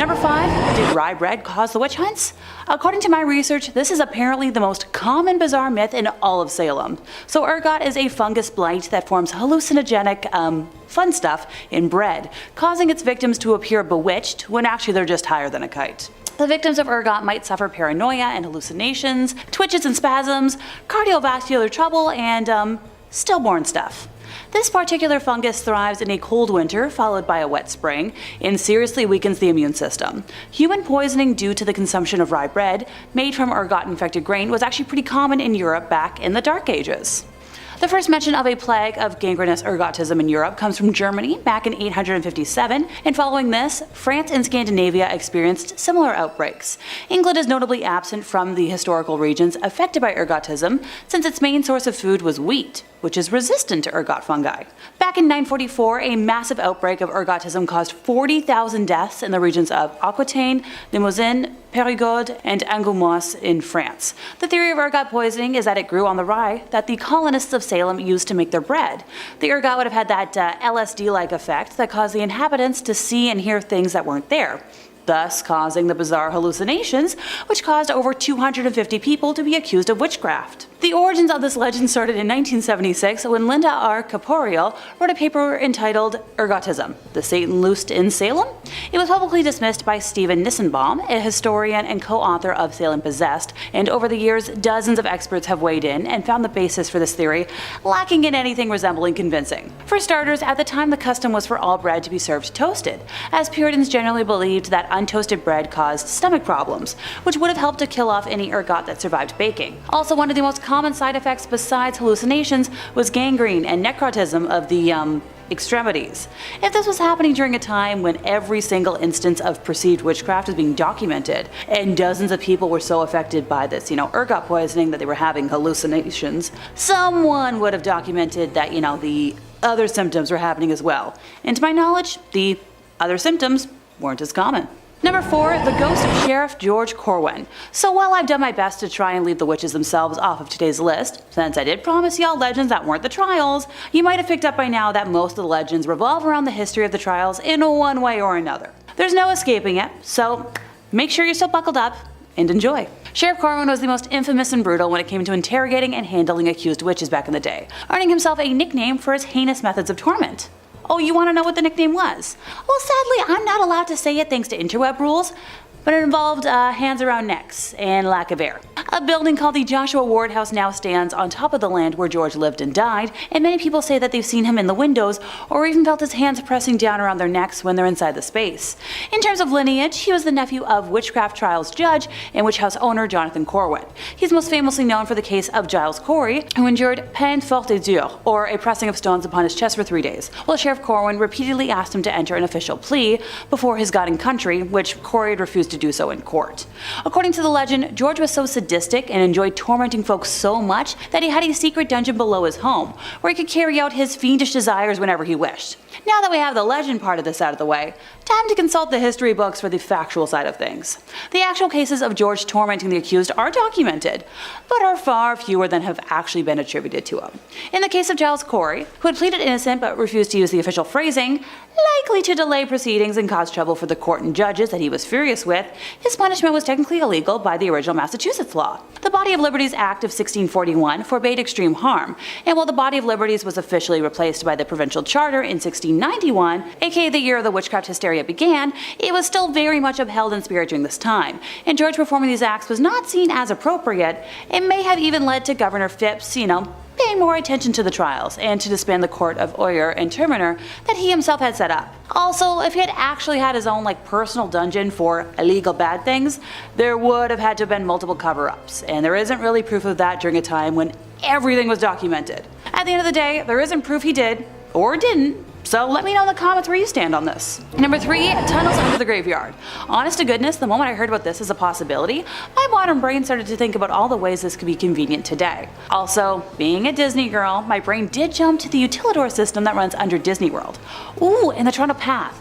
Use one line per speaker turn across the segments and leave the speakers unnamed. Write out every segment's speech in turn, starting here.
Number 5. Did rye bread cause the witch hunts? According to my research, this is apparently the most common bizarre myth in all of Salem. So ergot is a fungus blight that forms hallucinogenic, fun stuff in bread, causing its victims to appear bewitched when actually they're just higher than a kite. The victims of ergot might suffer paranoia and hallucinations, twitches and spasms, cardiovascular trouble, and stillborn stuff. This particular fungus thrives in a cold winter followed by a wet spring and seriously weakens the immune system. Human poisoning due to the consumption of rye bread made from ergot-infected grain was actually pretty common in Europe back in the Dark Ages. The first mention of a plague of gangrenous ergotism in Europe comes from Germany back in 857, and following this, France and Scandinavia experienced similar outbreaks. England is notably absent from the historical regions affected by ergotism since its main source of food was wheat, which is resistant to ergot fungi. Back in 944, a massive outbreak of ergotism caused 40,000 deaths in the regions of Aquitaine, Limousin, Périgord, and Angoumois in France. The theory of ergot poisoning is that it grew on the rye that the colonists of Salem used to make their bread. The ergot would have had that LSD-like effect that caused the inhabitants to see and hear things that weren't there, thus causing the bizarre hallucinations, which caused over 250 people to be accused of witchcraft. The origins of this legend started in 1976 when Linda R. Caporio wrote a paper entitled Ergotism, the Satan Loosed in Salem. It was publicly dismissed by Stephen Nissenbaum, a historian and co-author of Salem Possessed, and over the years dozens of experts have weighed in and found the basis for this theory lacking in anything resembling convincing. For starters, at the time the custom was for all bread to be served toasted, as Puritans generally believed that untoasted bread caused stomach problems, which would have helped to kill off any ergot that survived baking. Also, one of the most common side effects besides hallucinations was gangrene and necrotism of the extremities. If this was happening during a time when every single instance of perceived witchcraft was being documented, and dozens of people were so affected by this, ergot poisoning that they were having hallucinations, someone would have documented that, the other symptoms were happening as well. And to my knowledge, the other symptoms weren't as common. Number 4, the ghost of Sheriff George Corwin. So while I've done my best to try and leave the witches themselves off of today's list, since I did promise y'all legends that weren't the trials, you might have picked up by now that most of the legends revolve around the history of the trials in one way or another. There's no escaping it, so make sure you're still buckled up and enjoy. Sheriff Corwin was the most infamous and brutal when it came to interrogating and handling accused witches back in the day, earning himself a nickname for his heinous methods of torment. Oh, you want to know what the nickname was? Well, sadly, I'm not allowed to say it thanks to interweb rules, but it involved hands around necks and lack of air. A building called the Joshua Ward House now stands on top of the land where George lived and died, and many people say that they've seen him in the windows or even felt his hands pressing down around their necks when they're inside the space. In terms of lineage, he was the nephew of witchcraft trials judge and witch house owner Jonathan Corwin. He's most famously known for the case of Giles Corey, who endured peine forte et dure, or a pressing of stones upon his chest for 3 days, while Sheriff Corwin repeatedly asked him to enter an official plea before his God and country, which Corey had refused to do so in court. According to the legend, George was so sadistic and enjoyed tormenting folks so much that he had a secret dungeon below his home, where he could carry out his fiendish desires whenever he wished. Now that we have the legend part of this out of the way, time to consult the history books for the factual side of things. The actual cases of George tormenting the accused are documented, but are far fewer than have actually been attributed to him. In the case of Giles Corey, who had pleaded innocent but refused to use the official phrasing, likely to delay proceedings and cause trouble for the court and judges that he was furious with, his punishment was technically illegal by the original Massachusetts law. The Body of Liberties Act of 1641 forbade extreme harm, and while the Body of Liberties was officially replaced by the Provincial Charter in 1691, aka the year the witchcraft hysteria began, it was still very much upheld in spirit during this time, and George performing these acts was not seen as appropriate. It may have even led to Governor Phipps, paying more attention to the trials and to disband the court of Oyer and Terminer that he himself had set up. Also, if he had actually had his own personal dungeon for illegal bad things, there would have had to have been multiple cover-ups, and there isn't really proof of that during a time when everything was documented. At the end of the day, there isn't proof he did or didn't. So let me know in the comments where you stand on this. Number 3, tunnels under the graveyard. Honest to goodness, the moment I heard about this as a possibility, my modern brain started to think about all the ways this could be convenient today. Also, being a Disney girl, my brain did jump to the utilidor system that runs under Disney World. Ooh, and the Toronto Path.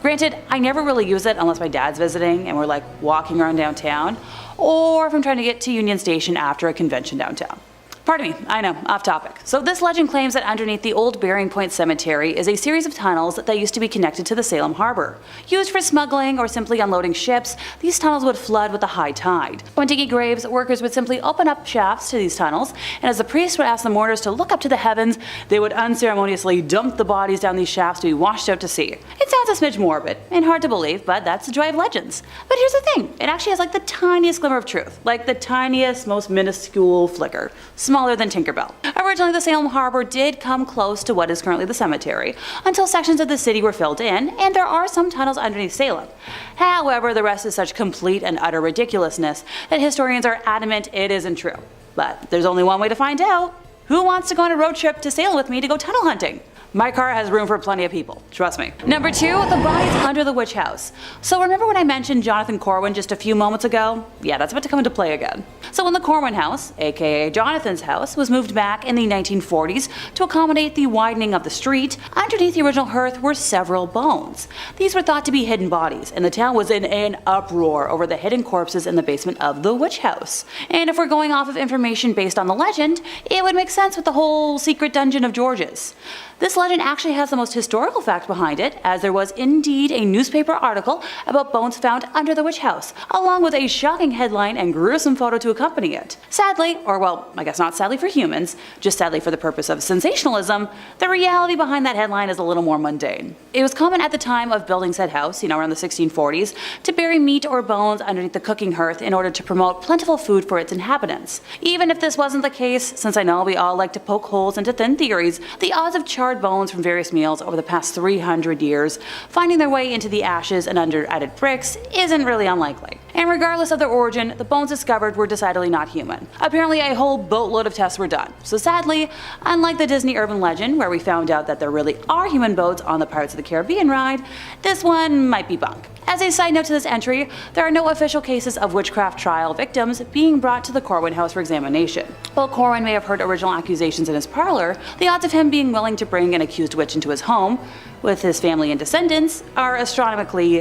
Granted, I never really use it unless my dad's visiting and we're walking around downtown, or if I'm trying to get to Union Station after a convention downtown. Pardon me, I know, off topic. So this legend claims that underneath the old Bearing Point Cemetery is a series of tunnels that used to be connected to the Salem harbor. Used for smuggling or simply unloading ships, these tunnels would flood with the high tide. When digging graves, workers would simply open up shafts to these tunnels, and as the priest would ask the mourners to look up to the heavens, they would unceremoniously dump the bodies down these shafts to be washed out to sea. It sounds a smidge morbid, and hard to believe, but that's the joy of legends. But here's the thing, it actually has like the tiniest glimmer of truth, like the tiniest, most minuscule flicker. Smaller than Tinkerbell. Originally, the Salem harbor did come close to what is currently the cemetery, until sections of the city were filled in, and there are some tunnels underneath Salem. However, the rest is such complete and utter ridiculousness that historians are adamant it isn't true. But there's only one way to find out. Who wants to go on a road trip to Salem with me to go tunnel hunting? My car has room for plenty of people, trust me. Number 2, the bodies under the witch house. So remember when I mentioned Jonathan Corwin just a few moments ago? Yeah, that's about to come into play again. So when the Corwin house, aka Jonathan's house, was moved back in the 1940s to accommodate the widening of the street, underneath the original hearth were several bones. These were thought to be hidden bodies, and the town was in an uproar over the hidden corpses in the basement of the witch house. And if we're going off of information based on the legend, it would make sense with the whole secret dungeon of George's. This legend actually has the most historical fact behind it, as there was indeed a newspaper article about bones found under the witch house, along with a shocking headline and gruesome photo to accompany it. Sadly, or well, I guess not sadly for humans, just sadly for the purpose of sensationalism, the reality behind that headline is a little more mundane. It was common at the time of building said house, around the 1640s, to bury meat or bones underneath the cooking hearth in order to promote plentiful food for its inhabitants. Even if this wasn't the case, since I know we all like to poke holes into thin theories, the odds of charred bones from various meals over the past 300 years finding their way into the ashes and under added bricks isn't really unlikely. And regardless of their origin, the bones discovered were decidedly not human. Apparently a whole boatload of tests were done. So sadly, unlike the Disney urban legend where we found out that there really are human boats on the Pirates of the Caribbean ride, this one might be bunk. As a side note to this entry, there are no official cases of witchcraft trial victims being brought to the Corwin house for examination. While Corwin may have heard original accusations in his parlor, the odds of him being willing to bring an accused witch into his home, with his family and descendants, are astronomically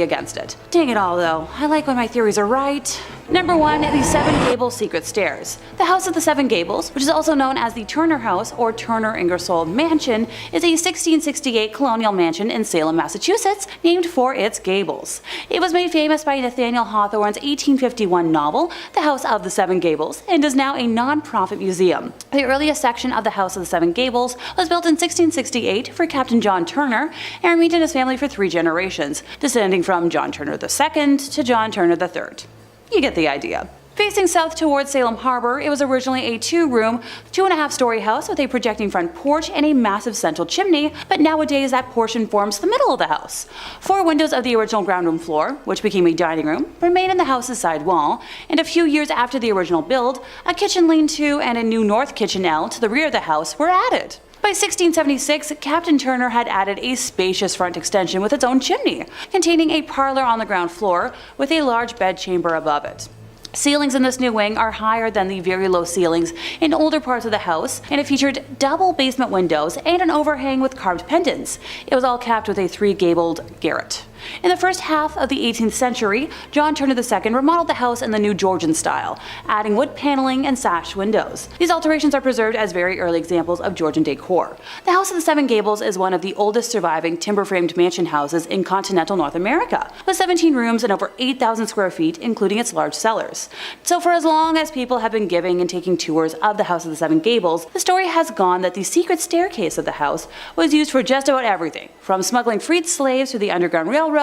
against it. Dang it all though, I like when my theories are right. Number 1, the Seven Gables Secret Stairs. The House of the Seven Gables, which is also known as the Turner House or Turner Ingersoll Mansion, is a 1668 colonial mansion in Salem, Massachusetts, named for its gables. It was made famous by Nathaniel Hawthorne's 1851 novel, The House of the Seven Gables, and is now a non-profit museum. The earliest section of the House of the Seven Gables was built in 1668 for Captain John Turner and remained in his family for 3 generations, descending from John Turner II to John Turner III. You get the idea. Facing south towards Salem Harbor, it was originally a 2-room, 2.5-story house with a projecting front porch and a massive central chimney, but nowadays that portion forms the middle of the house. 4 windows of the original ground room floor, which became a dining room, remain in the house's side wall, and a few years after the original build, a kitchen lean-to and a new north kitchen L to the rear of the house were added. By 1676, Captain Turner had added a spacious front extension with its own chimney, containing a parlor on the ground floor with a large bedchamber above it. Ceilings in this new wing are higher than the very low ceilings in older parts of the house, and it featured double basement windows and an overhang with carved pendants. It was all capped with a 3-gabled garret. In the first half of the 18th century, John Turner II remodeled the house in the New Georgian style, adding wood paneling and sash windows. These alterations are preserved as very early examples of Georgian decor. The House of the Seven Gables is one of the oldest surviving timber-framed mansion houses in continental North America, with 17 rooms and over 8,000 square feet, including its large cellars. So for as long as people have been giving and taking tours of the House of the Seven Gables, the story has gone that the secret staircase of the house was used for just about everything, from smuggling freed slaves through the Underground Railroad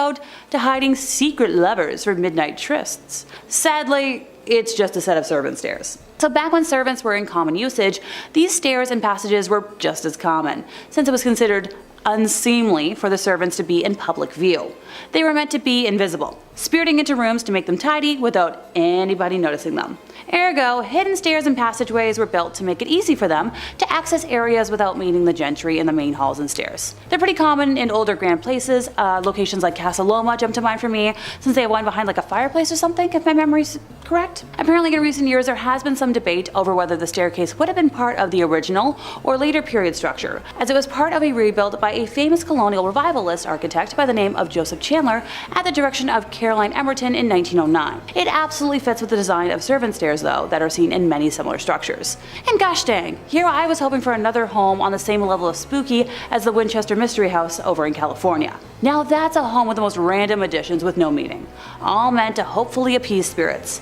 to hiding secret lovers for midnight trysts. Sadly, it's just a set of servant stairs. So back when servants were in common usage, these stairs and passages were just as common, since it was considered unseemly for the servants to be in public view. They were meant to be invisible, spiriting into rooms to make them tidy without anybody noticing them. Ergo, hidden stairs and passageways were built to make it easy for them to access areas without meeting the gentry in the main halls and stairs. They're pretty common in older grand places. Locations like Castle Loma jump to mind for me, since they have one behind like a fireplace or something, if my memory's correct. Apparently in recent years there has been some debate over whether the staircase would have been part of the original or later period structure, as it was part of a rebuild by a famous colonial revivalist architect by the name of Joseph Chandler at the direction of Caroline Emerton in 1909. It absolutely fits with the design of servant stairs though, that are seen in many similar structures. And gosh dang, here I was hoping for another home on the same level of spooky as the Winchester Mystery House over in California. Now that's a home with the most random additions with no meaning, all meant to hopefully appease spirits.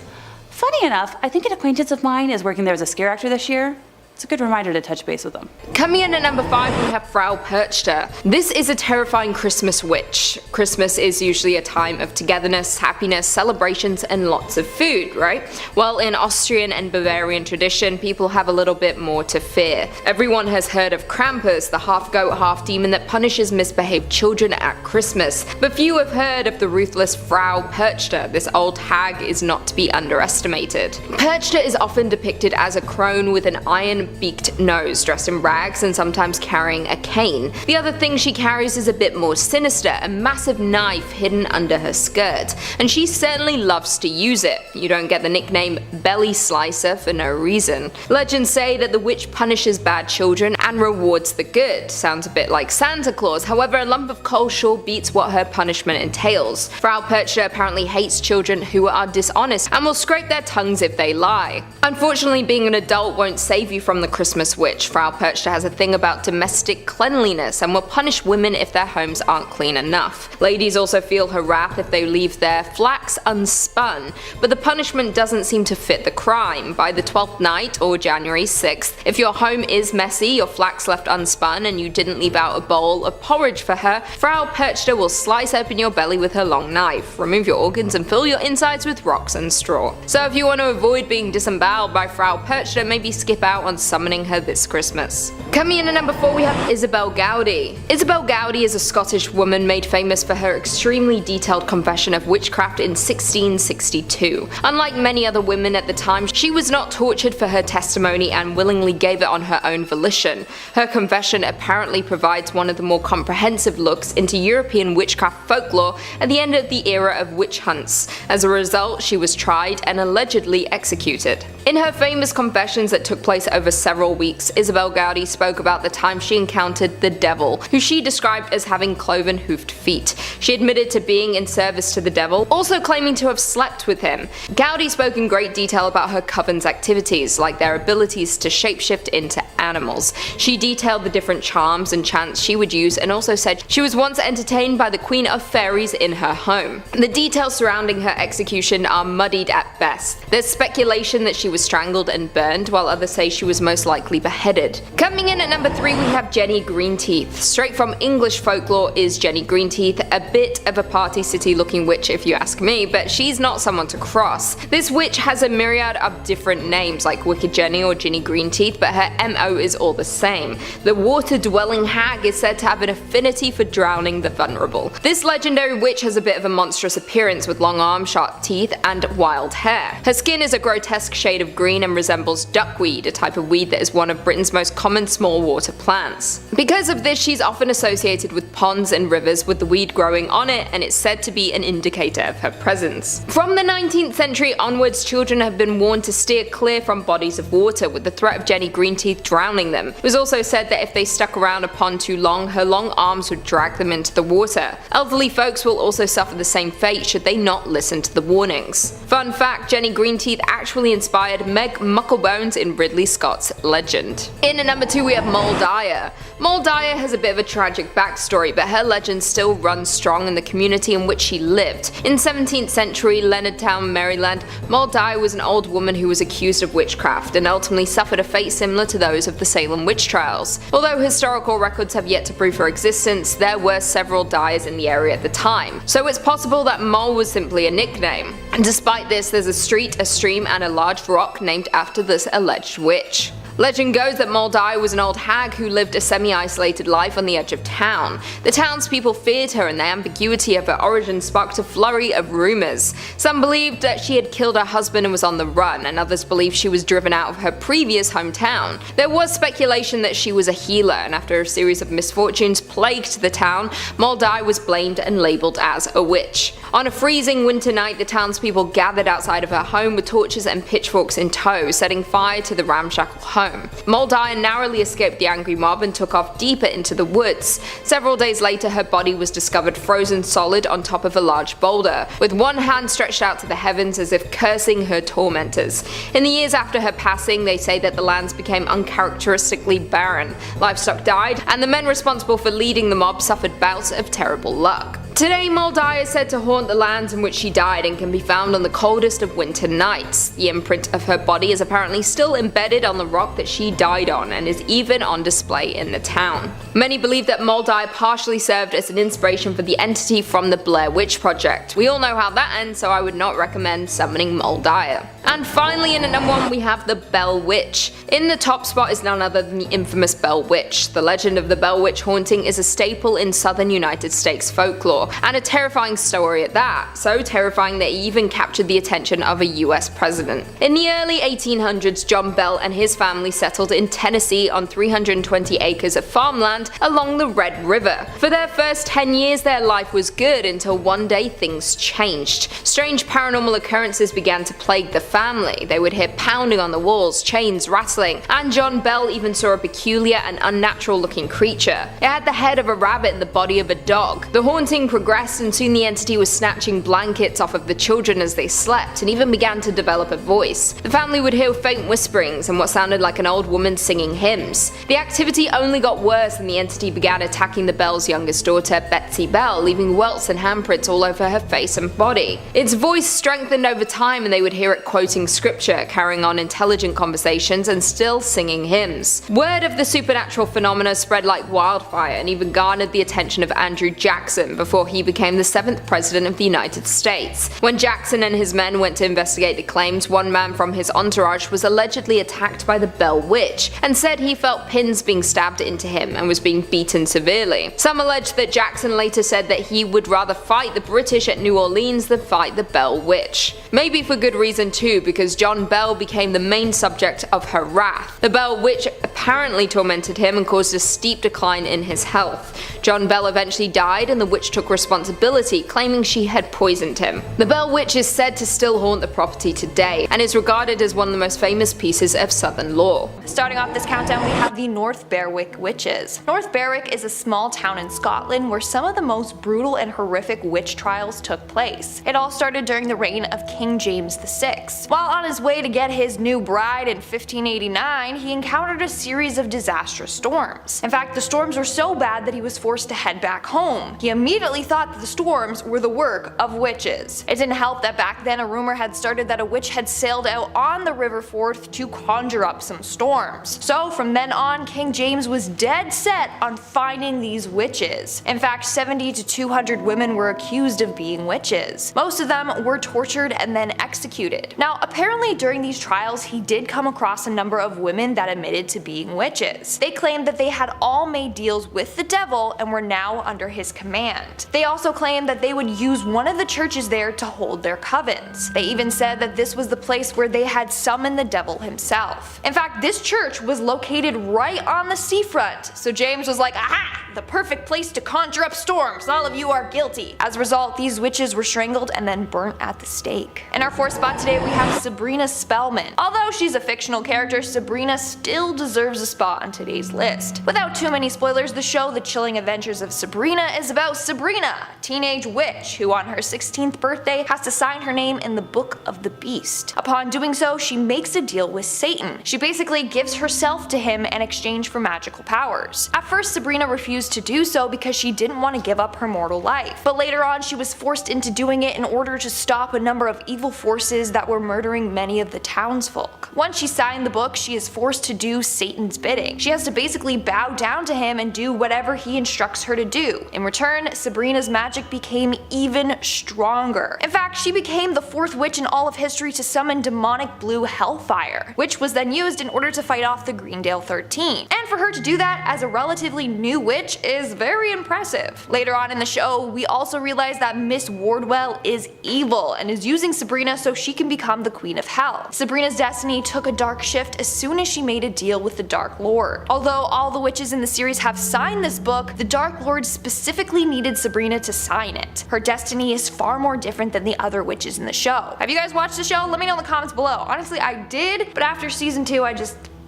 Funny enough, I think an acquaintance of mine is working there as a scare actor this year. It's a good reminder to touch base with them.
Coming in at number 5 we have Frau Perchta. This is a terrifying Christmas witch. Christmas is usually a time of togetherness, happiness, celebrations and lots of food, right? Well, in Austrian and Bavarian tradition, people have a little bit more to fear. Everyone has heard of Krampus, the half-goat, half-demon that punishes misbehaved children at Christmas. But few have heard of the ruthless Frau Perchta. This old hag is not to be underestimated. Perchta is often depicted as a crone with an iron-beaked nose, dressed in rags and sometimes carrying a cane. The other thing she carries is a bit more sinister, a massive knife hidden under her skirt, and she certainly loves to use it. You don't get the nickname Belly Slicer for no reason. Legends say that the witch punishes bad children and rewards the good. Sounds a bit like Santa Claus, however a lump of coal sure beats what her punishment entails. Frau Perchta apparently hates children who are dishonest and will scrape their tongues if they lie. Unfortunately, being an adult won't save you from the Christmas witch. Frau Perchta has a thing about domestic cleanliness and will punish women if their homes aren't clean enough. Ladies also feel her wrath if they leave their flax unspun, but the punishment doesn't seem to fit the crime. By the 12th night, or January 6th, if your home is messy, your flax left unspun, and you didn't leave out a bowl of porridge for her, Frau Perchta will slice open your belly with her long knife, remove your organs and fill your insides with rocks and straw. So if you want to avoid being disemboweled by Frau Perchta, maybe skip out on summoning her this Christmas. Coming in at number 4 we have Isabelle Gowdie. Isabelle Gowdie is a Scottish woman made famous for her extremely detailed confession of witchcraft in 1662. Unlike many other women at the time, she was not tortured for her testimony and willingly gave it on her own volition. Her confession apparently provides one of the more comprehensive looks into European witchcraft folklore at the end of the era of witch hunts. As a result, she was tried and allegedly executed. In her famous confessions that took place over several weeks, Isabelle Gowdie spoke about the time she encountered the devil, who she described as having cloven hoofed feet. She admitted to being in service to the devil, also claiming to have slept with him. Gowdie spoke in great detail about her coven's activities, like their abilities to shapeshift into animals. She detailed the different charms and chants she would use and also said she was once entertained by the Queen of Fairies in her home. The details surrounding her execution are muddied at best. There's speculation that she was strangled and burned, while others say she was most likely beheaded. Coming in at number 3 we have Jenny Greenteeth. Straight from English folklore is Jenny Greenteeth, a bit of a Party City looking witch if you ask me, but she's not someone to cross. This witch has a myriad of different names like Wicked Jenny or Ginny Greenteeth, but her MO is all the same. The water-dwelling hag is said to have an affinity for drowning the vulnerable. This legendary witch has a bit of a monstrous appearance with long arms, sharp teeth, and wild hair. Her skin is a grotesque shade of green and resembles duckweed, a type of weed that is one of Britain's most common small water plants. Because of this, she's often associated with ponds and rivers with the weed growing on it, and it's said to be an indicator of her presence. From the 19th century onwards, children have been warned to steer clear from bodies of water, with the threat of Jenny Greenteeth drowning them. It was also said that if they stuck around a pond too long, her long arms would drag them into the water. Elderly folks will also suffer the same fate should they not listen to the warnings. Fun fact, Jenny Greenteeth actually inspired Meg Mucklebones in Ridley Scott's Legend. In at number 2 we have Moll Dyer. Moll Dyer has a bit of a tragic backstory, but her legend still runs strong in the community in which she lived. In 17th century Leonardtown, Maryland, Moll Dyer was an old woman who was accused of witchcraft and ultimately suffered a fate similar to those of the Salem witch trials. Although historical records have yet to prove her existence, there were several Dyers in the area at the time, so it's possible that Moll was simply a nickname. And despite this, there's a street, a stream, and a large rock named after this alleged witch. Legend goes that Moll Dyer was an old hag who lived a semi-isolated life on the edge of town. The townspeople feared her, and the ambiguity of her origin sparked a flurry of rumours. Some believed that she had killed her husband and was on the run, and others believed she was driven out of her previous hometown. There was speculation that she was a healer, and after a series of misfortunes plagued the town, Moll Dyer was blamed and labelled as a witch. On a freezing winter night, the townspeople gathered outside of her home with torches and pitchforks in tow, setting fire to the ramshackle home. home. Moll Dyer narrowly escaped the angry mob and took off deeper into the woods. Several days later, her body was discovered frozen solid on top of a large boulder, with one hand stretched out to the heavens as if cursing her tormentors. In the years after her passing, they say that the lands became uncharacteristically barren, livestock died, and the men responsible for leading the mob suffered bouts of terrible luck. Today, Moll Dyer is said to haunt the lands in which she died and can be found on the coldest of winter nights. The imprint of her body is apparently still embedded on the rock that she died on and is even on display in the town. Many believe that Moll Dyer partially served as an inspiration for the entity from the Blair Witch Project. We all know how that ends, so I would not recommend summoning Moll Dyer. And finally, in at number 1, we have the Bell Witch. In the top spot is none other than the infamous Bell Witch. The legend of the Bell Witch haunting is a staple in southern United States folklore, and a terrifying story at that, so terrifying that it even captured the attention of a US president. In the early 1800s, John Bell and his family settled in Tennessee on 320 acres of farmland along the Red River. For their first 10 years, their life was good until one day things changed. Strange paranormal occurrences began to plague the family. They would hear pounding on the walls, chains rattling, and John Bell even saw a peculiar and unnatural looking creature. It had the head of a rabbit and the body of a dog. The haunting progressed, and soon the entity was snatching blankets off of the children as they slept and even began to develop a voice. The family would hear faint whisperings and what sounded like an old woman singing hymns. The activity only got worse and the entity began attacking the Bell's youngest daughter, Betsy Bell, leaving welts and handprints all over her face and body. Its voice strengthened over time and they would hear it quoting scripture, carrying on intelligent conversations and still singing hymns. Word of the supernatural phenomena spread like wildfire and even garnered the attention of Andrew Jackson before he became the 7th President of the United States. When Jackson and his men went to investigate the claims, one man from his entourage was allegedly attacked by the Bell Witch and said he felt pins being stabbed into him and was being beaten severely. Some allege that Jackson later said that he would rather fight the British at New Orleans than fight the Bell Witch. Maybe for good reason too, because John Bell became the main subject of her wrath. The Bell Witch apparently tormented him and caused a steep decline in his health. John Bell eventually died and the witch took responsibility, claiming she had poisoned him. The Bell Witch is said to still haunt the property today and is regarded as one of the most famous pieces of southern lore.
Starting off this countdown, we have the North Berwick Witches. North Berwick is a small town in Scotland where some of the most brutal and horrific witch trials took place. It all started during the reign of King James VI. While on his way to get his new bride in 1589, he encountered a series of disastrous storms. In fact, the storms were so bad that he was forced to head back home. He immediately thought that the storms were the work of witches. It didn't help that back then a rumor had started that a witch had sailed out on the River Forth to conjure up some storms. So from then on, King James was dead set on finding these witches. In fact, 70 to 200 women were accused of being witches. Most of them were tortured and then executed. Now, apparently during these trials, he did come across a number of women that admitted to being witches. They claimed that they had all made deals with the devil and were now under his command. They also claimed that they would use one of the churches there to hold their covens. They even said that this was the place where they had summoned the devil himself. In fact, this church was located right on the seafront, so James was like, aha! The perfect place to conjure up storms. All of you are guilty. As a result, these witches were strangled and then burnt at the stake. In our 4th spot today, we have Sabrina Spellman. Although she's a fictional character, Sabrina still deserves a spot on today's list. Without too many spoilers, the show The Chilling Adventures of Sabrina is about Sabrina, a teenage witch who on her 16th birthday has to sign her name in the Book of the Beast. Upon doing so, she makes a deal with Satan. She basically gives herself to him in exchange for magical powers. At first, Sabrina refused to do so because she didn't want to give up her mortal life, but later on she was forced into doing it in order to stop a number of evil forces that were murdering many of the townsfolk. Once she signed the book, she is forced to do Satan's bidding. She has to basically bow down to him and do whatever he instructs her to do. In return, Sabrina's magic became even stronger. In fact, she became the 4th witch in all of history to summon demonic blue hellfire, which was then used in order to fight off the Greendale 13. And for her to do that as a relatively new witch is very impressive. Later on in the show, we also realize that Miss Wardwell is evil and is using Sabrina so she can become the Queen of Hell. Sabrina's destiny took a dark shift as soon as she made a deal with the Dark Lord. Although all the witches in the series have signed this book, the Dark Lord specifically needed Sabrina to sign it. Her destiny is far more different than the other witches in the show. Have you guys watched the show? Let me know in the comments below. Honestly, I did, but after season 2,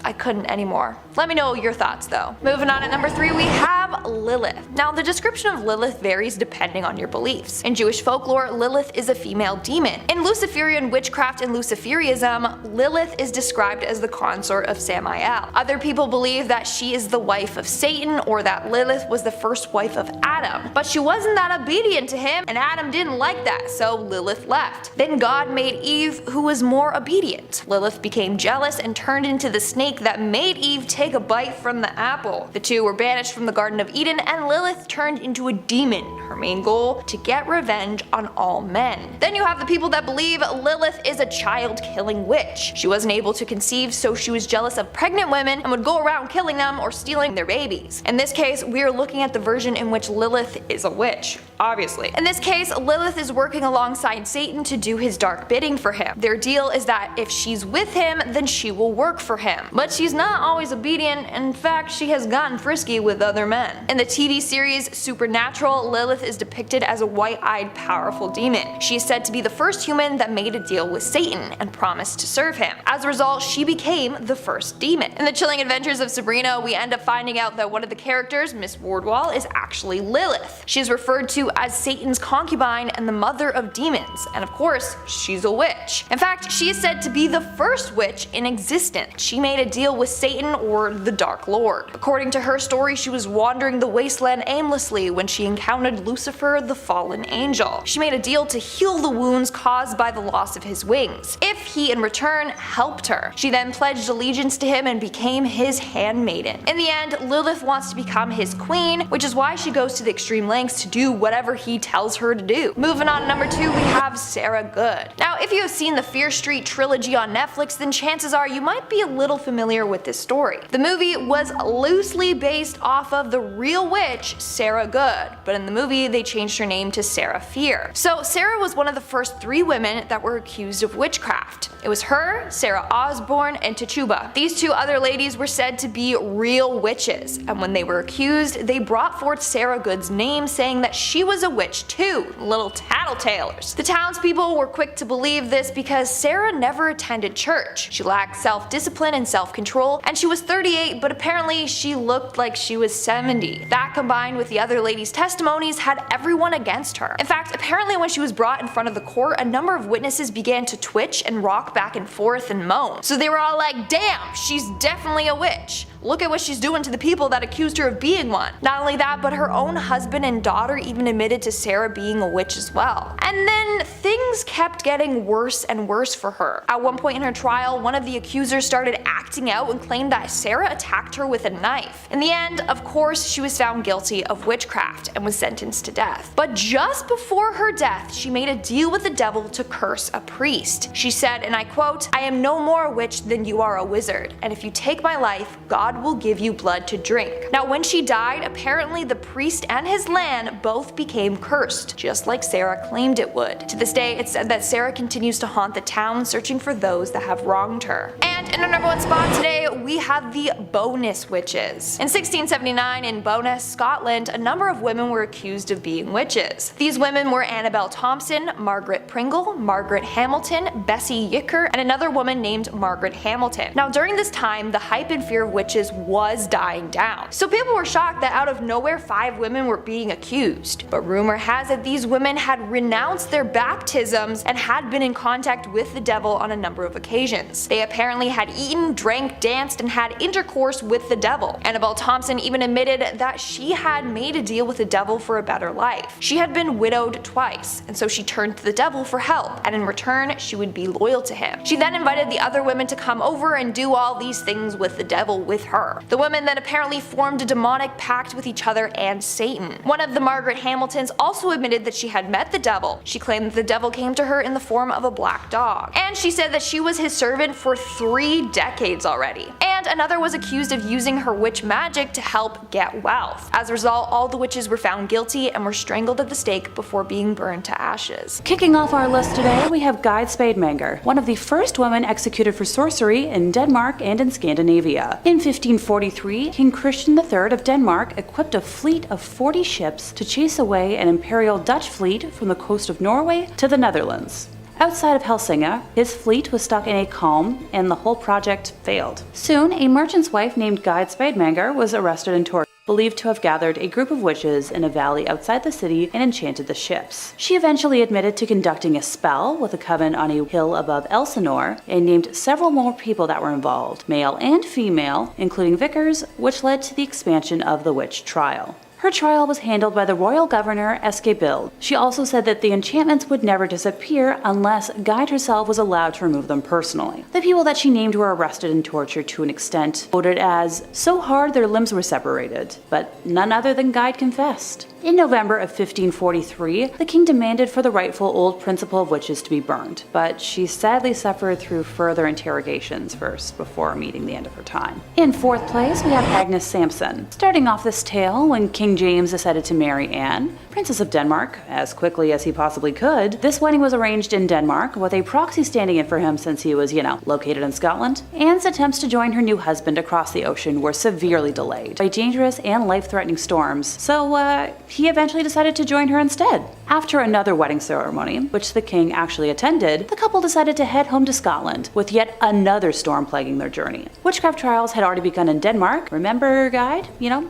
I couldn't anymore. Let me know your thoughts though. Moving on at number 3 we have Lilith. Now the description of Lilith varies depending on your beliefs. In Jewish folklore, Lilith is a female demon. In Luciferian witchcraft and Luciferianism, Lilith is described as the consort of Samael. Other people believe that she is the wife of Satan, or that Lilith was the first wife of Adam. But she wasn't that obedient to him, and Adam didn't like that, so Lilith left. Then God made Eve, who was more obedient. Lilith became jealous and turned into the snake that made Eve take a bite from the apple. The two were banished from the Garden of Eden, and Lilith turned into a demon. Her main goal, to get revenge on all men. Then you have the people that believe Lilith is a child-killing witch. She wasn't able to conceive, so she was jealous of pregnant women and would go around killing them or stealing their babies. In this case, we are looking at the version in which Lilith is a witch, obviously. In this case, Lilith is working alongside Satan to do his dark bidding for him. Their deal is that if she's with him, then she will work for him. But she's not always obedient, in fact she has gotten frisky with other men. In the TV series Supernatural, Lilith is depicted as a white-eyed powerful demon. She is said to be the first human that made a deal with Satan and promised to serve him. As a result, she became the first demon. In the chilling adventures of Sabrina, we end up finding out that one of the characters, Miss Wardwall, is actually Lilith. She is referred to as Satan's concubine and the mother of demons, and of course, she's a witch. In fact, she is said to be the first witch in existence. She made a deal with Satan, or the Dark Lord. According to her story, she was wandering the wasteland aimlessly when she encountered Lucifer, the fallen angel. She made a deal to heal the wounds caused by the loss of his wings, if he in return helped her. She then pledged allegiance to him and became his handmaiden. In the end, Lilith wants to become his queen, which is why she goes to the extreme lengths to do whatever he tells her to do. Moving on to number 2, we have Sarah Good. Now, if you have seen the Fear Street trilogy on Netflix, then chances are you might be a little familiar with this story. The movie was loosely based off of the real witch, Sarah Good, but in the movie they changed her name to Sarah Fear. So Sarah was one of the first 3 women that were accused of witchcraft. It was her, Sarah Osborne, and Tituba. These 2 other ladies were said to be real witches, and when they were accused, they brought forth Sarah Good's name, saying that she was a witch too. Little tattletalers. The townspeople were quick to believe this because Sarah never attended church. She lacked self-discipline and self-control, and she was 38, but apparently she looked like she was 70. That combined with the other ladies' testimonies had everyone against her. In fact, apparently when she was brought in front of the court, a number of witnesses began to twitch and rock back and forth and moan. So they were all like, damn, she's definitely a witch. Look at what she's doing to the people that accused her of being one. Not only that, but her own husband and daughter even admitted to Sarah being a witch as well. And then things kept getting worse and worse for her. At one point in her trial, one of the accusers started acting out and claimed that Sarah attacked her with a knife. In the end, of course, she was found guilty of witchcraft and was sentenced to death. But just before her death, she made a deal with the devil to curse a priest. She said, and I quote, "I am no more a witch than you are a wizard, and if you take my life, God will give you blood to drink." Now when she died, apparently the priest and his land both became cursed, just like Sarah claimed it would. To this day, it's said that Sarah continues to haunt the town, searching for those that have wronged her. And in our number 1 spot today, we have the Bowness witches. In 1679 in Bowness, Scotland, a number of women were accused of being witches. These women were Annabelle Thompson, Margaret Pringle, Margaret Hamilton, Bessie Yicker, and another woman named Margaret Hamilton. Now during this time, the hype and fear of witches was dying down. So people were shocked that out of nowhere 5 women were being accused. But rumor has it these women had renounced their baptisms and had been in contact with the devil on a number of occasions. They apparently had eaten, drank, danced, and had intercourse with the devil. Annabelle Thompson even admitted that she had made a deal with the devil for a better life. She had been widowed twice, and so she turned to the devil for help, and in return she would be loyal to him. She then invited the other women to come over and do all these things with the devil with her. The women then apparently formed a demonic pact with each other and Satan. One of the Margaret Hamiltons also admitted that she had met the devil. She claimed that the devil came to her in the form of a black dog. And she said that she was his servant for 3 decades already. And another was accused of using her witch magic to help get wealth. As a result, all the witches were found guilty and were strangled at the stake before being burned to ashes.
Kicking off our list today, we have Gyde Spandemager, one of the first women executed for sorcery in Denmark and in Scandinavia. In 1543, King Christian III of Denmark equipped a fleet of 40 ships to chase away an imperial Dutch fleet from the coast of Norway to the Netherlands. Outside of Helsinki, his fleet was stuck in a calm and the whole project failed. Soon, a merchant's wife named Gyde Spandemager was arrested and tortured, believed to have gathered a group of witches in a valley outside the city and enchanted the ships. She eventually admitted to conducting a spell with a coven on a hill above Elsinore and named several more people that were involved, male and female, including vicars, which led to the expansion of the witch trial. Her trial was handled by the royal governor, Gables. She also said that the enchantments would never disappear unless Gyde herself was allowed to remove them personally. The people that she named were arrested and tortured to an extent quoted as so hard their limbs were separated, but none other than Gyde confessed. In November of 1543, the king demanded for the rightful old principal of witches to be burned, but she sadly suffered through further interrogations first before meeting the end of her time. In fourth place, we have Agnes Samson. Starting off this tale, when King James decided to marry Anne, Princess of Denmark, as quickly as he possibly could, this wedding was arranged in Denmark with a proxy standing in for him since he was, located in Scotland. Anne's attempts to join her new husband across the ocean were severely delayed by dangerous and life-threatening storms, so he eventually decided to join her instead. After another wedding ceremony, which the king actually attended, the couple decided to head home to Scotland, with yet another storm plaguing their journey. Witchcraft trials had already begun in Denmark. Remember Gyde?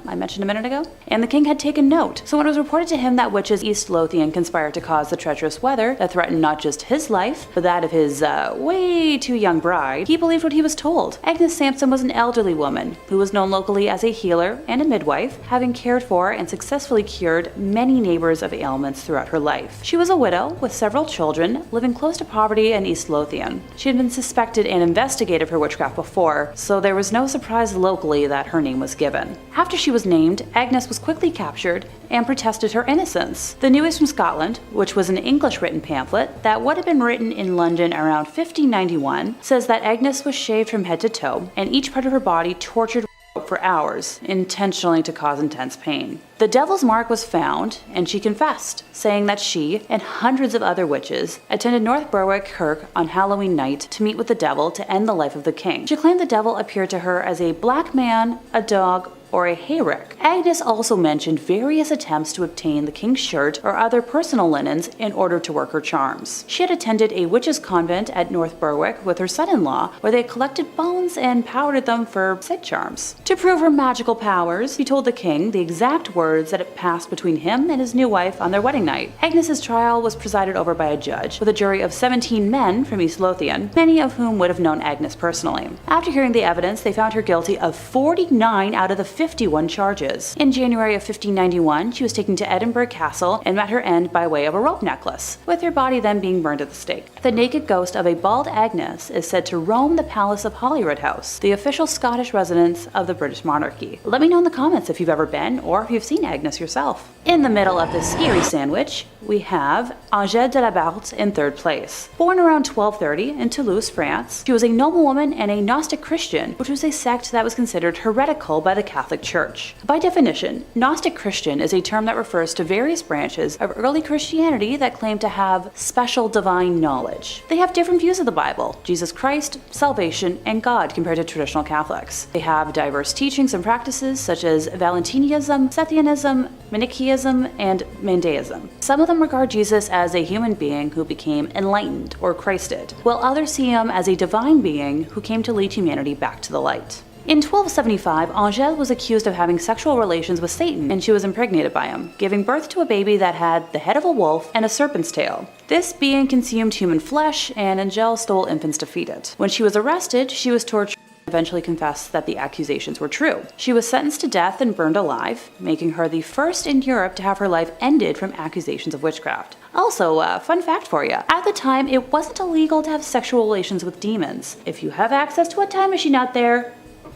I mentioned a minute ago? And the king had taken note, so when it was reported to him that witches East Lothian conspired to cause the treacherous weather that threatened not just his life, but that of his way too young bride, he believed what he was told. Agnes Samson was an elderly woman who was known locally as a healer and a midwife, having cared for and successfully cured many neighbors of ailments throughout her life. She was a widow with several children, living close to poverty in East Lothian. She had been suspected and investigated for witchcraft before, so there was no surprise locally that her name was given. After she was named, Agnes was quickly captured and protested her innocence. The News from Scotland, which was an English-written pamphlet that would have been written in London around 1591, says that Agnes was shaved from head to toe and each part of her body tortured for hours, intentionally to cause intense pain. The devil's mark was found, and she confessed, saying that she and hundreds of other witches attended North Berwick Kirk on Halloween night to meet with the devil to end the life of the king. She claimed the devil appeared to her as a black man, a dog, or a hayrick. Agnes also mentioned various attempts to obtain the king's shirt or other personal linens in order to work her charms. She had attended a witches' convent at North Berwick with her son-in-law, where they collected bones and powdered them for said charms. To prove her magical powers, she told the king the exact words that had passed between him and his new wife on their wedding night. Agnes's trial was presided over by a judge, with a jury of 17 men from East Lothian, many of whom would have known Agnes personally. After hearing the evidence, they found her guilty of 49 out of the 51 charges. In January of 1591, she was taken to Edinburgh Castle and met her end by way of a rope necklace, with her body then being burned at the stake. The naked ghost of a bald Agnes is said to roam the palace of Holyrood House, the official Scottish residence of the British monarchy. Let me know in the comments if you've ever been or if you've seen Agnes yourself. In the middle of this scary sandwich, we have Angèle de la Barthe in third place. Born around 1230 in Toulouse, France, she was a noblewoman and a Gnostic Christian, which was a sect that was considered heretical by the Catholic Church. By definition, Gnostic Christian is a term that refers to various branches of early Christianity that claim to have special divine knowledge. They have different views of the Bible, Jesus Christ, salvation, and God compared to traditional Catholics. They have diverse teachings and practices such as Valentinianism, Sethianism, Manichaeism, and Mandaeism. Some of them regard Jesus as a human being who became enlightened or Christed, while others see him as a divine being who came to lead humanity back to the light. In 1275, Angèle was accused of having sexual relations with Satan, and she was impregnated by him, giving birth to a baby that had the head of a wolf and a serpent's tail. This being consumed human flesh, and Angèle stole infants to feed it. When she was arrested, she was tortured and eventually confessed that the accusations were true. She was sentenced to death and burned alive, making her the first in Europe to have her life ended from accusations of witchcraft. Also, fun fact for you. At the time, it wasn't illegal to have sexual relations with demons. If you have access to a time machine out there,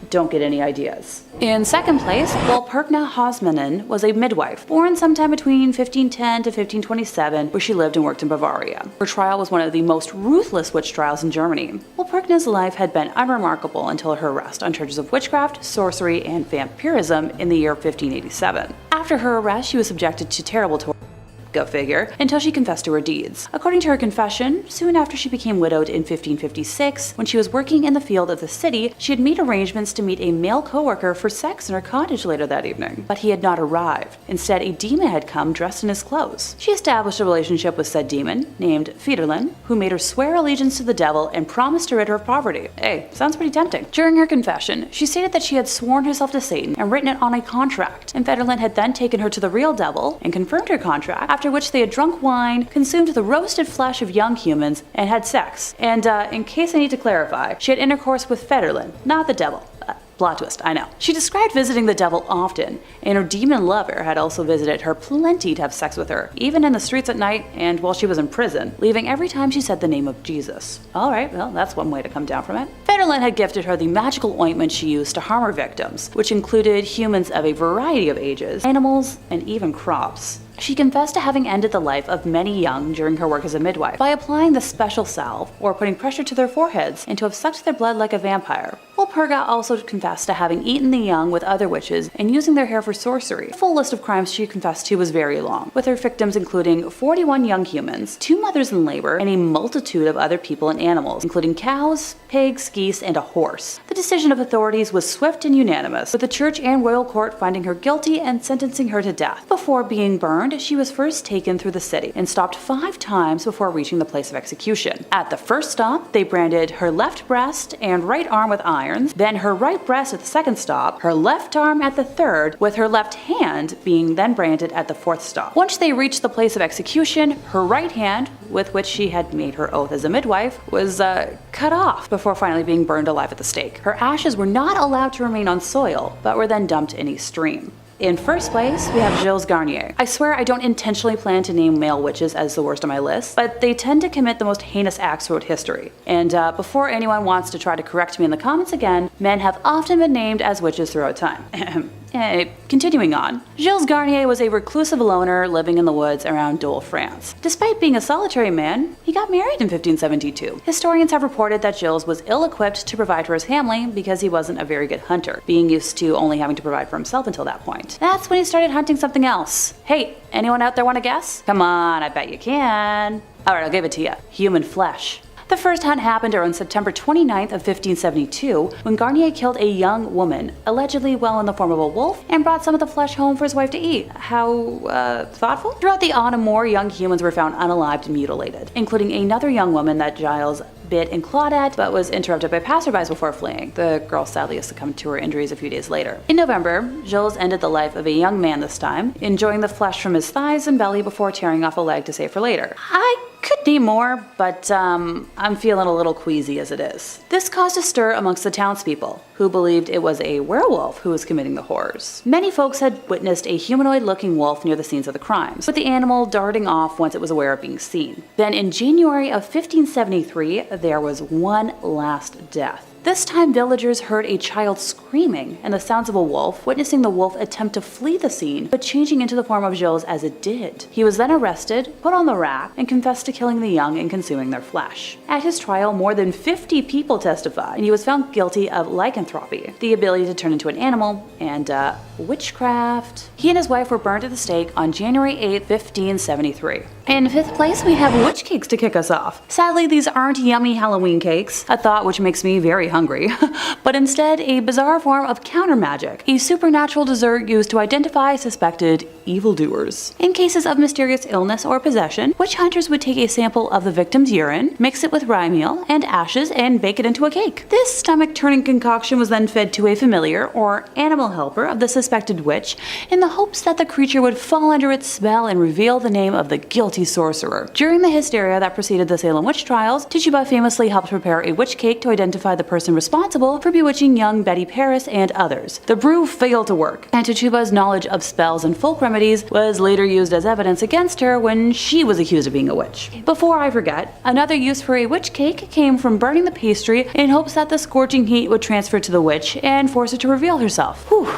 don't get any ideas. In second place, Walpurga Hausmannin was a midwife, born sometime between 1510 to 1527, where she lived and worked in Bavaria. Her trial was one of the most ruthless witch trials in Germany. Walpurga's life had been unremarkable until her arrest on charges of witchcraft, sorcery, and vampirism in the year 1587. After her arrest, she was subjected to terrible torture, go figure, until she confessed to her deeds. According to her confession, soon after she became widowed in 1556, when she was working in the field of the city, she had made arrangements to meet a male co-worker for sex in her cottage later that evening. But he had not arrived. Instead, a demon had come dressed in his clothes. She established a relationship with said demon, named Federlin, who made her swear allegiance to the devil and promised to rid her of poverty. Hey, sounds pretty tempting. During her confession, she stated that she had sworn herself to Satan and written it on a contract, and Federlin had then taken her to the real devil and confirmed her contract, after which they had drunk wine, consumed the roasted flesh of young humans, and had sex. And in case I need to clarify, she had intercourse with Federlin, not the devil. Plot twist, I know. She described visiting the devil often, and her demon lover had also visited her plenty to have sex with her, even in the streets at night and while she was in prison, leaving every time she said the name of Jesus. Alright, well, that's one way to come down from it. Federlin had gifted her the magical ointment she used to harm her victims, which included humans of a variety of ages, animals, and even crops. She confessed to having ended the life of many young during her work as a midwife by applying the special salve or putting pressure to their foreheads and to have sucked their blood like a vampire. Walpurga also confessed to having eaten the young with other witches and using their hair for sorcery. The full list of crimes she confessed to was very long, with her victims including 41 young humans, 2 mothers in labor, and a multitude of other people and animals, including cows, pigs, geese, and a horse. The decision of authorities was swift and unanimous, with the church and royal court finding her guilty and sentencing her to death. Before being burned, she was first taken through the city and stopped 5 times before reaching the place of execution. At the first stop, they branded her left breast and right arm with irons, then her right breast at the second stop, her left arm at the third, with her left hand being then branded at the 4th stop. Once they reached the place of execution, her right hand, with which she had made her oath as a midwife, was cut off before finally being burned alive at the stake. Her ashes were not allowed to remain on soil, but were then dumped in a stream. In first place, we have Gilles Garnier. I swear I don't intentionally plan to name male witches as the worst on my list, but they tend to commit the most heinous acts throughout history. And before anyone wants to try to correct me in the comments again, men have often been named as witches throughout time. Continuing on, Gilles Garnier was a reclusive loner living in the woods around Dole, France. Despite being a solitary man, he got married in 1572. Historians have reported that Gilles was ill-equipped to provide for his family because he wasn't a very good hunter, being used to only having to provide for himself until that point. That's when he started hunting something else. Hey, anyone out there want to guess? Come on, I bet you can. Alright, I'll give it to you. Human flesh. The first hunt happened around September 29th of 1572 when Garnier killed a young woman, allegedly in the form of a wolf, and brought some of the flesh home for his wife to eat. How, thoughtful? Throughout the autumn, more young humans were found unalived and mutilated, including another young woman that Giles bit and clawed at, but was interrupted by passerbys before fleeing. The girl sadly succumbed to her injuries a few days later. In November, Gilles ended the life of a young man this time, enjoying the flesh from his thighs and belly before tearing off a leg to save for later. I could name more, but I'm feeling a little queasy as it is. This caused a stir amongst the townspeople, who believed it was a werewolf who was committing the horrors. Many folks had witnessed a humanoid-looking wolf near the scenes of the crimes, with the animal darting off once it was aware of being seen. Then in January of 1573, there was one last death. This time, villagers heard a child screaming and the sounds of a wolf, witnessing the wolf attempt to flee the scene, but changing into the form of Gilles as it did. He was then arrested, put on the rack, and confessed to killing the young and consuming their flesh. At his trial, more than 50 people testified, and he was found guilty of lycanthropy, the ability to turn into an animal, and witchcraft. He and his wife were burned at the stake on January 8, 1573. In 5th place, we have witch cakes to kick us off. Sadly, these aren't yummy Halloween cakes, a thought which makes me very hungry, but instead a bizarre form of counter magic, a supernatural dessert used to identify suspected evildoers. In cases of mysterious illness or possession, witch hunters would take a sample of the victim's urine, mix it with rye meal and ashes, and bake it into a cake. This stomach-turning concoction was then fed to a familiar or animal helper of the suspected witch in the hopes that the creature would fall under its spell and reveal the name of the guilty sorcerer. During the hysteria that preceded the Salem witch trials, Tituba famously helped prepare a witch cake to identify the person responsible for bewitching young Betty Paris and others. The brew failed to work, and Tituba's knowledge of spells and folk remedies was later used as evidence against her when she was accused of being a witch. Before I forget, another use for a witch cake came from burning the pastry in hopes that the scorching heat would transfer to the witch and force her to reveal herself. Whew.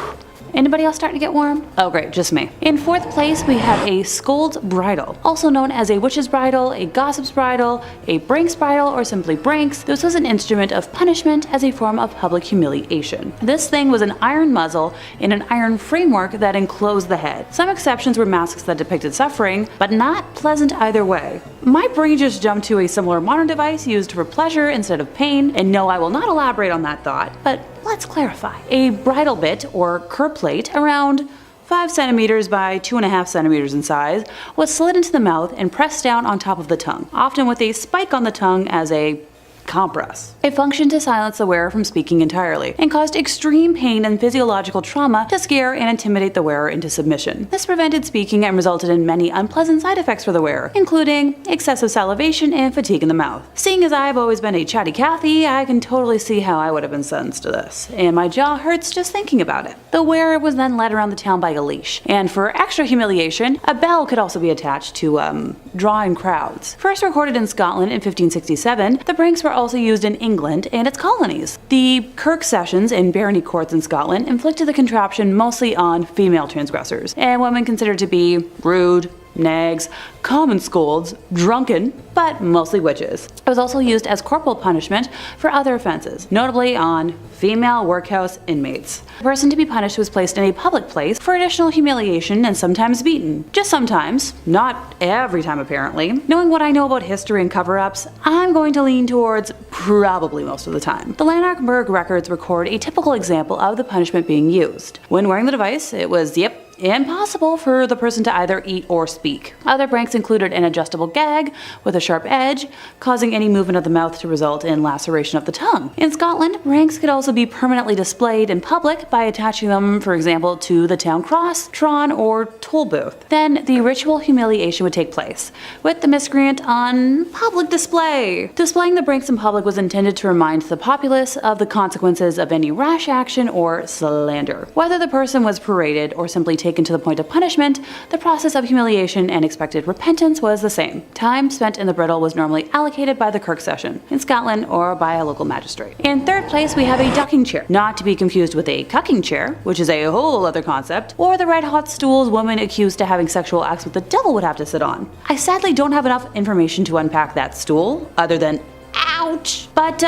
Anybody else starting to get warm? Oh great, just me. In fourth place, we have a scold's bridle, also known as a witch's bridle, a gossip's bridle, a brink's bridle, or simply brinks. This was an instrument of punishment as a form of public humiliation. This thing was an iron muzzle in an iron framework that enclosed the head. Some exceptions were masks that depicted suffering, but not pleasant either way. My brain just jumped to a similar modern device used for pleasure instead of pain, and no, I will not elaborate on that thought, but let's clarify. A bridle bit, or curb plate, around 5 centimeters by 2.5 centimeters in size, was slid into the mouth and pressed down on top of the tongue, often with a spike on the tongue as a compress. It functioned to silence the wearer from speaking entirely, and caused extreme pain and physiological trauma to scare and intimidate the wearer into submission. This prevented speaking and resulted in many unpleasant side effects for the wearer, including excessive salivation and fatigue in the mouth. Seeing as I've always been a chatty Cathy, I can totally see how I would have been sentenced to this, and my jaw hurts just thinking about it. The wearer was then led around the town by a leash, and for extra humiliation, a bell could also be attached to draw in crowds. First recorded in Scotland in 1567, the brinks were also used in England and its colonies. The Kirk sessions in barony courts in Scotland inflicted the contraption mostly on female transgressors, and women considered to be rude, nags, common scolds, drunken, but mostly witches. It was also used as corporal punishment for other offenses, notably on female workhouse inmates. The person to be punished was placed in a public place for additional humiliation and sometimes beaten. Just sometimes, not every time apparently. Knowing what I know about history and cover-ups, I'm going to lean towards probably most of the time. The Lanarkburg records record a typical example of the punishment being used. When wearing the device, it was, impossible for the person to either eat or speak. Other pranks included an adjustable gag with a sharp edge, causing any movement of the mouth to result in laceration of the tongue. In Scotland, pranks could also be permanently displayed in public by attaching them, for example, to the town cross, tron, or toll booth. Then the ritual humiliation would take place, with the miscreant on public display. Displaying the pranks in public was intended to remind the populace of the consequences of any rash action or slander. Whether the person was paraded or simply taken to the point of punishment, the process of humiliation and expected repentance was the same. Time spent in the bridle was normally allocated by the Kirk session in Scotland or by a local magistrate. In third place, we have a ducking chair, not to be confused with a cucking chair, which is a whole other concept, or the red hot stools women accused of having sexual acts with the devil would have to sit on. I sadly don't have enough information to unpack that stool, other than ouch! But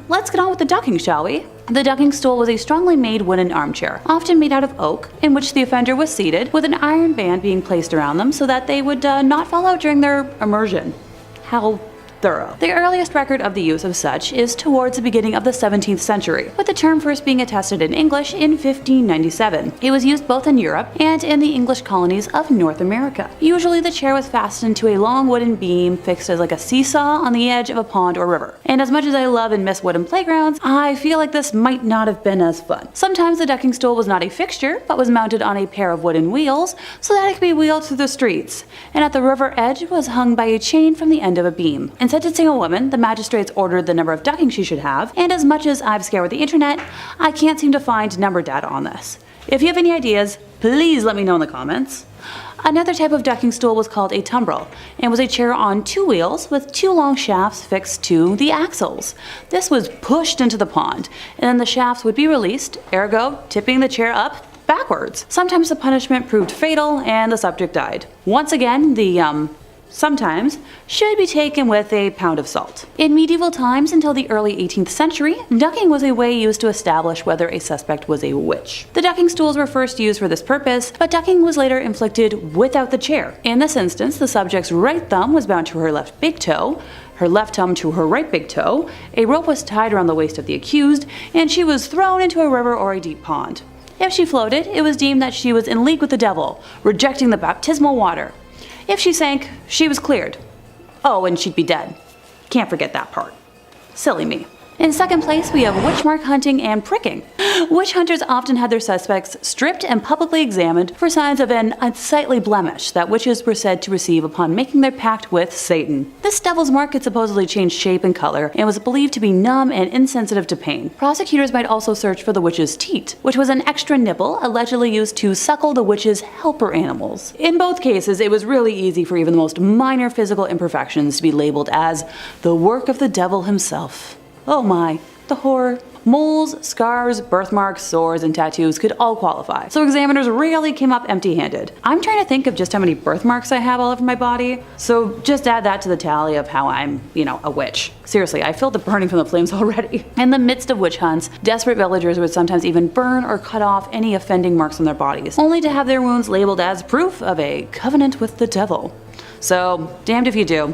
let's get on with the ducking, shall we? The ducking stool was a strongly made wooden armchair, often made out of oak, in which the offender was seated, with an iron band being placed around them so that they would not fall out during their immersion. How thorough. The earliest record of the use of such is towards the beginning of the 17th century, with the term first being attested in English in 1597. It was used both in Europe and in the English colonies of North America. Usually the chair was fastened to a long wooden beam fixed as like a seesaw on the edge of a pond or river. And as much as I love and miss wooden playgrounds, I feel like this might not have been as fun. Sometimes the ducking stool was not a fixture, but was mounted on a pair of wooden wheels so that it could be wheeled through the streets, and at the river edge was hung by a chain from the end of a beam. In sentencing a woman, the magistrates ordered the number of duckings she should have, and as much as I've scoured the internet, I can't seem to find number data on this. If you have any ideas, please let me know in the comments. Another type of ducking stool was called a tumbrel, and was a chair on 2 wheels with 2 long shafts fixed to the axles. This was pushed into the pond, and then the shafts would be released, ergo tipping the chair up backwards. Sometimes the punishment proved fatal and the subject died. Once again, the sometimes should be taken with a pound of salt. In medieval times until the early 18th century, ducking was a way used to establish whether a suspect was a witch. The ducking stools were first used for this purpose, but ducking was later inflicted without the chair. In this instance, the subject's right thumb was bound to her left big toe, her left thumb to her right big toe, a rope was tied around the waist of the accused, and she was thrown into a river or a deep pond. If she floated, it was deemed that she was in league with the devil, rejecting the baptismal water. If she sank, she was cleared. Oh, and she'd be dead. Can't forget that part. Silly me. In second place, we have witch mark hunting and pricking. Witch hunters often had their suspects stripped and publicly examined for signs of an unsightly blemish that witches were said to receive upon making their pact with Satan. This devil's mark could supposedly change shape and color and was believed to be numb and insensitive to pain. Prosecutors might also search for the witch's teat, which was an extra nipple allegedly used to suckle the witch's helper animals. In both cases, it was really easy for even the most minor physical imperfections to be labeled as the work of the devil himself. Oh my, the horror. Moles, scars, birthmarks, sores, and tattoos could all qualify, so examiners rarely came up empty-handed. I'm trying to think of just how many birthmarks I have all over my body, so just add that to the tally of how I'm, a witch. Seriously, I feel the burning from the flames already. In the midst of witch hunts, desperate villagers would sometimes even burn or cut off any offending marks on their bodies, only to have their wounds labeled as proof of a covenant with the devil. So, damned if you do,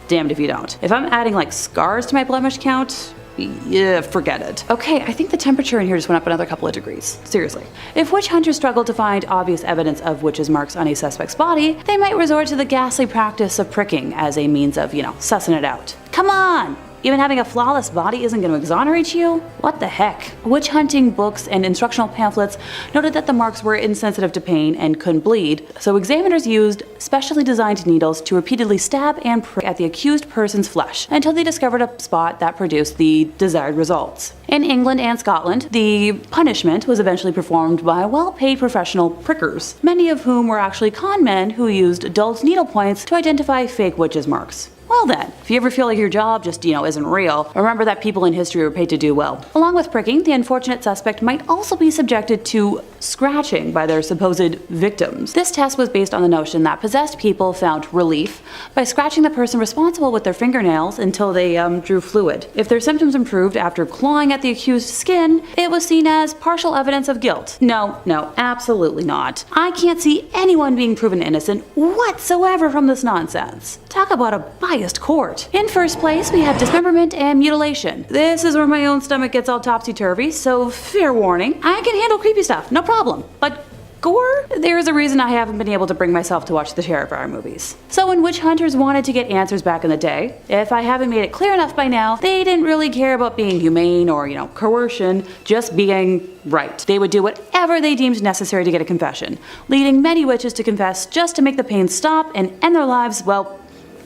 damned if you don't. If I'm adding like scars to my blemish count, yeah, forget it. Okay, I think the temperature in here just went up another couple of degrees. Seriously. If witch hunters struggle to find obvious evidence of witches' marks on a suspect's body, they might resort to the ghastly practice of pricking as a means of, sussing it out. Come on! Even having a flawless body isn't going to exonerate you? What the heck? Witch hunting books and instructional pamphlets noted that the marks were insensitive to pain and couldn't bleed, so examiners used specially designed needles to repeatedly stab and prick at the accused person's flesh until they discovered a spot that produced the desired results. In England and Scotland, the punishment was eventually performed by well-paid professional prickers, many of whom were actually con men who used dull needle points to identify fake witches' marks. Well then, if you ever feel like your job just, isn't real, remember that people in history were paid to do well. Along with pricking, the unfortunate suspect might also be subjected to scratching by their supposed victims. This test was based on the notion that possessed people found relief by scratching the person responsible with their fingernails until they drew fluid. If their symptoms improved after clawing at the accused skin, it was seen as partial evidence of guilt. No, absolutely not. I can't see anyone being proven innocent whatsoever from this nonsense. Talk about a biased court. In first place, we have dismemberment and mutilation. This is where my own stomach gets all topsy-turvy, so fair warning, I can handle creepy stuff, no problem. But gore? There is a reason I haven't been able to bring myself to watch the Terrifier movies. So when witch hunters wanted to get answers back in the day, if I haven't made it clear enough by now, they didn't really care about being humane or, coercion, just being right. They would do whatever they deemed necessary to get a confession, leading many witches to confess just to make the pain stop and end their lives, well,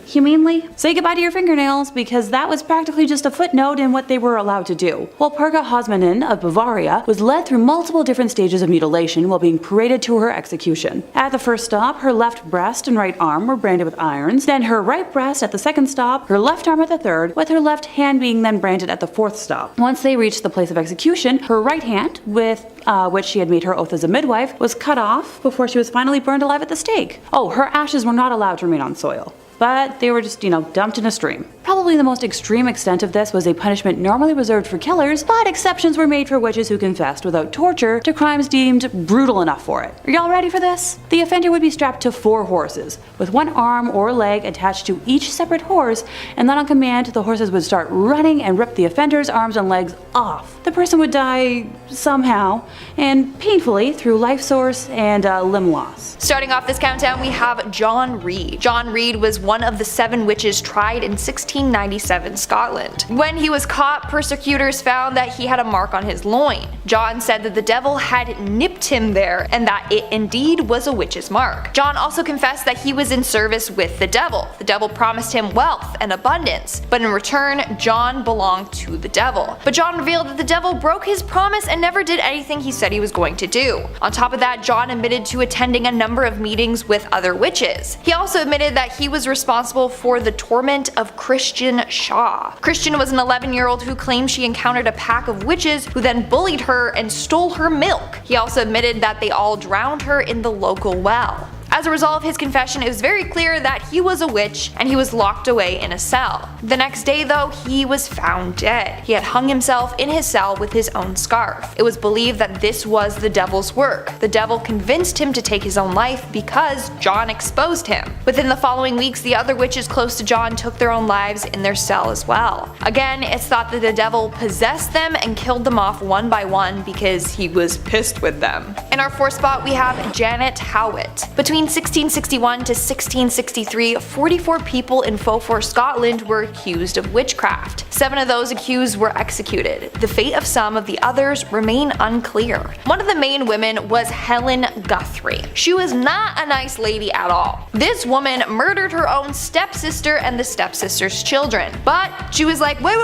humanely. Say goodbye to your fingernails, because that was practically just a footnote in what they were allowed to do. Walpurga Hausmannin of Bavaria was led through multiple different stages of mutilation while being paraded to her execution. At the first stop, her left breast and right arm were branded with irons, then her right breast at the second stop, her left arm at the third, with her left hand being then branded at the fourth stop. Once they reached the place of execution, her right hand, with which she had made her oath as a midwife, was cut off before she was finally burned alive at the stake. Oh, her ashes were not allowed to remain on soil, but they were just, dumped in a stream. Probably the most extreme extent of this was a punishment normally reserved for killers, but exceptions were made for witches who confessed without torture to crimes deemed brutal enough for it. Are y'all ready for this? The offender would be strapped to 4 horses, with one arm or leg attached to each separate horse, and then on command, the horses would start running and rip the offender's arms and legs off. The person would die somehow, and painfully, through life source and limb loss.
Starting off this countdown, we have John Reed. John Reed was one of the 7 witches tried in 1697 Scotland. When he was caught, persecutors found that he had a mark on his loin. John said that the devil had nipped him there and that it indeed was a witch's mark. John also confessed that he was in service with the devil. The devil promised him wealth and abundance, but in return, John belonged to the devil. But John revealed that the devil broke his promise and never did anything he said he was going to do. On top of that, John admitted to attending a number of meetings with other witches. He also admitted that he was responsible for the torment of Christian Shaw. Christian was an 11-year-old who claimed she encountered a pack of witches who then bullied her and stole her milk. He also admitted that they all drowned her in the local well. As a result of his confession, it was very clear that he was a witch and he was locked away in a cell. The next day though, he was found dead. He had hung himself in his cell with his own scarf. It was believed that this was the devil's work. The devil convinced him to take his own life because John exposed him. Within the following weeks, the other witches close to John took their own lives in their cell as well. Again, it's thought that the devil possessed them and killed them off one by one because he was pissed with them. In our 4th spot, we have Janet Howitt. Between 1661 to 1663, 44 people in Beaufort, Scotland were accused of witchcraft. 7 of those accused were executed. The fate of some of the others remain unclear. One of the main women was Helen Guthrie. She was not a nice lady at all. This woman murdered her own stepsister and the stepsister's children. But she was like, wait,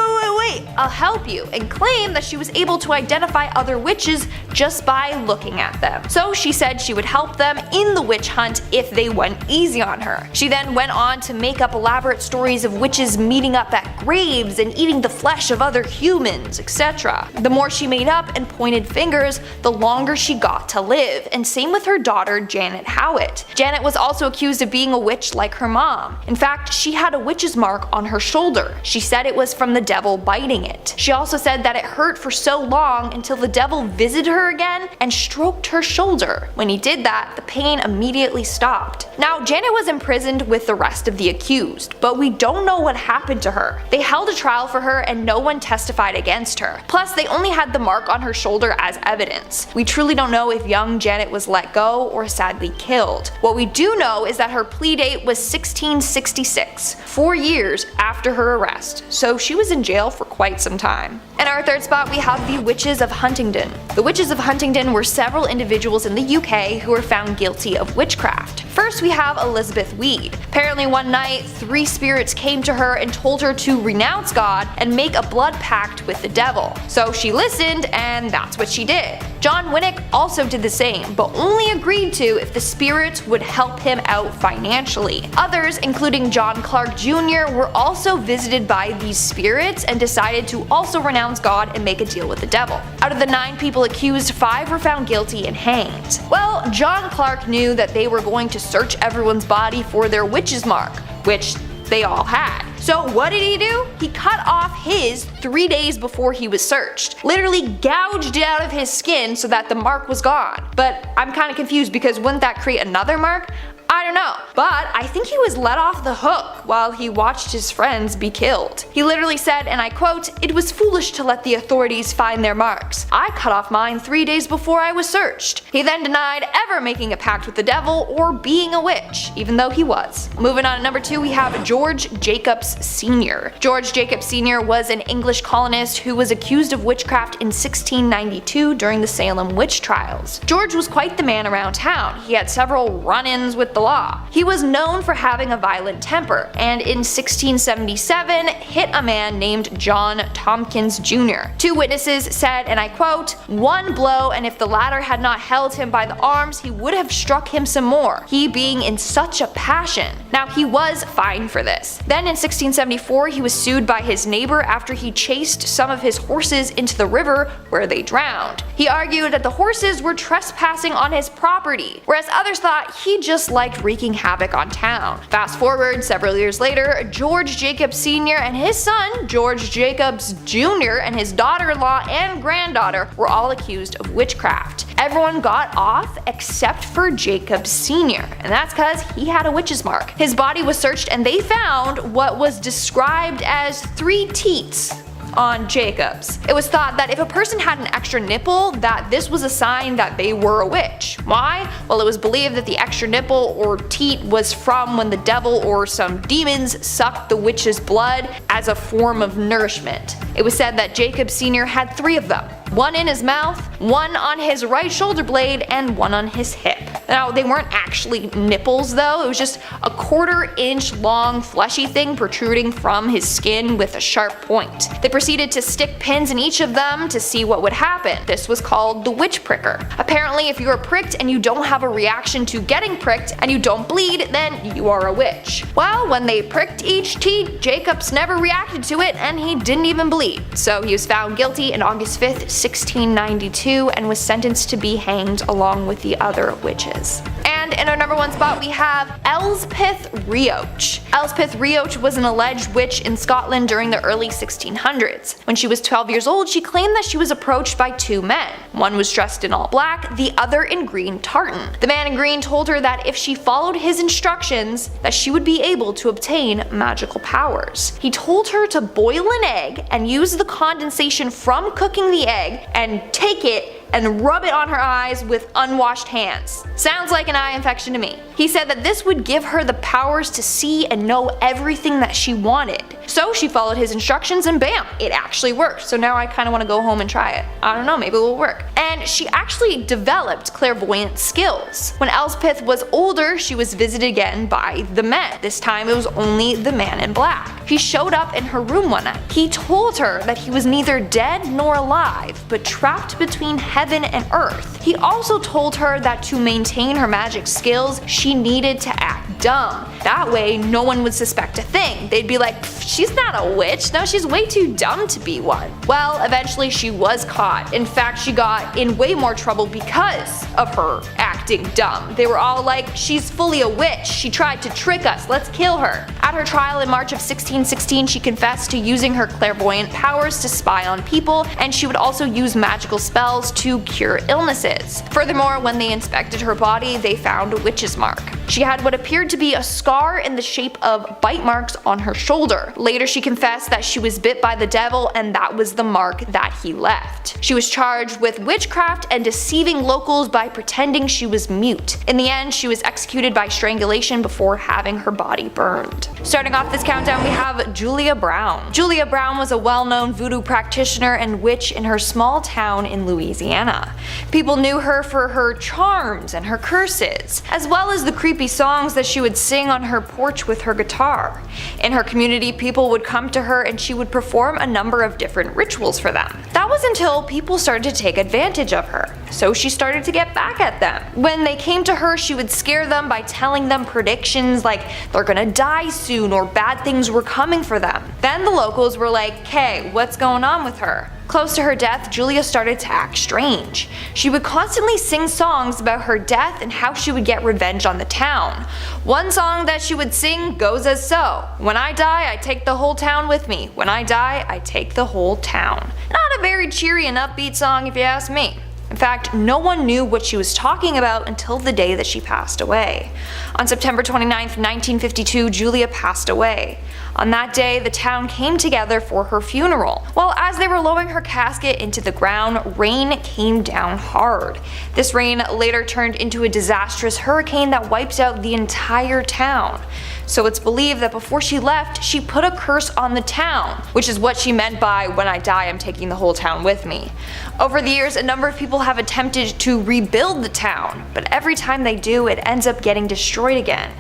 I'll help you, and claimed that she was able to identify other witches just by looking at them. So she said she would help them in the witch hunt front if they went easy on her. She then went on to make up elaborate stories of witches meeting up at graves and eating the flesh of other humans, etc. The more she made up and pointed fingers, the longer she got to live, and same with her daughter Janet Howitt. Janet was also accused of being a witch like her mom. In fact, she had a witch's mark on her shoulder. She said it was from the devil biting it. She also said that it hurt for so long until the devil visited her again and stroked her shoulder. When he did that, the pain immediately stopped. Now, Janet was imprisoned with the rest of the accused, but we don't know what happened to her. They held a trial for her and no one testified against her. Plus, they only had the mark on her shoulder as evidence. We truly don't know if young Janet was let go or sadly killed. What we do know is that her plea date was 1666, 4 years after her arrest, so she was in jail for quite some time. In our third spot, we have the Witches of Huntingdon. The Witches of Huntingdon were several individuals in the UK who were found guilty of witchcraft. First, we have Elizabeth Weed. Apparently one night, 3 spirits came to her and told her to renounce God and make a blood pact with the devil. So she listened, and that's what she did. John Winnick also did the same, but only agreed to if the spirits would help him out financially. Others, including John Clark Jr., were also visited by these spirits and decided to also renounce God and make a deal with the devil. Out of the 9 people accused, 5 were found guilty and hanged. Well, John Clark knew that they were going to search everyone's body for their witch's mark, which they all had. So what did he do? He cut off his 3 days before he was searched. Literally gouged it out of his skin so that the mark was gone. But I'm kinda confused because wouldn't that create another mark? I don't know, but I think he was let off the hook while he watched his friends be killed. He literally said, and I quote, "It was foolish to let the authorities find their marks. I cut off mine 3 days before I was searched." He then denied ever making a pact with the devil or being a witch, even though he was. Moving on to number 2, we have George Jacobs Sr. George Jacobs Sr. was an English colonist who was accused of witchcraft in 1692 during the Salem witch trials. George was quite the man around town. He had several run-ins with the law. He was known for having a violent temper, and in 1677 hit a man named John Tompkins Jr. 2 witnesses said, and I quote, "One blow, and if the latter had not held him by the arms, he would have struck him some more, he being in such a passion." Now, he was fined for this. Then in 1674 he was sued by his neighbor after he chased some of his horses into the river where they drowned. He argued that the horses were trespassing on his property, whereas others thought he just liked wreaking havoc on town. Fast forward several years later, George Jacobs Sr. and his son, George Jacobs Jr., and his daughter-in-law and granddaughter were all accused of witchcraft. Everyone got off except for Jacobs Sr., and that's because he had a witch's mark. His body was searched and they found what was described as 3 teats on Jacobs. It was thought that if a person had an extra nipple, that this was a sign that they were a witch. Why? Well, it was believed that the extra nipple or teat was from when the devil or some demons sucked the witch's blood as a form of nourishment. It was said that Jacob Sr. had 3 of them. 1 in his mouth, 1 on his right shoulder blade, and 1 on his hip. Now, they weren't actually nipples though, it was just a 1/4 inch long fleshy thing protruding from his skin with a sharp point. They proceeded to stick pins in each of them to see what would happen. This was called the witch pricker. Apparently, if you are pricked and you don't have a reaction to getting pricked and you don't bleed, then you are a witch. Well, when they pricked each teat, Jacobs never reacted to it and he didn't even bleed. So he was found guilty on August 5th, 1692 and was sentenced to be hanged along with the other witches. And in our number 1 spot we have Elspeth Reoch. Elspeth Reoch was an alleged witch in Scotland during the early 1600s. When she was 12 years old, she claimed that she was approached by 2 men. One was dressed in all black, the other in green tartan. The man in green told her that if she followed his instructions, that she would be able to obtain magical powers. He told her to boil an egg and use the condensation from cooking the egg and take it and rub it on her eyes with unwashed hands. Sounds like an eye infection to me. He said that this would give her the powers to see and know everything that she wanted. So she followed his instructions and bam, it actually worked. So now I kind of want to go home and try it. I don't know, maybe it will work. And she actually developed clairvoyant skills. When Elspeth was older, she was visited again by the men. This time it was only the man in black. He showed up in her room one night. He told her that he was neither dead nor alive, but trapped between heaven and earth. He also told her that to maintain her magic skills, she needed to act dumb. That way, no one would suspect a thing. They'd be like, she's not a witch, no, she's way too dumb to be one. Well, eventually she was caught. In fact, she got in way more trouble because of her acting dumb. They were all like, she's fully a witch, she tried to trick us, let's kill her. At her trial in March of 1616, she confessed to using her clairvoyant powers to spy on people, and she would also use magical spells to cure illnesses. Furthermore, when they inspected her body, they found a witch's mark. She had what appeared to be a scar in the shape of bite marks on her shoulder. Later she confessed that she was bit by the devil and that was the mark that he left. She was charged with witchcraft and deceiving locals by pretending she was mute. In the end, she was executed by strangulation before having her body burned. Starting off this countdown, we have Julia Brown. Julia Brown was a well-known voodoo practitioner and witch in her small town in Louisiana. People knew her for her charms and her curses, as well as the creepy songs that she would sing on her porch with her guitar. In her community, people would come to her and she would perform a number of different rituals for them. That was until people started to take advantage of her, so she started to get back at them. When they came to her, she would scare them by telling them predictions like they're gonna die soon or bad things were coming for them. Then the locals were like, "Hey, what's going on with her?" Close to her death, Julia started to act strange. She would constantly sing songs about her death and how she would get revenge on the town. One song that she would sing goes as so: "When I die, I take the whole town with me. When I die, I take the whole town." Not a very cheery and upbeat song if you ask me. In fact, no one knew what she was talking about until the day that she passed away. On September 29, 1952, Julia passed away. On that day, the town came together for her funeral. Well, as they were lowering her casket into the ground, rain came down hard. This rain later turned into a disastrous hurricane that wiped out the entire town. So it's believed that before she left, she put a curse on the town, which is what she meant by "when I die, I'm taking the whole town with me." Over the years, a number of people have attempted to rebuild the town, but every time they do, it ends up getting destroyed again.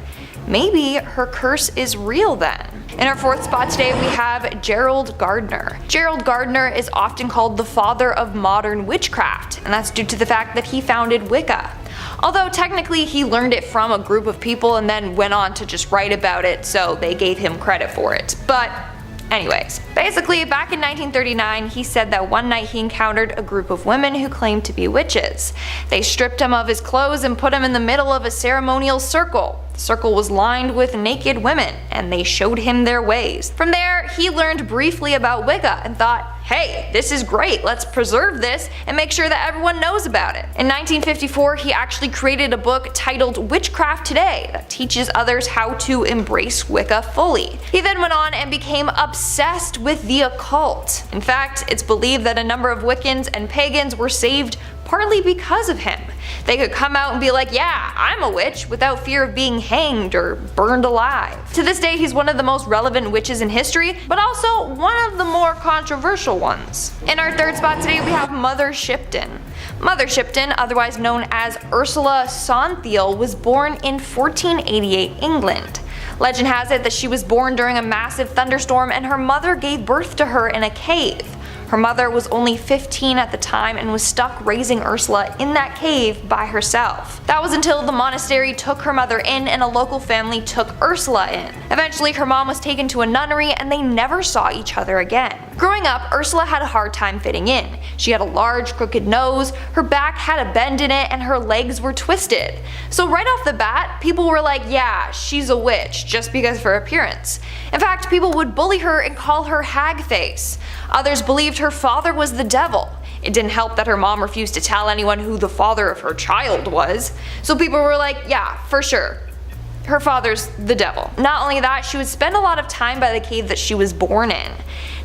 Maybe her curse is real then. In our fourth spot today, we have Gerald Gardner. Gerald Gardner is often called the father of modern witchcraft, and that's due to the fact that he founded Wicca. Although technically he learned it from a group of people and then went on to just write about it, so they gave him credit for it. But anyways, basically back in 1939 he said that one night he encountered a group of women who claimed to be witches. They stripped him of his clothes and put him in the middle of a ceremonial circle. The circle was lined with naked women, and they showed him their ways. From there, he learned briefly about Wicca and thought, hey, this is great, let's preserve this and make sure that everyone knows about it. In 1954, he actually created a book titled Witchcraft Today that teaches others how to embrace Wicca fully. He then went on and became obsessed with the occult. In fact, it's believed that a number of Wiccans and pagans were saved partly because of him. They could come out and be like, yeah, I'm a witch, without fear of being hanged or burned alive. To this day, he's one of the most relevant witches in history, but also one of the more controversial ones. In our third spot today, we have Mother Shipton. Mother Shipton, otherwise known as Ursula Sonthiel, was born in 1488 England. Legend has it that she was born during a massive thunderstorm and her mother gave birth to her in a cave. Her mother was only 15 at the time and was stuck raising Ursula in that cave by herself. That was until the monastery took her mother in and a local family took Ursula in. Eventually her mom was taken to a nunnery and they never saw each other again. Growing up, Ursula had a hard time fitting in. She had a large crooked nose, her back had a bend in it, and her legs were twisted. So right off the bat, people were like, yeah, she's a witch, just because of her appearance. In fact, people would bully her and call her hag face. Others believed her father was the devil. It didn't help that her mom refused to tell anyone who the father of her child was. So people were like, yeah, for sure, her father's the devil. Not only that, she would spend a lot of time by the cave that she was born in.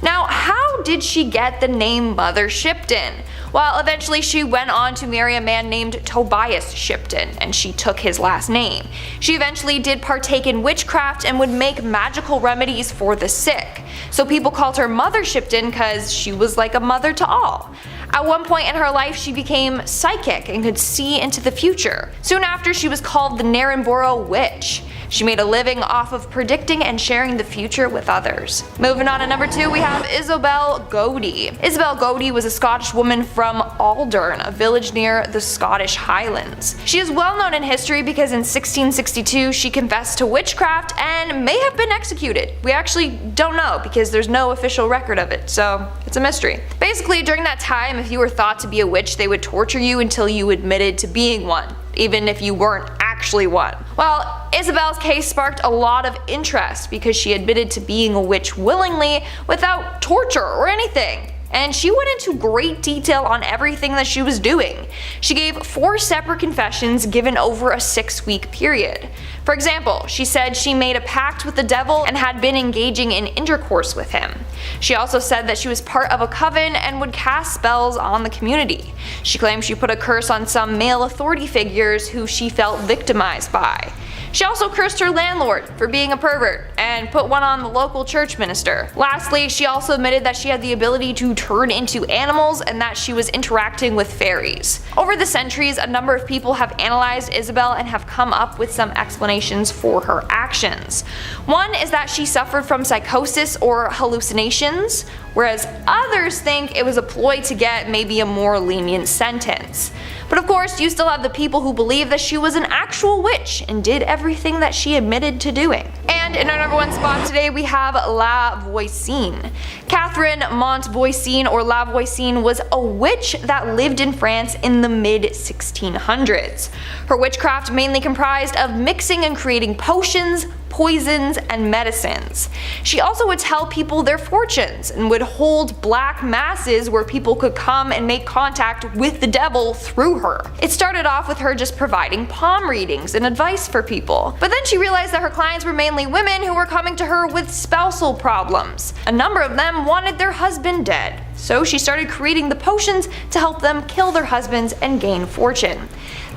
Now, how did she get the name Mother Shipton? Well, eventually she went on to marry a man named Tobias Shipton, and she took his last name. She eventually did partake in witchcraft and would make magical remedies for the sick. So people called her Mother Shipton because she was like a mother to all. At one point in her life, she became psychic and could see into the future. Soon after, she was called the Narrenborough Witch. She made a living off of predicting and sharing the future with others. Moving on to number 2, we have Isabelle Gowdie. Isabelle Gowdie was a Scottish woman from Aldern, a village near the Scottish Highlands. She is well known in history because in 1662 she confessed to witchcraft and may have been executed. We actually don't know because there's no official record of it, so it's a mystery. Basically, during that time, if you were thought to be a witch, they would torture you until you admitted to being one, even if you weren't actually one. Well, Isabelle's case sparked a lot of interest because she admitted to being a witch willingly without torture or anything. And she went into great detail on everything that she was doing. She gave 4 separate confessions given over a 6-week period. For example, she said she made a pact with the devil and had been engaging in intercourse with him. She also said that she was part of a coven and would cast spells on the community. She claimed she put a curse on some male authority figures who she felt victimized by. She also cursed her landlord for being a pervert and put one on the local church minister. Lastly, she also admitted that she had the ability to turn into animals and that she was interacting with fairies. Over the centuries, a number of people have analyzed Isabelle and have come up with some explanations for her actions. One is that she suffered from psychosis or hallucinations, whereas others think it was a ploy to get maybe a more lenient sentence. But of course, you still have the people who believe that she was an actual witch and did everything that she admitted to doing. And in our number 1 spot today, we have La Voisin. Catherine Montvoisin, or La Voisin, was a witch that lived in France in the mid-1600s. Her witchcraft mainly comprised of mixing and creating potions, poisons, and medicines. She also would tell people their fortunes and would hold black masses where people could come and make contact with the devil through her. It started off with her just providing palm readings and advice for people, but then she realized that her clients were mainly women who were coming to her with spousal problems. A number of them wanted their husband dead, so she started creating the potions to help them kill their husbands and gain fortune.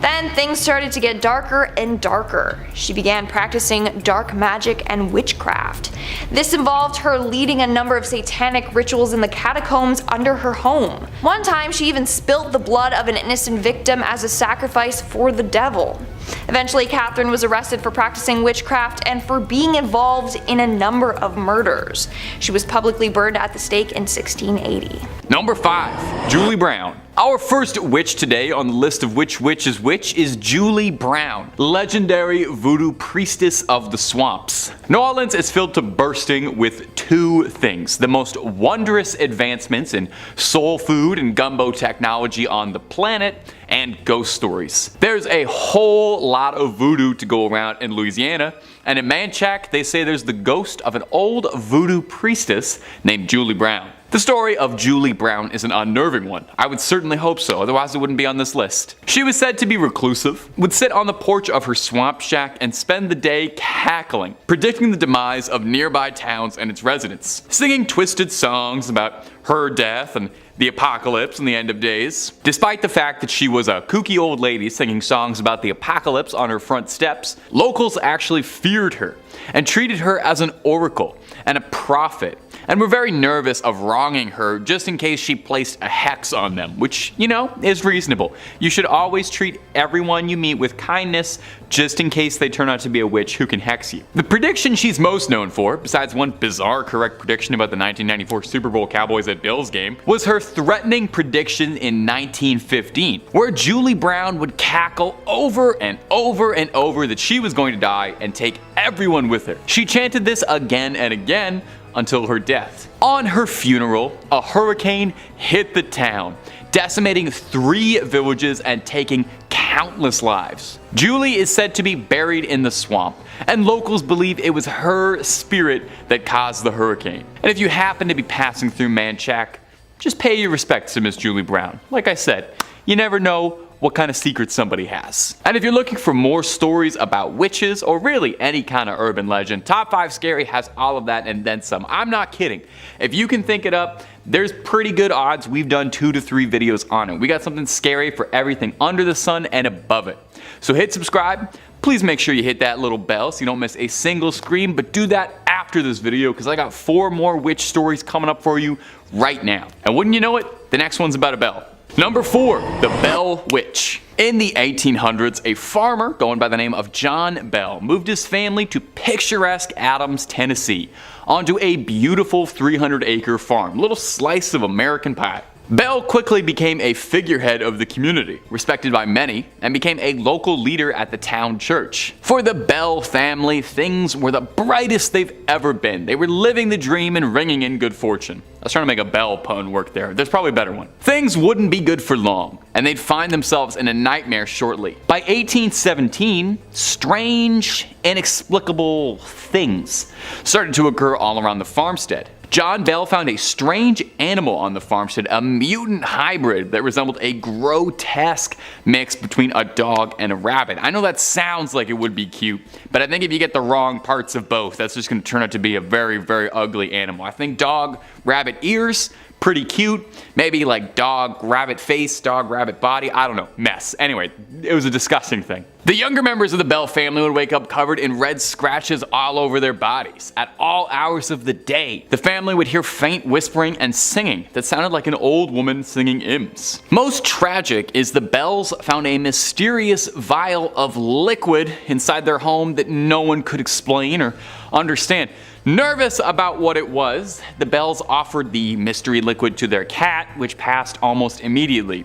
Then things started to get darker and darker. She began practicing dark magic and witchcraft. This involved her leading a number of satanic rituals in the catacombs under her home. One time she even spilt the blood of an innocent victim as a sacrifice for the devil. Eventually, Catherine was arrested for practicing witchcraft and for being involved in a number of murders. She was publicly burned at the stake in 1680.
Number 5. Julie Brown. Our first witch today on the list of which witch is Julie Brown, legendary voodoo priestess of the swamps. New Orleans is filled to bursting with 2 things: the most wondrous advancements in soul food and gumbo technology on the planet, and ghost stories. There's a whole lot of voodoo to go around in Louisiana, and in Manchac they say there's the ghost of an old voodoo priestess named Julie Brown. The story of Julie Brown is an unnerving one. I would certainly hope so, otherwise it wouldn't be on this list. She was said to be reclusive, would sit on the porch of her swamp shack and spend the day cackling, predicting the demise of nearby towns and its residents, singing twisted songs about her death and the apocalypse and the end of days. Despite the fact that she was a kooky old lady singing songs about the apocalypse on her front steps, locals actually feared her and treated her as an oracle and a prophet, and were very nervous of wronging her just in case she placed a hex on them, which, you know, is reasonable. You should always treat everyone you meet with kindness just in case they turn out to be a witch who can hex you. The prediction she's most known for, besides one bizarre correct prediction about the 1994 Super Bowl Cowboys at Bills game, was her threatening prediction in 1915, where Julie Brown would cackle over and over and over that she was going to die and take everyone with her. She chanted this again and again until her death. On her funeral, a hurricane hit the town, decimating 3 villages and taking countless lives. Julie is said to be buried in the swamp, and locals believe it was her spirit that caused the hurricane. And if you happen to be passing through Manchac, just pay your respects to Miss Julie Brown. Like I said, you never know what kind of secret somebody has. And if you're looking for more stories about witches, or really any kind of urban legend, Top 5 Scary has all of that and then some. I'm not kidding. If you can think it up, there's pretty good odds we've done 2 to 3 videos on it. We got something scary for everything under the sun and above it. So hit subscribe. Please make sure you hit that little bell so you don't miss a single scream, but do that after this video because I got 4 more witch stories coming up for you right now. And wouldn't you know it, the next one's about a bell. Number 4, the Bell Witch. In the 1800s, a farmer going by the name of John Bell moved his family to picturesque Adams, Tennessee, onto a beautiful 300-acre farm, little slice of American pie. Bell quickly became a figurehead of the community, respected by many, and became a local leader at the town church. For the Bell family, things were the brightest they've ever been. They were living the dream and ringing in good fortune. I was trying to make a Bell pun work there. There's probably a better one. Things wouldn't be good for long, and they'd find themselves in a nightmare shortly. By 1817, strange, inexplicable things started to occur all around the farmstead. John Bell found a strange animal on the farmstead, a mutant hybrid that resembled a grotesque mix between a dog and a rabbit. I know that sounds like it would be cute, but I think if you get the wrong parts of both, that's just going to turn out to be a very, very ugly animal. I think dog, rabbit ears, pretty cute. Maybe like dog, rabbit face, dog, rabbit body. I don't know. Mess. Anyway, it was a disgusting thing. The younger members of the Bell family would wake up covered in red scratches all over their bodies at all hours of the day. The family would hear faint whispering and singing that sounded like an old woman singing hymns. Most tragic is the Bells found a mysterious vial of liquid inside their home that no one could explain or understand. Nervous about what it was, the Bells offered the mystery liquid to their cat, which passed almost immediately.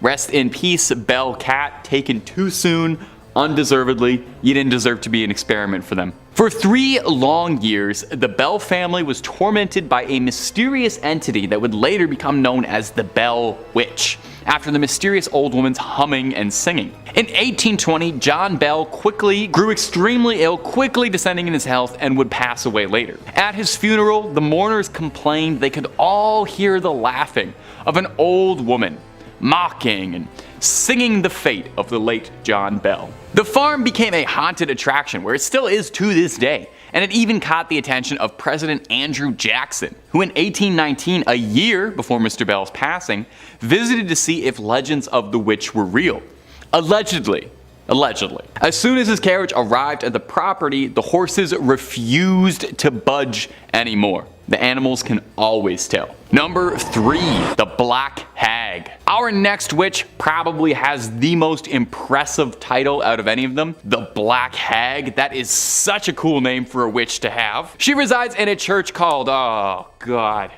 Rest in peace, Bell cat, taken too soon, undeservedly. You didn't deserve to be an experiment for them. For 3 long years, the Bell family was tormented by a mysterious entity that would later become known as the Bell Witch, after the mysterious old woman's humming and singing. In 1820, John Bell quickly grew extremely ill, quickly descending in his health, and would pass away later. At his funeral, the mourners complained they could all hear the laughing of an old woman, mocking and singing the fate of the late John Bell. The farm became a haunted attraction, where it still is to this day, and it even caught the attention of President Andrew Jackson, who in 1819, a year before Mr. Bell's passing, visited to see if legends of the witch were real. Allegedly. As soon as his carriage arrived at the property, the horses refused to budge anymore. The animals can always tell. Number 3, the Black Hag. Our next witch probably has the most impressive title out of any of them, the Black Hag. That is such a cool name for a witch to have. She resides in a church called, oh god.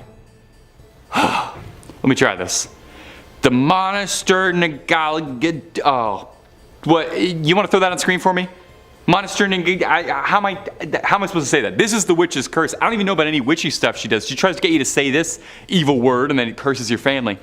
Let me try this. The Monastery oh. What, you want to throw that on screen for me? Monastery, how am I supposed to say that? This is the witch's curse. I don't even know about any witchy stuff she does. She tries to get you to say this evil word and then it curses your family.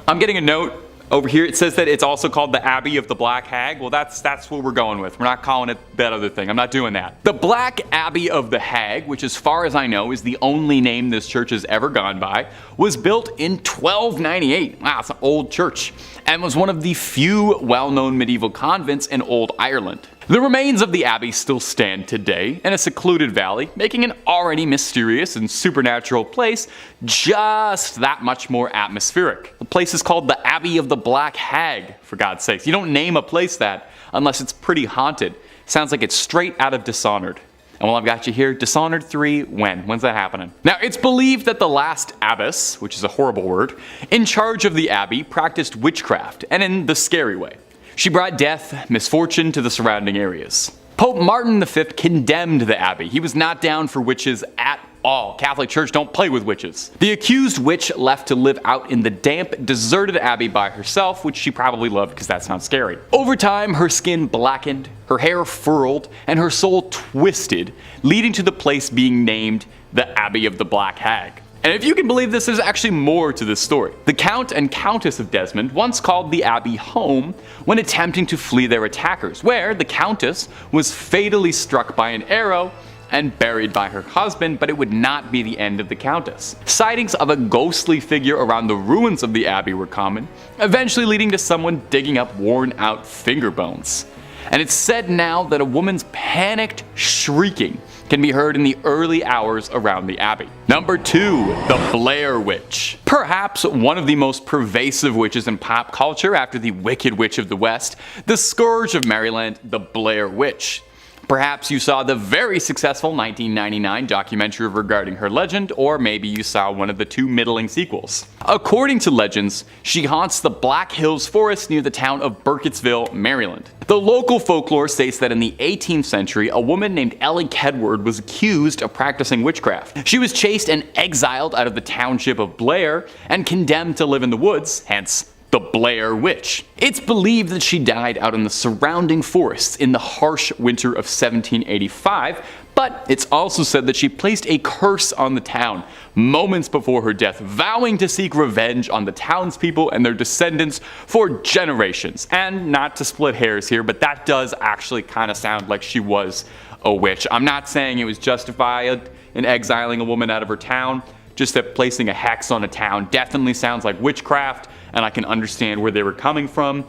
I'm getting a note over here. It says that it's also called the Abbey of the Black Hag. Well, that's what we're going with. We're not calling it that other thing. I'm not doing that. The Black Abbey of the Hag, which as far as I know is the only name this church has ever gone by, was built in 1298. Wow, it's an old church. And was one of the few well-known medieval convents in old Ireland. The remains of the abbey still stand today in a secluded valley, making an already mysterious and supernatural place just that much more atmospheric. The place is called the Abbey of the Black Hag, for God's sakes. You don't name a place that unless it's pretty haunted. Sounds like it's straight out of Dishonored. And while I've got you here, Dishonored 3, when's that happening? Now, it's believed that the last abbess, which is a horrible word, in charge of the abbey practiced witchcraft, and in the scary way. She brought death, misfortune to the surrounding areas. Pope Martin V condemned the abbey. He was not down for witches at all. Catholic Church don't play with witches. The accused witch left to live out in the damp, deserted abbey by herself, which she probably loved because that sounds scary. Over time, her skin blackened, her hair furled, and her soul twisted, leading to the place being named the Abbey of the Black Hag. And if you can believe this, there's actually more to this story. The Count and Countess of Desmond once called the abbey home when attempting to flee their attackers, where the Countess was fatally struck by an arrow and buried by her husband, but it would not be the end of the Countess. Sightings of a ghostly figure around the ruins of the abbey were common, eventually leading to someone digging up worn out finger bones. and it's said now that a woman's panicked shrieking can be heard in the early hours around the abbey. Number 2. The Blair Witch. Perhaps one of the most pervasive witches in pop culture after the Wicked Witch of the West, the Scourge of Maryland, the Blair Witch. Perhaps you saw the very successful 1999 documentary regarding her legend, or maybe you saw one of the 2 middling sequels. According to legends, she haunts the Black Hills Forest near the town of Burkittsville, Maryland. The local folklore states that in the 18th century, a woman named Ellie Kedward was accused of practicing witchcraft. She was chased and exiled out of the township of Blair and condemned to live in the woods, hence the Blair Witch. It's believed that she died out in the surrounding forests in the harsh winter of 1785, but it's also said that she placed a curse on the town moments before her death, vowing to seek revenge on the townspeople and their descendants for generations. And not to split hairs here, but that does actually kind of sound like she was a witch. I'm not saying it was justified in exiling a woman out of her town, just that placing a hex on a town definitely sounds like witchcraft, and I can understand where they were coming from.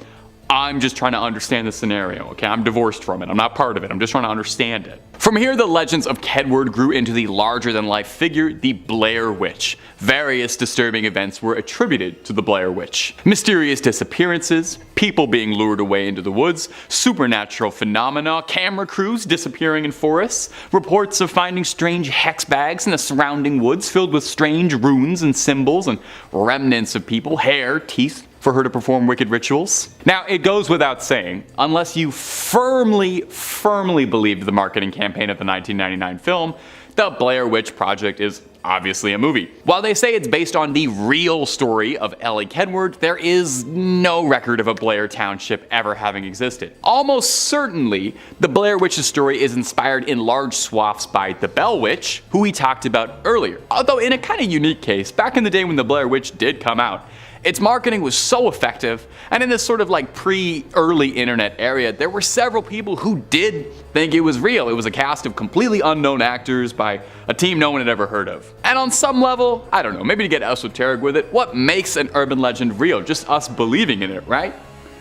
I'm just trying to understand the scenario, okay? I'm divorced from it. I'm not part of it. I'm just trying to understand it. From here, the legends of Kedward grew into the larger-than-life figure, the Blair Witch. Various disturbing events were attributed to the Blair Witch. Mysterious disappearances, people being lured away into the woods, supernatural phenomena, camera crews disappearing in forests, reports of finding strange hex bags in the surrounding woods filled with strange runes and symbols and remnants of people, hair, teeth, for her to perform wicked rituals. Now, it goes without saying, unless you firmly believed the marketing campaign of the 1999 film, the Blair Witch Project is obviously a movie. While they say it's based on the real story of Ellie Kedward, there is no record of a Blair Township ever having existed. Almost certainly, the Blair Witch's story is inspired in large swaths by the Bell Witch, who we talked about earlier. Although in a kind of unique case, back in the day when the Blair Witch did come out, its marketing was so effective, and in this sort of like pre-early internet area, there were several people who did think it was real. It was a cast of completely unknown actors by a team no one had ever heard of. And on some level, I don't know, maybe to get esoteric with it, what makes an urban legend real? Just us believing in it, right?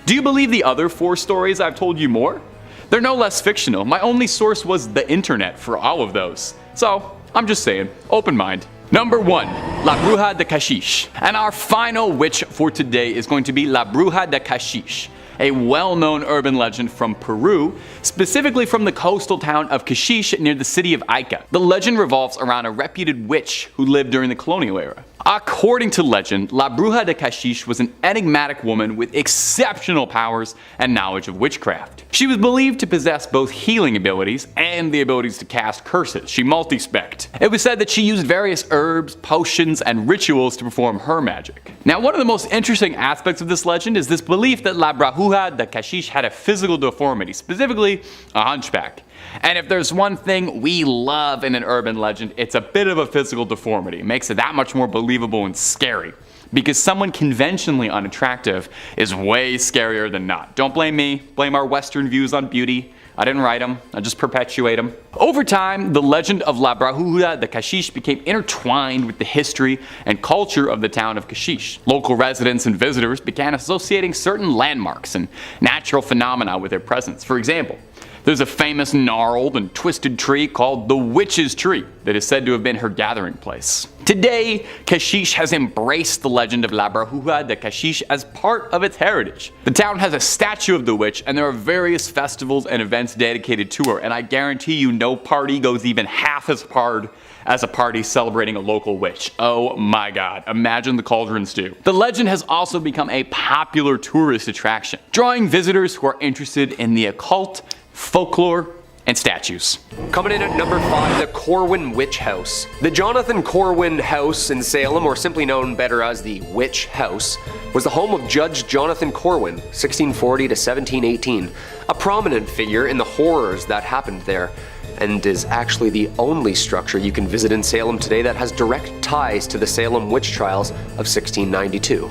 Do you believe the other 4 stories I've told you more? They're no less fictional. My only source was the internet for all of those. So, I'm just saying, open mind. Number 1, La Bruja de Kashish. And our final witch for today is going to be La Bruja de Kashish, a well-known urban legend from Peru, specifically from the coastal town of Kashish near the city of Ica. The legend revolves around a reputed witch who lived during the colonial era. According to legend, La Bruja de Kashish was an enigmatic woman with exceptional powers and knowledge of witchcraft. She was believed to possess both healing abilities and the abilities to cast curses. She multi-spec'd. It was said that she used various herbs, potions, and rituals to perform her magic. Now, one of the most interesting aspects of this legend is this belief that La Bruja de Kashish had a physical deformity, specifically a hunchback. And if there's one thing we love in an urban legend, it's a bit of a physical deformity. It makes it that much more believable and scary. Because someone conventionally unattractive is way scarier than not. Don't blame me, blame our Western views on beauty. I didn't write them, I just perpetuate them. Over time, the legend of La Bruja de Kashish became intertwined with the history and culture of the town of Kashish. Local residents and visitors began associating certain landmarks and natural phenomena with their presence. For example, there's a famous gnarled and twisted tree called the Witch's Tree that is said to have been her gathering place. Today, Kashish has embraced the legend of La Bruja de Kashish as part of its heritage. The town has a statue of the witch, and there are various festivals and events dedicated to her, and I guarantee you no party goes even half as hard as a party celebrating a local witch. Oh my god, imagine the cauldron stew. The legend has also become a popular tourist attraction, drawing visitors who are interested in the occult, folklore, and statues.
Coming in at number 5, the Corwin Witch House. The Jonathan Corwin House in Salem, or simply known better as the Witch House, was the home of Judge Jonathan Corwin, 1640 to 1718, a prominent figure in the horrors that happened there, and is actually the only structure you can visit in Salem today that has direct ties to the Salem witch trials of 1692.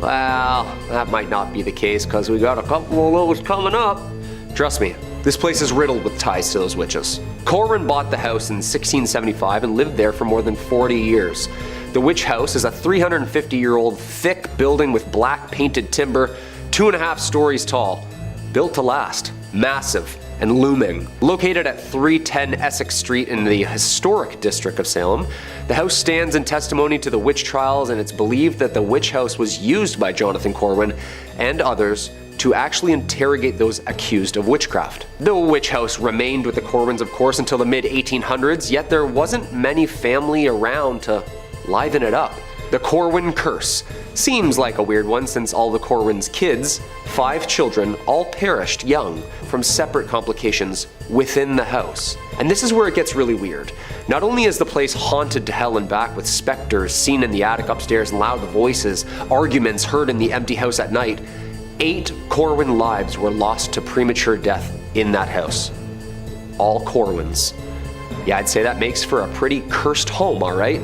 Well, that might not be the case, because we got a couple of those coming up. Trust me, this place is riddled with ties to those witches. Corwin bought the house in 1675 and lived there for more than 40 years. The Witch House is a 350-year-old thick building with black painted timber, 2.5 stories tall. built to last, massive and looming. Located at 310 Essex Street in the historic district of Salem, the house stands in testimony to the witch trials, and it's believed that the witch house was used by Jonathan Corwin and others to actually interrogate those accused of witchcraft. The witch house remained with the Corwins, of course, until the mid-1800s, yet there wasn't many family around to liven it up. The Corwin curse seems like a weird one, since all the Corwin's kids, 5 children, all perished young from separate complications within the house. And this is where it gets really weird. Not only is the place haunted to hell and back, with specters seen in the attic upstairs and loud voices, arguments heard in the empty house at night, 8 Corwin lives were lost to premature death in that house. All Corwins. Yeah, I'd say that makes for a pretty cursed home, alright?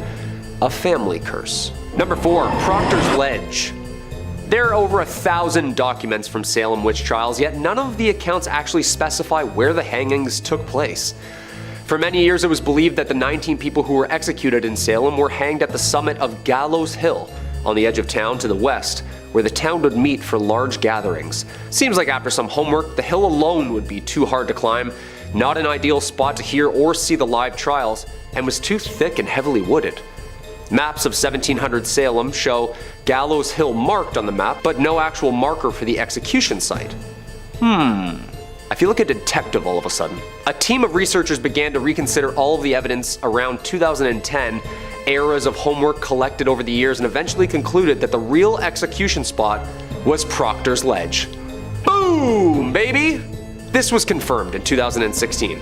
A family curse. Number 4, Proctor's Ledge. There are over 1,000 documents from Salem witch trials, yet none of the accounts actually specify where the hangings took place. For many years, it was believed that the 19 people who were executed in Salem were hanged at the summit of Gallows Hill, on the edge of town to the west, where the town would meet for large gatherings. Seems like after some homework, the hill alone would be too hard to climb, not an ideal spot to hear or see the live trials, and was too thick and heavily wooded. Maps of 1700 Salem show Gallows Hill marked on the map, but no actual marker for the execution site. I feel like a detective all of a sudden. A team of researchers began to reconsider all of the evidence around 2010, eras of homework collected over the years, and eventually concluded that the real execution spot was Proctor's Ledge. Boom, baby! This was confirmed in 2016.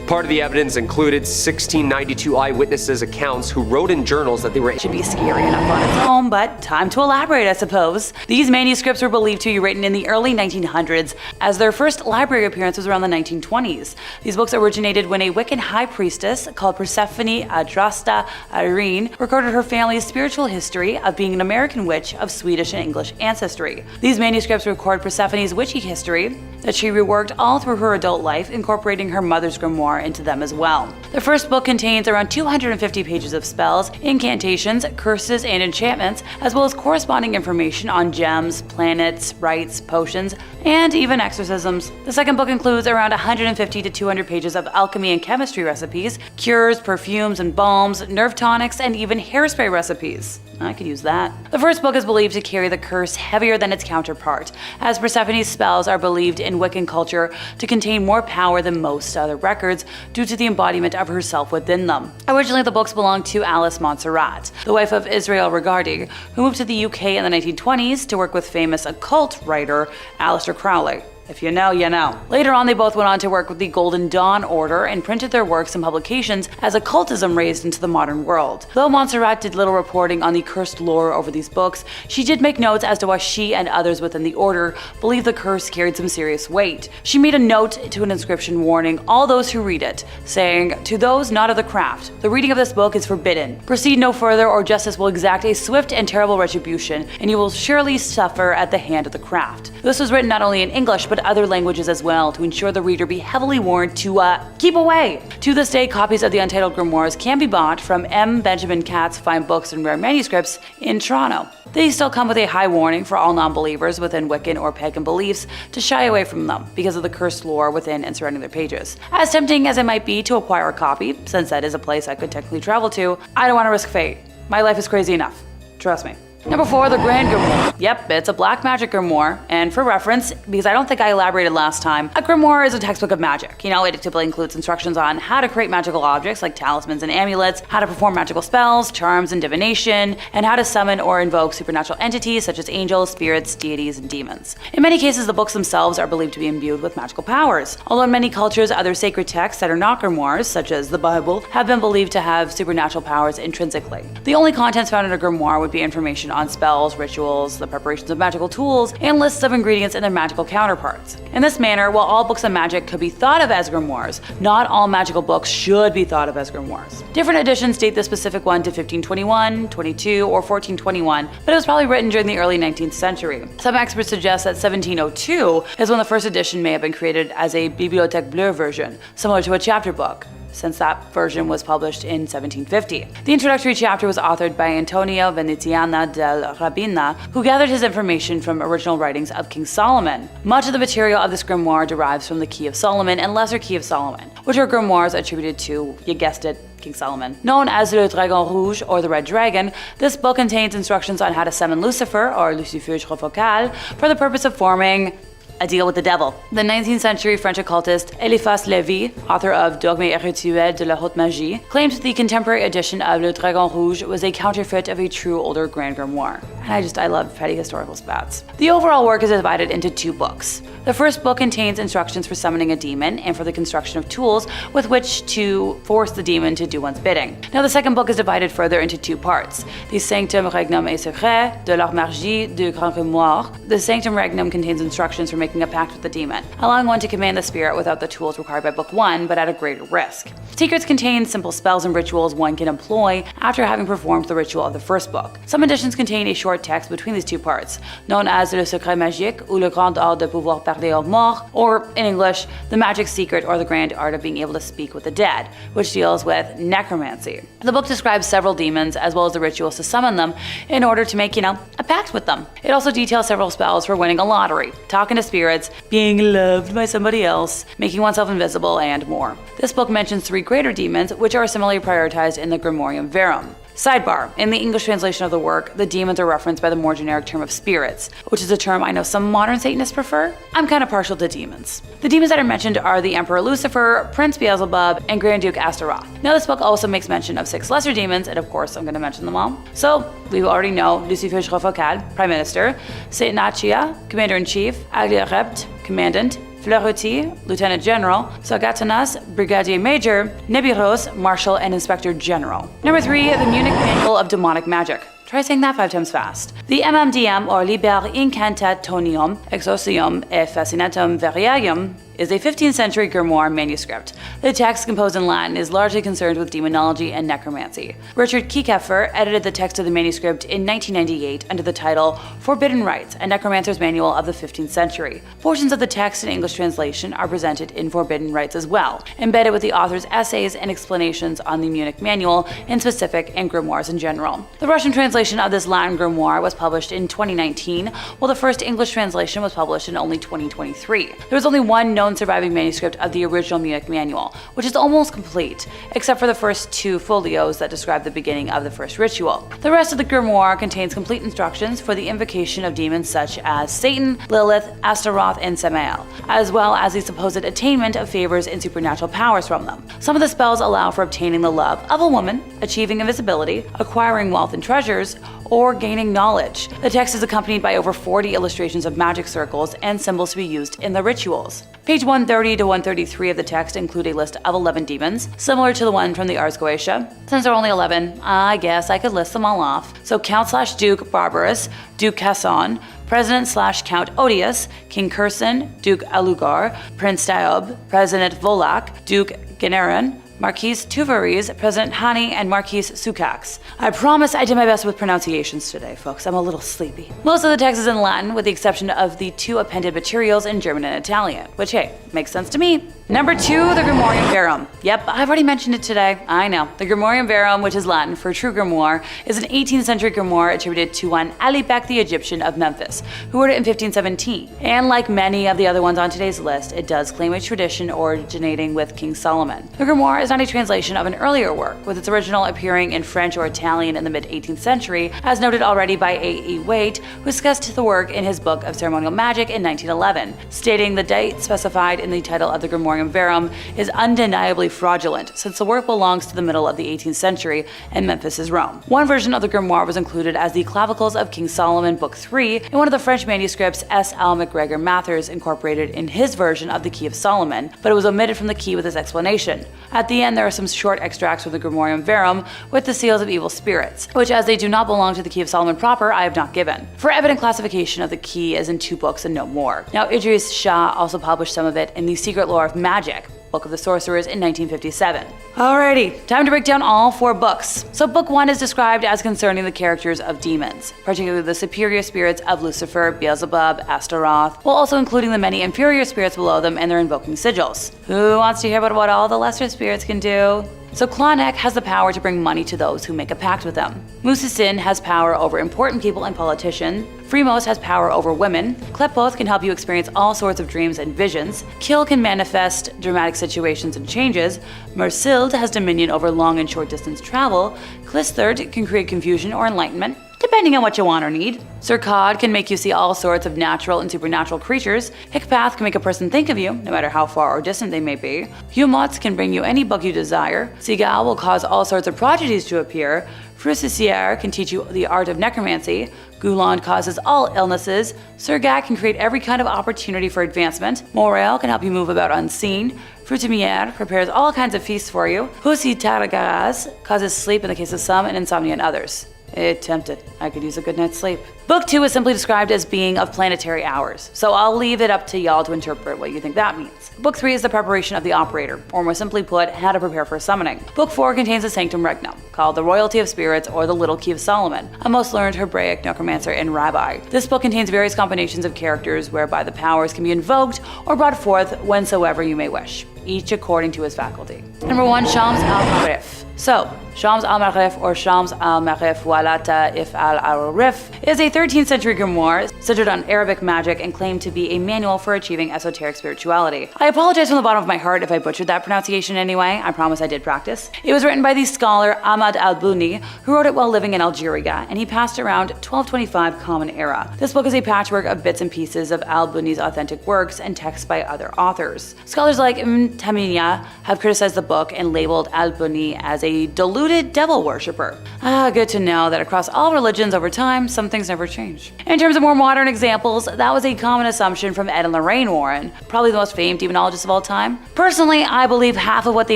Part of the evidence included 1692 eyewitnesses' accounts who wrote in journals that they were
Should be scary enough on its own, but time to elaborate, I suppose. These manuscripts were believed to be written in the early 1900s, as their first library appearance was around the 1920s. These books originated when a Wiccan high priestess called Persephone Adrasta Irene recorded her family's spiritual history of being an American witch of Swedish and English ancestry. These manuscripts record Persephone's witchy history that she reworked all through her adult life, incorporating her mother's grimoire into them as well. The first book contains around 250 pages of spells, incantations, curses, and enchantments, as well as corresponding information on gems, planets, rites, potions, and even exorcisms. The second book includes around 150 to 200 pages of alchemy and chemistry recipes, cures, perfumes and balms, nerve tonics, and even hairspray recipes. I could use that. The first book is believed to carry the curse heavier than its counterpart, as Persephone's spells are believed in Wiccan culture to contain more power than most other records due to the embodiment of herself within them. Originally, the books belonged to Alice Montserrat, the wife of Isabelle Gowdie, who moved to the UK in the 1920s to work with famous occult writer Aleister Crowley. If you know, you know. Later on, they both went on to work with the Golden Dawn Order and printed their works and publications as occultism raised into the modern world. Though Montserrat did little reporting on the cursed lore over these books, she did make notes as to why she and others within the order believed the curse carried some serious weight. She made a note to an inscription warning all those who read it, saying, "To those not of the craft, the reading of this book is forbidden. Proceed no further, or justice will exact a swift and terrible retribution, and you will surely suffer at the hand of the craft." This was written not only in English, but other languages as well, to ensure the reader be heavily warned to keep away. To this day, copies of the Untitled Grimoires can be bought from M. Benjamin Catt's Fine Books and Rare Manuscripts in Toronto. They still come with a high warning for all non-believers within Wiccan or pagan beliefs to shy away from them because of the cursed lore within and surrounding their pages. As tempting as it might be to acquire a copy, since that is a place I could technically travel to, I don't want to risk fate. My life is crazy enough. Trust me. Number 4, the Grand Grimoire. Yep, it's a black magic grimoire, and for reference, because I don't think I elaborated last time, a grimoire is a textbook of magic. You know, it typically includes instructions on how to create magical objects like talismans and amulets, how to perform magical spells, charms, and divination, and how to summon or invoke supernatural entities such as angels, spirits, deities, and demons. In many cases, the books themselves are believed to be imbued with magical powers. Although in many cultures, other sacred texts that are not grimoires, such as the Bible, have been believed to have supernatural powers intrinsically. The only contents found in a grimoire would be information on spells, rituals, the preparations of magical tools, and lists of ingredients and their magical counterparts. In this manner, while all books of magic could be thought of as grimoires, not all magical books should be thought of as grimoires. Different editions date the specific one to 1521, 22, or 1421, but it was probably written during the early 19th century. Some experts suggest that 1702 is when the first edition may have been created as a Bibliothèque Bleue version, similar to a chapter book. since that version was published in 1750. The introductory chapter was authored by Antonio Veneziana del Rabina, who gathered his information from original writings of King Solomon. Much of the material of this grimoire derives from the Key of Solomon and Lesser Key of Solomon, which are grimoires attributed to, you guessed it, King Solomon. Known as Le Dragon Rouge, or the Red Dragon, this book contains instructions on how to summon Lucifer, or Lucifer Focal, for the purpose of forming a deal with the devil. The 19th century French occultist Eliphas Lévy, author of Dogme et rituels de la haute magie, claimed the contemporary edition of Le Dragon Rouge was a counterfeit of a true older Grand Grimoire. And I love petty historical spats. The overall work is divided into 2 books. The first book contains instructions for summoning a demon and for the construction of tools with which to force the demon to do one's bidding. Now the second book is divided further into 2 parts. The Sanctum Regnum et Secret de la Magie du Grand Grimoire. The Sanctum Regnum contains instructions for making a pact with the demon, allowing one to command the spirit without the tools required by Book 1, but at a greater risk. Secrets contain simple spells and rituals one can employ after having performed the ritual of the first book. Some editions contain a short text between these 2 parts, known as Le Secret Magique ou Le Grand Art de Pouvoir Parler aux Morts, or in English, The Magic Secret or the Grand Art of Being Able to Speak with the Dead, which deals with necromancy. The book describes several demons as well as the rituals to summon them in order to make, a pact with them. It also details several spells for winning a lottery, talking to spirits, being loved by somebody else, making oneself invisible, and more. This book mentions 3 greater demons, which are similarly prioritized in the Grimorium Verum. Sidebar: in the English translation of the work, the demons are referenced by the more generic term of spirits, which is a term I know some modern Satanists prefer. I'm kind of partial to demons. The demons that are mentioned are the Emperor Lucifer, Prince Beelzebub, and Grand Duke Astaroth. Now this book also makes mention of 6 lesser demons, and of course I'm going to mention them all. So, we already know Lucifer Focal, Prime Minister, Satan Achia, Commander-in-Chief, Agliarept, Commandant, Fleuruti, Lieutenant General, Sagatanas, Brigadier Major, Nebiros, Marshal, and Inspector General. Number 3, the Munich Manual of Demonic Magic. Try saying that 5 times fast. The MMDM, or Liber Incantationum Exorcium et Fascinatum Variarum, is a 15th century grimoire manuscript. The text, composed in Latin, is largely concerned with demonology and necromancy. Richard Kiekeffer edited the text of the manuscript in 1998 under the title Forbidden Rites, a Necromancer's Manual of the 15th Century. Portions of the text in English translation are presented in Forbidden Rites as well, embedded with the author's essays and explanations on the Munich Manual in specific and grimoires in general. The Russian translation of this Latin grimoire was published in 2019, while the first English translation was published in only 2023. There was only one known surviving manuscript of the original Munich Manual, which is almost complete, except for the first 2 folios that describe the beginning of the first ritual. The rest of the grimoire contains complete instructions for the invocation of demons such as Satan, Lilith, Astaroth, and Samael, as well as the supposed attainment of favors and supernatural powers from them. Some of the spells allow for obtaining the love of a woman, achieving invisibility, acquiring wealth and treasures, or gaining knowledge. The text is accompanied by over 40 illustrations of magic circles and symbols to be used in the rituals. Page 130 to 133 of the text include a list of 11 demons, similar to the one from the Ars Goetia. Since there are only 11, I guess I could list them all off. So Count/Duke Barbarous, Duke Casson, President/Count Odious, King Curson, Duke Alugar, Prince Diob, President Volak, Duke Generan, Marquise Tuvaris, President Hani, and Marquise Sukax. I promise I did my best with pronunciations today, folks. I'm a little sleepy. Most of the text is in Latin, with the exception of the 2 appended materials in German and Italian, which, hey, makes sense to me. Number 2, the Grimorium Verum. Yep, I've already mentioned it today. I know. The Grimorium Verum, which is Latin for true grimoire, is an 18th century grimoire attributed to one Alipek the Egyptian of Memphis, who wrote it in 1517. And like many of the other ones on today's list, it does claim a tradition originating with King Solomon. The grimoire is not a translation of an earlier work, with its original appearing in French or Italian in the mid-18th century, as noted already by A.E. Waite, who discussed the work in his book of ceremonial magic in 1911, stating the date specified in the title of the Grimorium Verum is undeniably fraudulent, since the work belongs to the middle of the 18th century and Memphis is Rome. One version of the grimoire was included as the Clavicles of King Solomon, Book 3, in one of the French manuscripts S. L. MacGregor Mathers incorporated in his version of the Key of Solomon, but it was omitted from the key with his explanation. At the end, there are some short extracts from the Grimorium Verum with the seals of evil spirits, which, as they do not belong to the Key of Solomon proper, I have not given. For evident classification of the key is in 2 books and no more. Now, Idris Shah also published some of it in The Secret Lore of Magic, Book of the Sorcerers in 1957. Alrighty, time to break down all 4 books. So book 1 is described as concerning the characters of demons, particularly the superior spirits of Lucifer, Beelzebub, Astaroth, while also including the many inferior spirits below them and their invoking sigils. Who wants to hear about what all the lesser spirits can do? So Clawneck has the power to bring money to those who make a pact with them. Musasin has power over important people and politicians. Fremos has power over women. Kleppoth can help you experience all sorts of dreams and visions. Kill can manifest dramatic situations and changes. Mersild has dominion over long and short distance travel. Clistherd can create confusion or enlightenment, depending on what you want or need. Sirkad can make you see all sorts of natural and supernatural creatures. Hickpath can make a person think of you, no matter how far or distant they may be. Humotz can bring you any book you desire. Sigal will cause all sorts of prodigies to appear. Frucissiere can teach you the art of necromancy. Gouland causes all illnesses. Surgat can create every kind of opportunity for advancement. Morel can help you move about unseen. Frutimiere prepares all kinds of feasts for you. Husi Taragaraz causes sleep in the case of some and insomnia in others. It tempted. I could use a good night's sleep. Book 2 is simply described as being of planetary hours, so I'll leave it up to y'all to interpret what you think that means. Book 3 is the preparation of the operator, or more simply put, how to prepare for a summoning. Book 4 contains the Sanctum Regnum, called the Royalty of Spirits or the Little Key of Solomon, a most learned Hebraic necromancer and rabbi. This book contains various combinations of characters whereby the powers can be invoked or brought forth whensoever you may wish, each according to his faculty. Number 1, Shams al-Marif. So, Shams al-Marif or Shams al-Marif Walata If al-Arif is a 13th century grimoire centered on Arabic magic and claimed to be a manual for achieving esoteric spirituality. I apologize from the bottom of my heart if I butchered that pronunciation anyway. I promise I did practice. It was written by the scholar Ahmad al-Buni, who wrote it while living in Algeria, and he passed around 1225 Common Era. This book is a patchwork of bits and pieces of al-Buni's authentic works and texts by other authors. Scholars like Ibn Taymiyyah have criticized the book and labeled al-Buni as a deluded devil worshipper. Good to know that across all religions over time, some things never change. In terms of more modern examples, that was a common assumption from Ed and Lorraine Warren, probably the most famed demonologists of all time. Personally, I believe half of what they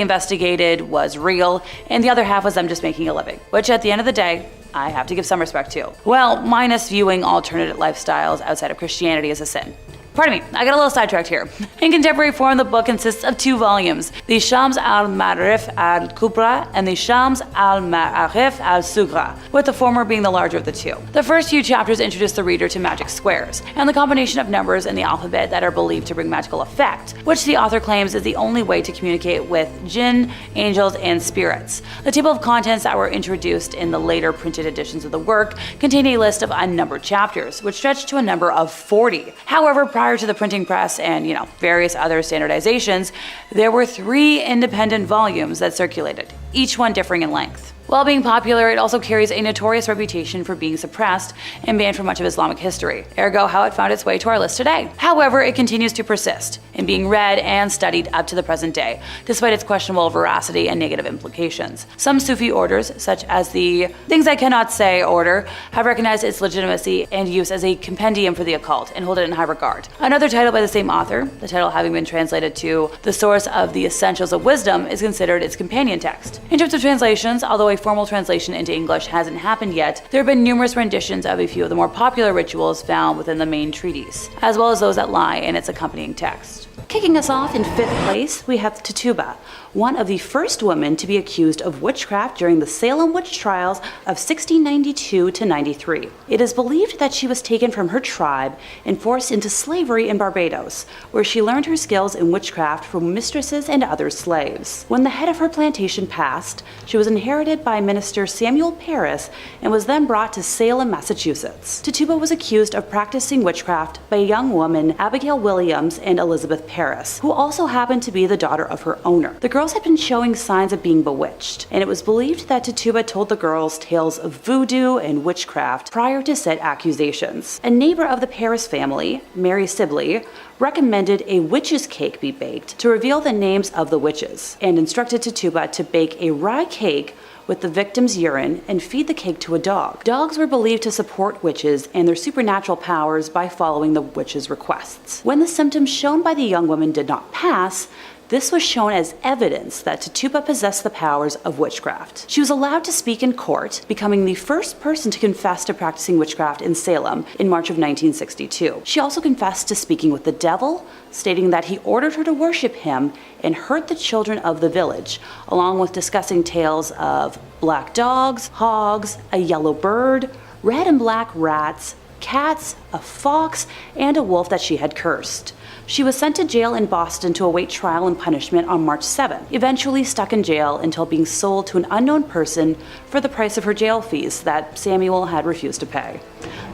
investigated was real, and the other half was them just making a living, which at the end of the day, I have to give some respect to. Well, minus viewing alternate lifestyles outside of Christianity as a sin. Pardon me, I got a little sidetracked here. In contemporary form, the book consists of 2 volumes, the Shams al-Ma'arif al-Kubra and the Shams al-Ma'arif al-Sugra, with the former being the larger of the 2. The first few chapters introduce the reader to magic squares, and the combination of numbers in the alphabet that are believed to bring magical effect, which the author claims is the only way to communicate with jinn, angels, and spirits. The table of contents that were introduced in the later printed editions of the work contain a list of unnumbered chapters, which stretch to a number of 40. However, prior to the printing press and, various other standardizations, there were 3 independent volumes that circulated, each one differing in length. While being popular, it also carries a notorious reputation for being suppressed and banned from much of Islamic history, ergo how it found its way to our list today. However, it continues to persist in being read and studied up to the present day, despite its questionable veracity and negative implications. Some Sufi orders, such as the Things I Cannot Say order, have recognized its legitimacy and use as a compendium for the occult and hold it in high regard. Another title by the same author, the title having been translated to The Source of the Essentials of Wisdom, is considered its companion text. In terms of translations, although a formal translation into English hasn't happened yet, there have been numerous renditions of a few of the more popular rituals found within the main treatise, as well as those that lie in its accompanying text. Kicking us off in 5th place, we have Tituba, one of the first women to be accused of witchcraft during the Salem witch trials of 1692 to 93. It is believed that she was taken from her tribe and forced into slavery in Barbados, where she learned her skills in witchcraft from mistresses and other slaves. When the head of her plantation passed, she was inherited by Minister Samuel Parris and was then brought to Salem, Massachusetts. Tituba was accused of practicing witchcraft by a young woman, Abigail Williams and Elizabeth Parris, who also happened to be the daughter of her owner. The girls had been showing signs of being bewitched, and it was believed that Tituba told the girls tales of voodoo and witchcraft prior to said accusations. A neighbor of the Parris family, Mary Sibley, recommended a witch's cake be baked to reveal the names of the witches, and instructed Tituba to bake a rye cake with the victim's urine and feed the cake to a dog. Dogs were believed to support witches and their supernatural powers by following the witch's requests. When the symptoms shown by the young woman did not pass, the This was shown as evidence that Tituba possessed the powers of witchcraft. She was allowed to speak in court, becoming the first person to confess to practicing witchcraft in Salem in March of 1962. She also confessed to speaking with the devil, stating that he ordered her to worship him and hurt the children of the village, along with discussing tales of black dogs, hogs, a yellow bird, red and black rats, cats, a fox, and a wolf that she had cursed. She was sent to jail in Boston to await trial and punishment on March 7, eventually stuck in jail until being sold to an unknown person for the price of her jail fees that Samuel had refused to pay.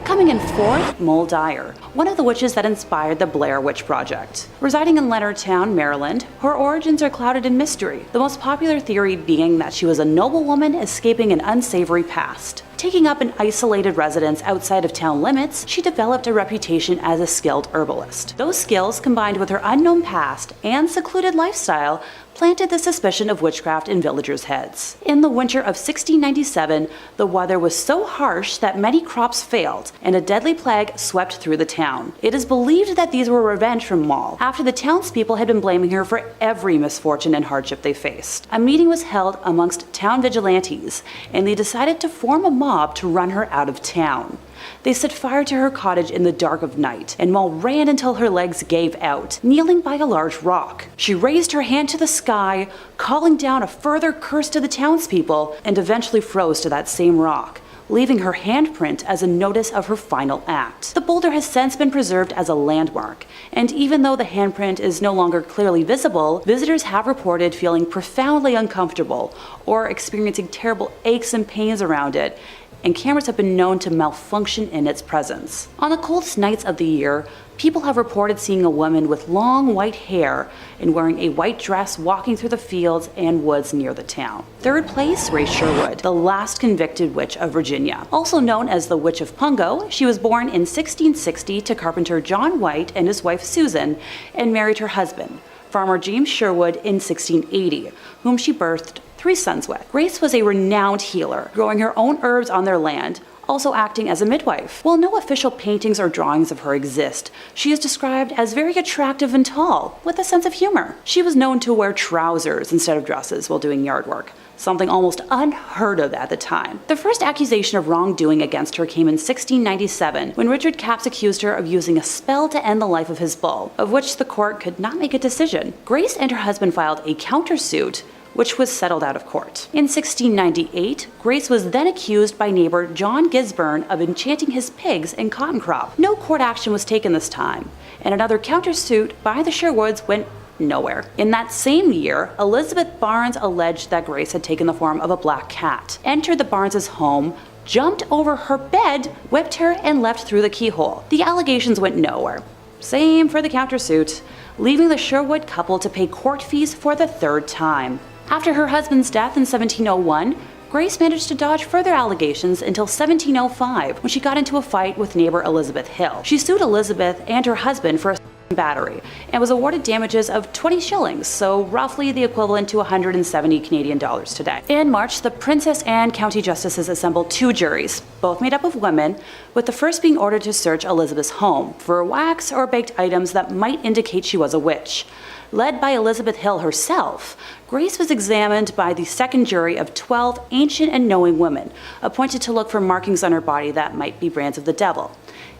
Coming in fourth, Moll Dyer, one of the witches that inspired the Blair Witch Project. Residing in Leonardtown, Maryland, her origins are clouded in mystery, the most popular theory being that she was a noblewoman escaping an unsavory past. Taking up an isolated residence outside of town limits, she developed a reputation as a skilled herbalist. Those skills, combined with her unknown past and secluded lifestyle, planted the suspicion of witchcraft in villagers' heads. In the winter of 1697, the weather was so harsh that many crops failed, and a deadly plague swept through the town. It is believed that these were revenge from Moll, after the townspeople had been blaming her for every misfortune and hardship they faced. A meeting was held amongst town vigilantes, and they decided to form a mob to run her out of town. They set fire to her cottage in the dark of night, and Moll ran until her legs gave out, kneeling by a large rock. She raised her hand to the sky, calling down a further curse to the townspeople, and eventually froze to that same rock, leaving her handprint as a notice of her final act. The boulder has since been preserved as a landmark, and even though the handprint is no longer clearly visible, visitors have reported feeling profoundly uncomfortable or experiencing terrible aches and pains around it, and cameras have been known to malfunction in its presence. On the coldest nights of the year, people have reported seeing a woman with long white hair and wearing a white dress walking through the fields and woods near the town. Third place, Ray Sherwood, the last convicted witch of Virginia. Also known as the Witch of Pungo, she was born in 1660 to carpenter John White and his wife Susan, and married her husband, Farmer James Sherwood, in 1680, whom she birthed 3 sons with. Grace was a renowned healer, growing her own herbs on their land, also acting as a midwife. While no official paintings or drawings of her exist, she is described as very attractive and tall, with a sense of humor. She was known to wear trousers instead of dresses while doing yard work, something almost unheard of at the time. The first accusation of wrongdoing against her came in 1697, when Richard Capps accused her of using a spell to end the life of his bull, of which the court could not make a decision. Grace and her husband filed a countersuit, which was settled out of court. In 1698, Grace was then accused by neighbor John Gisborne of enchanting his pigs and cotton crop. No court action was taken this time, and another countersuit by the Sherwoods went nowhere. In that same year, Elizabeth Barnes alleged that Grace had taken the form of a black cat, entered the Barnes' home, jumped over her bed, whipped her, and left through the keyhole. The allegations went nowhere. Same for the countersuit, leaving the Sherwood couple to pay court fees for the 3rd time. After her husband's death in 1701, Grace managed to dodge further allegations until 1705, when she got into a fight with neighbor Elizabeth Hill. She sued Elizabeth and her husband for a battery and was awarded damages of 20 shillings, so roughly the equivalent to 170 Canadian dollars today. In March, the princess and county justices assembled 2 juries, both made up of women, with the first being ordered to search Elizabeth's home for wax or baked items that might indicate she was a witch. Led by Elizabeth Hill herself, Grace was examined by the second jury of 12 ancient and knowing women, appointed to look for markings on her body that might be brands of the devil.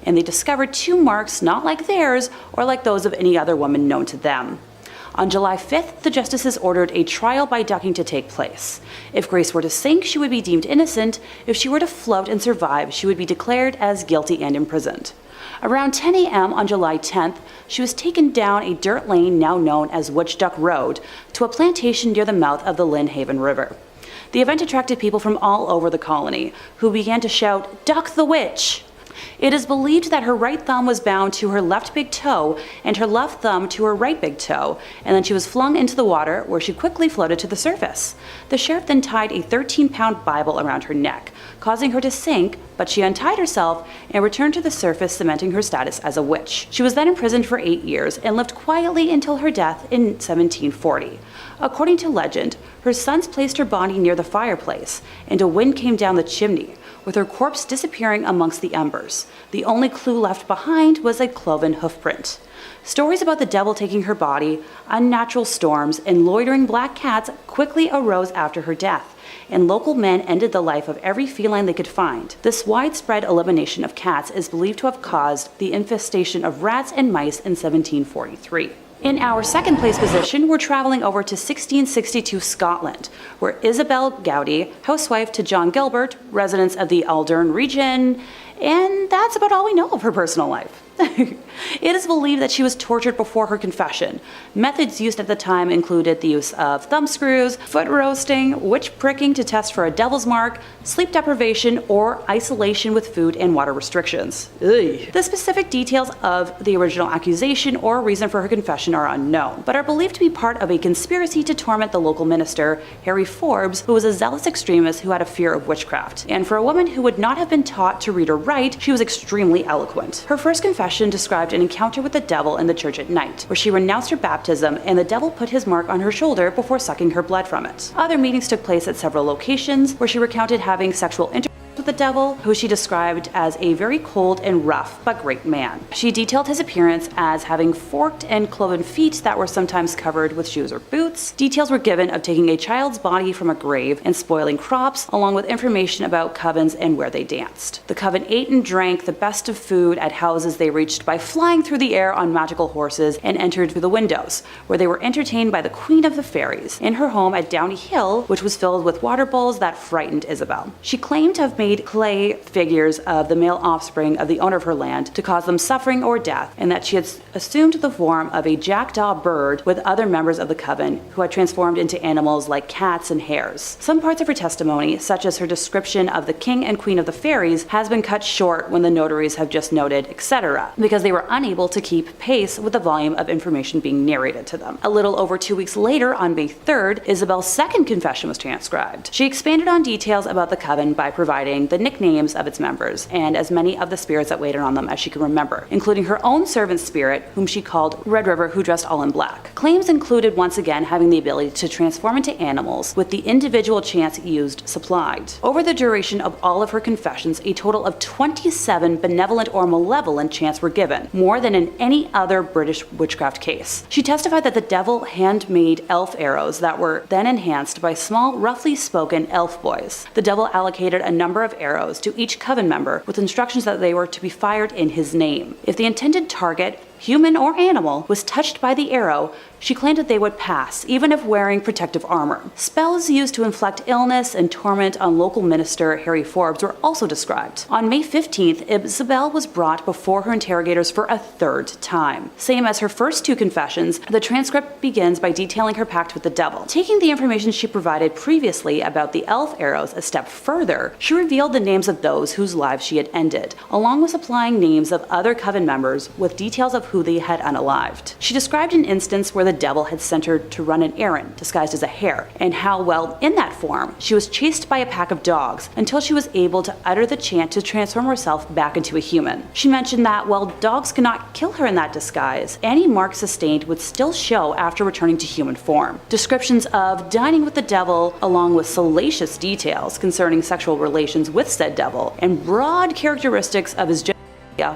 And they discovered 2 marks not like theirs or like those of any other woman known to them. On July 5th, the justices ordered a trial by ducking to take place. If Grace were to sink, she would be deemed innocent. If she were to float and survive, she would be declared as guilty and imprisoned. Around 10 a.m. on July 10th, she was taken down a dirt lane now known as Witch Duck Road to a plantation near the mouth of the Lynn Haven River. The event attracted people from all over the colony, who began to shout, "Duck the witch!" It is believed that her right thumb was bound to her left big toe and her left thumb to her right big toe, and then she was flung into the water, where she quickly floated to the surface. The sheriff then tied a 13-pound Bible around her neck, causing her to sink, but she untied herself and returned to the surface, cementing her status as a witch. She was then imprisoned for 8 years and lived quietly until her death in 1740. According to legend, her sons placed her body near the fireplace, and a wind came down the chimney, with her corpse disappearing amongst the embers. The only clue left behind was a cloven hoofprint. Stories about the devil taking her body, unnatural storms, and loitering black cats quickly arose after her death, and local men ended the life of every feline they could find. This widespread elimination of cats is believed to have caused the infestation of rats and mice in 1743. In our second place position, we're traveling over to 1662 Scotland, where Isabelle Gowdie, housewife to John Gilbert, residents of the Aldern region, and that's about all we know of her personal life. It is believed that she was tortured before her confession. Methods used at the time included the use of thumbscrews, foot roasting, witch pricking to test for a devil's mark, sleep deprivation, or isolation with food and water restrictions. Ugh. The specific details of the original accusation or reason for her confession are unknown, but are believed to be part of a conspiracy to torment the local minister, Harry Forbes, who was a zealous extremist who had a fear of witchcraft. And for a woman who would not have been taught to read or write, she was extremely eloquent. Her first confession described an encounter with the devil in the church at night, where she renounced her baptism and the devil put his mark on her shoulder before sucking her blood from it. Other meetings took place at several locations, where she recounted having sexual intercourse with the devil, who she described as a very cold and rough but great man. She detailed his appearance as having forked and cloven feet that were sometimes covered with shoes or boots. Details were given of taking a child's body from a grave and spoiling crops, along with information about covens and where they danced. The coven ate and drank the best of food at houses they reached by flying through the air on magical horses and entered through the windows, where they were entertained by the Queen of the Fairies in her home at Downey Hill, which was filled with water bowls that frightened Isabelle. She claimed to have made clay figures of the male offspring of the owner of her land to cause them suffering or death, and that she had assumed the form of a jackdaw bird with other members of the coven who had transformed into animals like cats and hares. Some parts of her testimony, such as her description of the king and queen of the fairies, has been cut short when the notaries have just noted, etc., because they were unable to keep pace with the volume of information being narrated to them. A little over 2 weeks later, on May 3rd, Isabelle's second confession was transcribed. She expanded on details about the coven by providing the nicknames of its members and as many of the spirits that waited on them as she could remember, including her own servant spirit, whom she called Red River, who dressed all in black. Claims included once again having the ability to transform into animals, with the individual chance used supplied. Over the duration of all of her confessions, a total of 27 benevolent or malevolent chants were given, more than in any other British witchcraft case. She testified that the devil handmade elf arrows that were then enhanced by small, roughly spoken elf boys. The devil allocated a number of arrows to each coven member with instructions that they were to be fired in his name. If the intended target, human or animal, was touched by the arrow, she claimed that they would pass, even if wearing protective armor. Spells used to inflict illness and torment on local minister Harry Forbes were also described. On May 15th, Isabelle was brought before her interrogators for a third time. Same as her first two confessions, the transcript begins by detailing her pact with the devil. Taking the information she provided previously about the elf arrows a step further, she revealed the names of those whose lives she had ended, along with supplying names of other coven members with details of who they had unalived. She described an instance where the devil had sent her to run an errand disguised as a hare, and how, while in that form, she was chased by a pack of dogs until she was able to utter the chant to transform herself back into a human. She mentioned that while dogs could not kill her in that disguise, any marks sustained would still show after returning to human form. Descriptions of dining with the devil, along with salacious details concerning sexual relations with said devil, and broad characteristics of his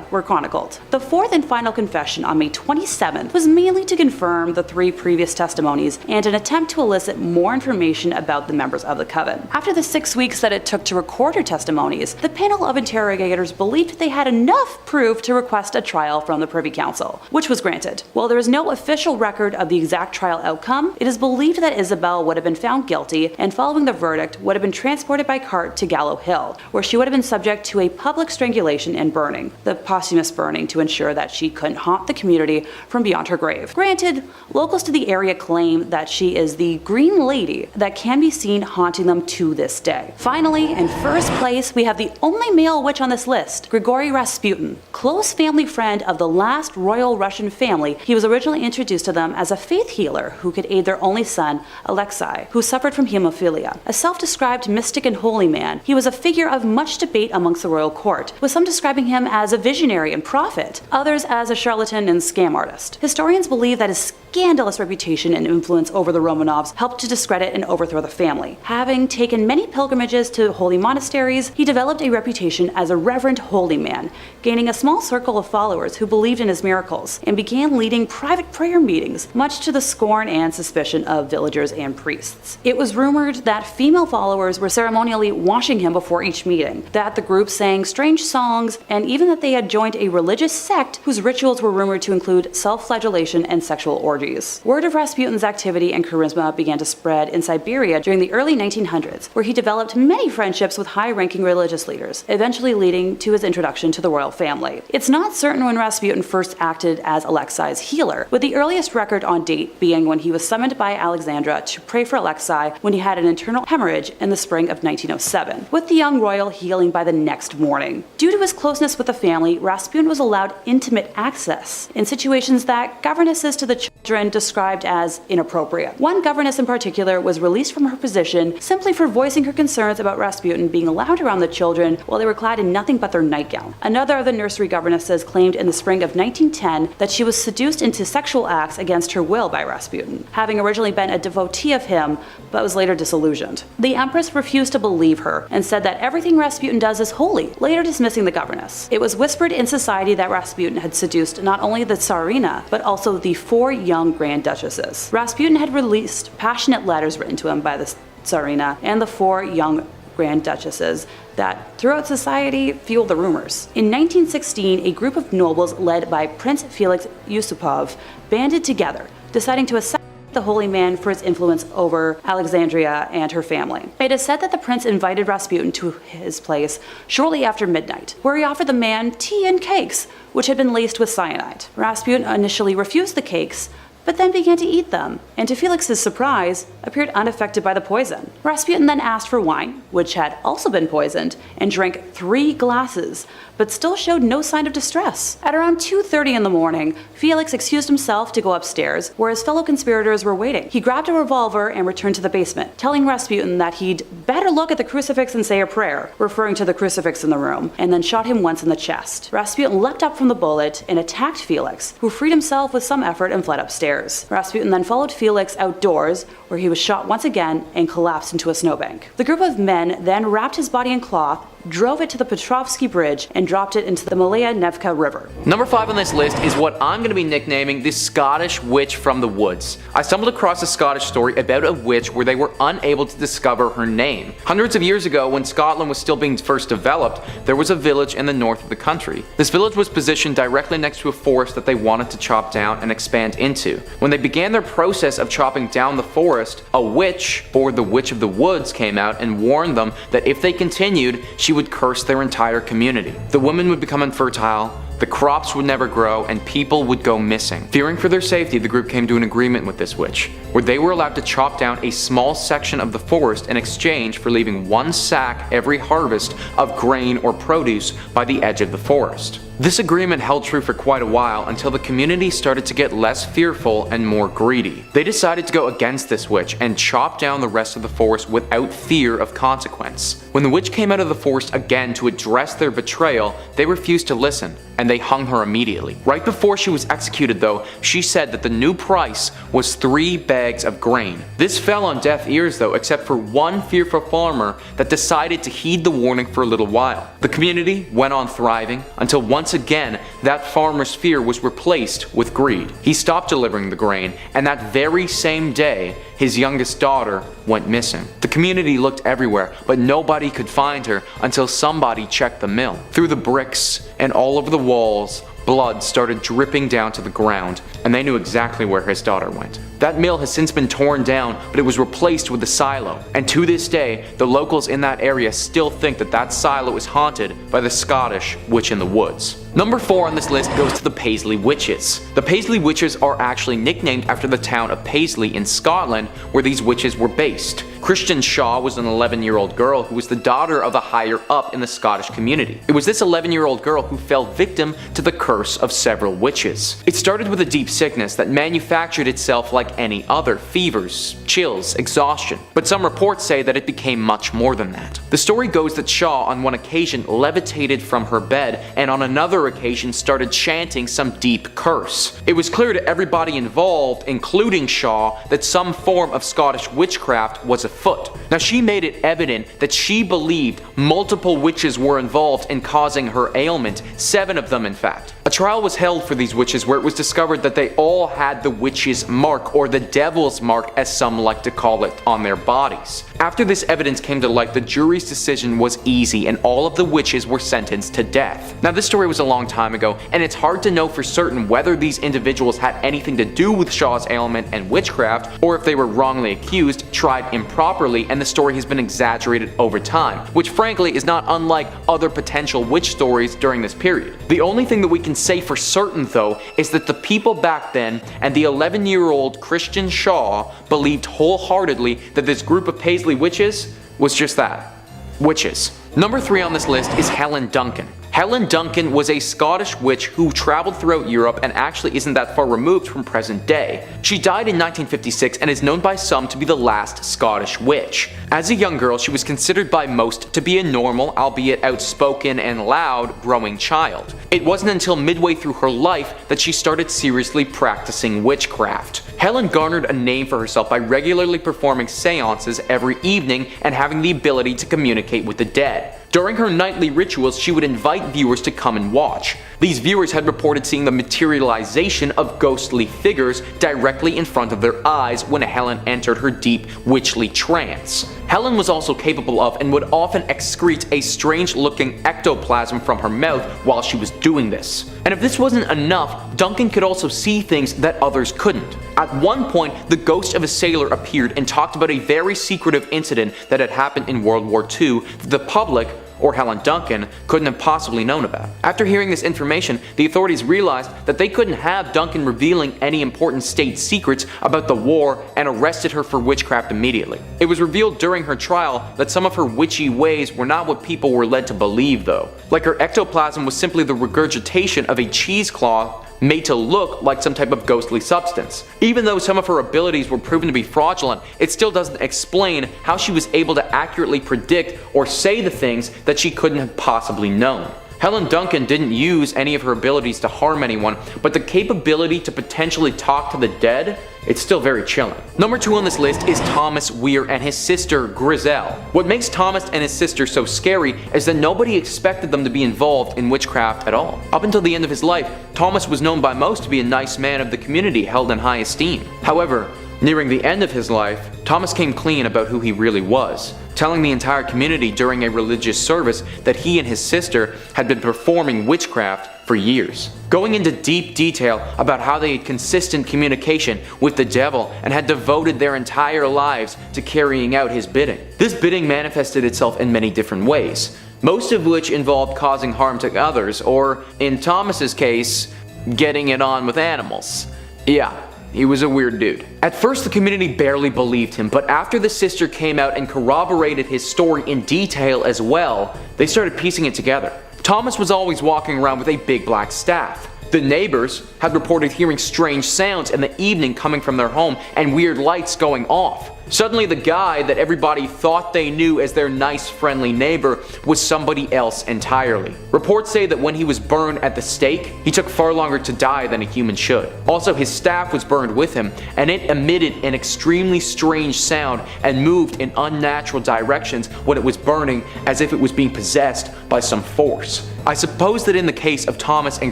were chronicled. The fourth and final confession on May 27th was mainly to confirm the three previous testimonies and an attempt to elicit more information about the members of the coven. After the 6 weeks that it took to record her testimonies, the panel of interrogators believed they had enough proof to request a trial from the Privy Council, which was granted. While there is no official record of the exact trial outcome, it is believed that Isabelle would have been found guilty and, following the verdict, would have been transported by cart to Gallows Hill, where she would have been subject to a public strangulation and burning. The posthumous burning to ensure that she couldn't haunt the community from beyond her grave. Granted, locals to the area claim that she is the Green Lady that can be seen haunting them to this day. Finally, in first place, we have the only male witch on this list, Grigory Rasputin. Close family friend of the last royal Russian family, he was originally introduced to them as a faith healer who could aid their only son, Alexei, who suffered from hemophilia. A self-described mystic and holy man, he was a figure of much debate amongst the royal court, with some describing him as a visionary and prophet, others as a charlatan and scam artist. Historians believe that his scandalous reputation and influence over the Romanovs helped to discredit and overthrow the family. Having taken many pilgrimages to holy monasteries, he developed a reputation as a reverent holy man, gaining a small circle of followers who believed in his miracles, and began leading private prayer meetings, much to the scorn and suspicion of villagers and priests. It was rumored that female followers were ceremonially washing him before each meeting, that the group sang strange songs, and even that they had joined a religious sect whose rituals were rumored to include self-flagellation and sexual orgies. Word of Rasputin's activity and charisma began to spread in Siberia during the early 1900s, where he developed many friendships with high-ranking religious leaders, eventually leading to his introduction to the royal family. It's not certain when Rasputin first acted as Alexei's healer, with the earliest record on date being when he was summoned by Alexandra to pray for Alexei when he had an internal hemorrhage in the spring of 1907, with the young royal healing by the next morning. Due to his closeness with the family, Rasputin was allowed intimate access in situations that governesses to the children described as inappropriate. One governess in particular was released from her position simply for voicing her concerns about Rasputin being allowed around the children while they were clad in nothing but their nightgown. Another of the nursery governesses claimed in the spring of 1910 that she was seduced into sexual acts against her will by Rasputin, having originally been a devotee of him but was later disillusioned. The empress refused to believe her and said that everything Rasputin does is holy, later dismissing the governess. It was whispered in society that Rasputin had seduced not only the Tsarina but also the 4 young Grand Duchesses. Rasputin had released passionate letters written to him by the Tsarina and the 4 young Grand Duchesses that, throughout society, fueled the rumors. In 1916, a group of nobles led by Prince Felix Yusupov banded together, deciding to assassinate the holy man for his influence over Alexandria and her family. It is said that the prince invited Rasputin to his place shortly after midnight, where he offered the man tea and cakes, which had been laced with cyanide. Rasputin initially refused the cakes, but then began to eat them, and to Felix's surprise, appeared unaffected by the poison. Rasputin then asked for wine, which had also been poisoned, and drank 3 glasses, but still showed no sign of distress. At around 2:30 in the morning, Felix excused himself to go upstairs, where his fellow conspirators were waiting. He grabbed a revolver and returned to the basement, telling Rasputin that he'd better look at the crucifix and say a prayer, referring to the crucifix in the room, and then shot him once in the chest. Rasputin leapt up from the bullet and attacked Felix, who freed himself with some effort and fled upstairs. Rasputin then followed Felix outdoors, where he was shot once again and collapsed into a snowbank. The group of men then wrapped his body in cloth, drove it to the Petrovsky Bridge, and dropped it into the Malaya Nevka River.
Number 5 on this list is what I'm going to be nicknaming the Scottish Witch from the Woods. I stumbled across a Scottish story about a witch where they were unable to discover her name. Hundreds of years ago, when Scotland was still being first developed, there was a village in the north of the country. This village was positioned directly next to a forest that they wanted to chop down and expand into. When they began their process of chopping down the forest, a witch, or the Witch of the Woods, came out and warned them that if they continued, she would curse their entire community. The women would become infertile, the crops would never grow, and people would go missing. Fearing for their safety, the group came to an agreement with this witch, where they were allowed to chop down a small section of the forest in exchange for leaving 1 sack every harvest of grain or produce by the edge of the forest. This agreement held true for quite a while until the community started to get less fearful and more greedy. They decided to go against this witch and chop down the rest of the forest without fear of consequence. When the witch came out of the forest again to address their betrayal, they refused to listen, and they hung her immediately. Right before she was executed though, she said that the new price was 3 bags of grain. This fell on deaf ears though, except for one fearful farmer that decided to heed the warning for a little while. The community went on thriving until once again that farmer's fear was replaced with greed. He stopped delivering the grain, and that very same day, his youngest daughter went missing. The community looked everywhere, but nobody could find her until somebody checked the mill. Through the bricks and all over the walls, blood started dripping down to the ground, and they knew exactly where his daughter went. That mill has since been torn down, but it was replaced with a silo, and to this day, the locals in that area still think that that silo is haunted by the Scottish Witch in the Woods. Number 4 on this list goes to the Paisley Witches. The Paisley Witches are actually nicknamed after the town of Paisley in Scotland, where these witches were based. Christian Shaw was an 11-year-old girl who was the daughter of a higher up in the Scottish community. It was this 11-year-old girl who fell victim to the curse of several witches. It started with a deep sickness that manufactured itself like any other: fevers, chills, exhaustion. But some reports say that it became much more than that. The story goes that Shaw on one occasion levitated from her bed, and on another other occasions started chanting some deep curse. It was clear to everybody involved, including Shaw, that some form of Scottish witchcraft was afoot. Now, she made it evident that she believed multiple witches were involved in causing her ailment, 7 of them in fact. A trial was held for these witches where it was discovered that they all had the witch's mark, or the devil's mark as some like to call it, on their bodies. After this evidence came to light, the jury's decision was easy and all of the witches were sentenced to death. Now, this story was a long time ago, and it's hard to know for certain whether these individuals had anything to do with Shaw's ailment and witchcraft, or if they were wrongly accused, tried improperly, and the story has been exaggerated over time, which frankly is not unlike other potential witch stories during this period. The only thing that we can say for certain though is that the people back then and the 11-year-old Christian Shaw believed wholeheartedly that this group of Paisley witches was just that, witches. Number 3 on this list is Helen Duncan. Helen Duncan was a Scottish witch who traveled throughout Europe and actually isn't that far removed from present day. She died in 1956 and is known by some to be the last Scottish witch. As a young girl, she was considered by most to be a normal, albeit outspoken and loud, growing child. It wasn't until midway through her life that she started seriously practicing witchcraft. Helen garnered a name for herself by regularly performing seances every evening and having the ability to communicate with the dead. During her nightly rituals, she would invite viewers to come and watch. These viewers had reported seeing the materialization of ghostly figures directly in front of their eyes when Helen entered her deep witchly trance. Helen was also capable of and would often excrete a strange-looking ectoplasm from her mouth while she was doing this. And if this wasn't enough, Duncan could also see things that others couldn't. At one point, the ghost of a sailor appeared and talked about a very secretive incident that had happened in World War II that the public, or Helen Duncan, couldn't have possibly known about. After hearing this information, the authorities realized that they couldn't have Duncan revealing any important state secrets about the war and arrested her for witchcraft immediately. It was revealed during her trial that some of her witchy ways were not what people were led to believe though. Like her ectoplasm was simply the regurgitation of a cheesecloth made to look like some type of ghostly substance. Even though some of her abilities were proven to be fraudulent, it still doesn't explain how she was able to accurately predict or say the things that she couldn't have possibly known. Helen Duncan didn't use any of her abilities to harm anyone, but the capability to potentially talk to the dead, it's still very chilling. Number 2 on this list is Thomas Weir and his sister Griselle. What makes Thomas and his sister so scary is that nobody expected them to be involved in witchcraft at all. Up until the end of his life, Thomas was known by most to be a nice man of the community held in high esteem. However, nearing the end of his life, Thomas came clean about who he really was, telling the entire community during a religious service that he and his sister had been performing witchcraft for years, going into deep detail about how they had consistent communication with the devil and had devoted their entire lives to carrying out his bidding. This bidding manifested itself in many different ways, most of which involved causing harm to others, or in Thomas's case, getting it on with animals. Yeah. He was a weird dude. At first, the community barely believed him, but after the sister came out and corroborated his story in detail as well, they started piecing it together. Thomas was always walking around with a big black staff. The neighbors had reported hearing strange sounds in the evening coming from their home and weird lights going off. Suddenly, the guy that everybody thought they knew as their nice, friendly neighbor was somebody else entirely. Reports say that when he was burned at the stake, he took far longer to die than a human should. Also, his staff was burned with him, and it emitted an extremely strange sound and moved in unnatural directions when it was burning, as if it was being possessed by some force. I suppose that in the case of Thomas and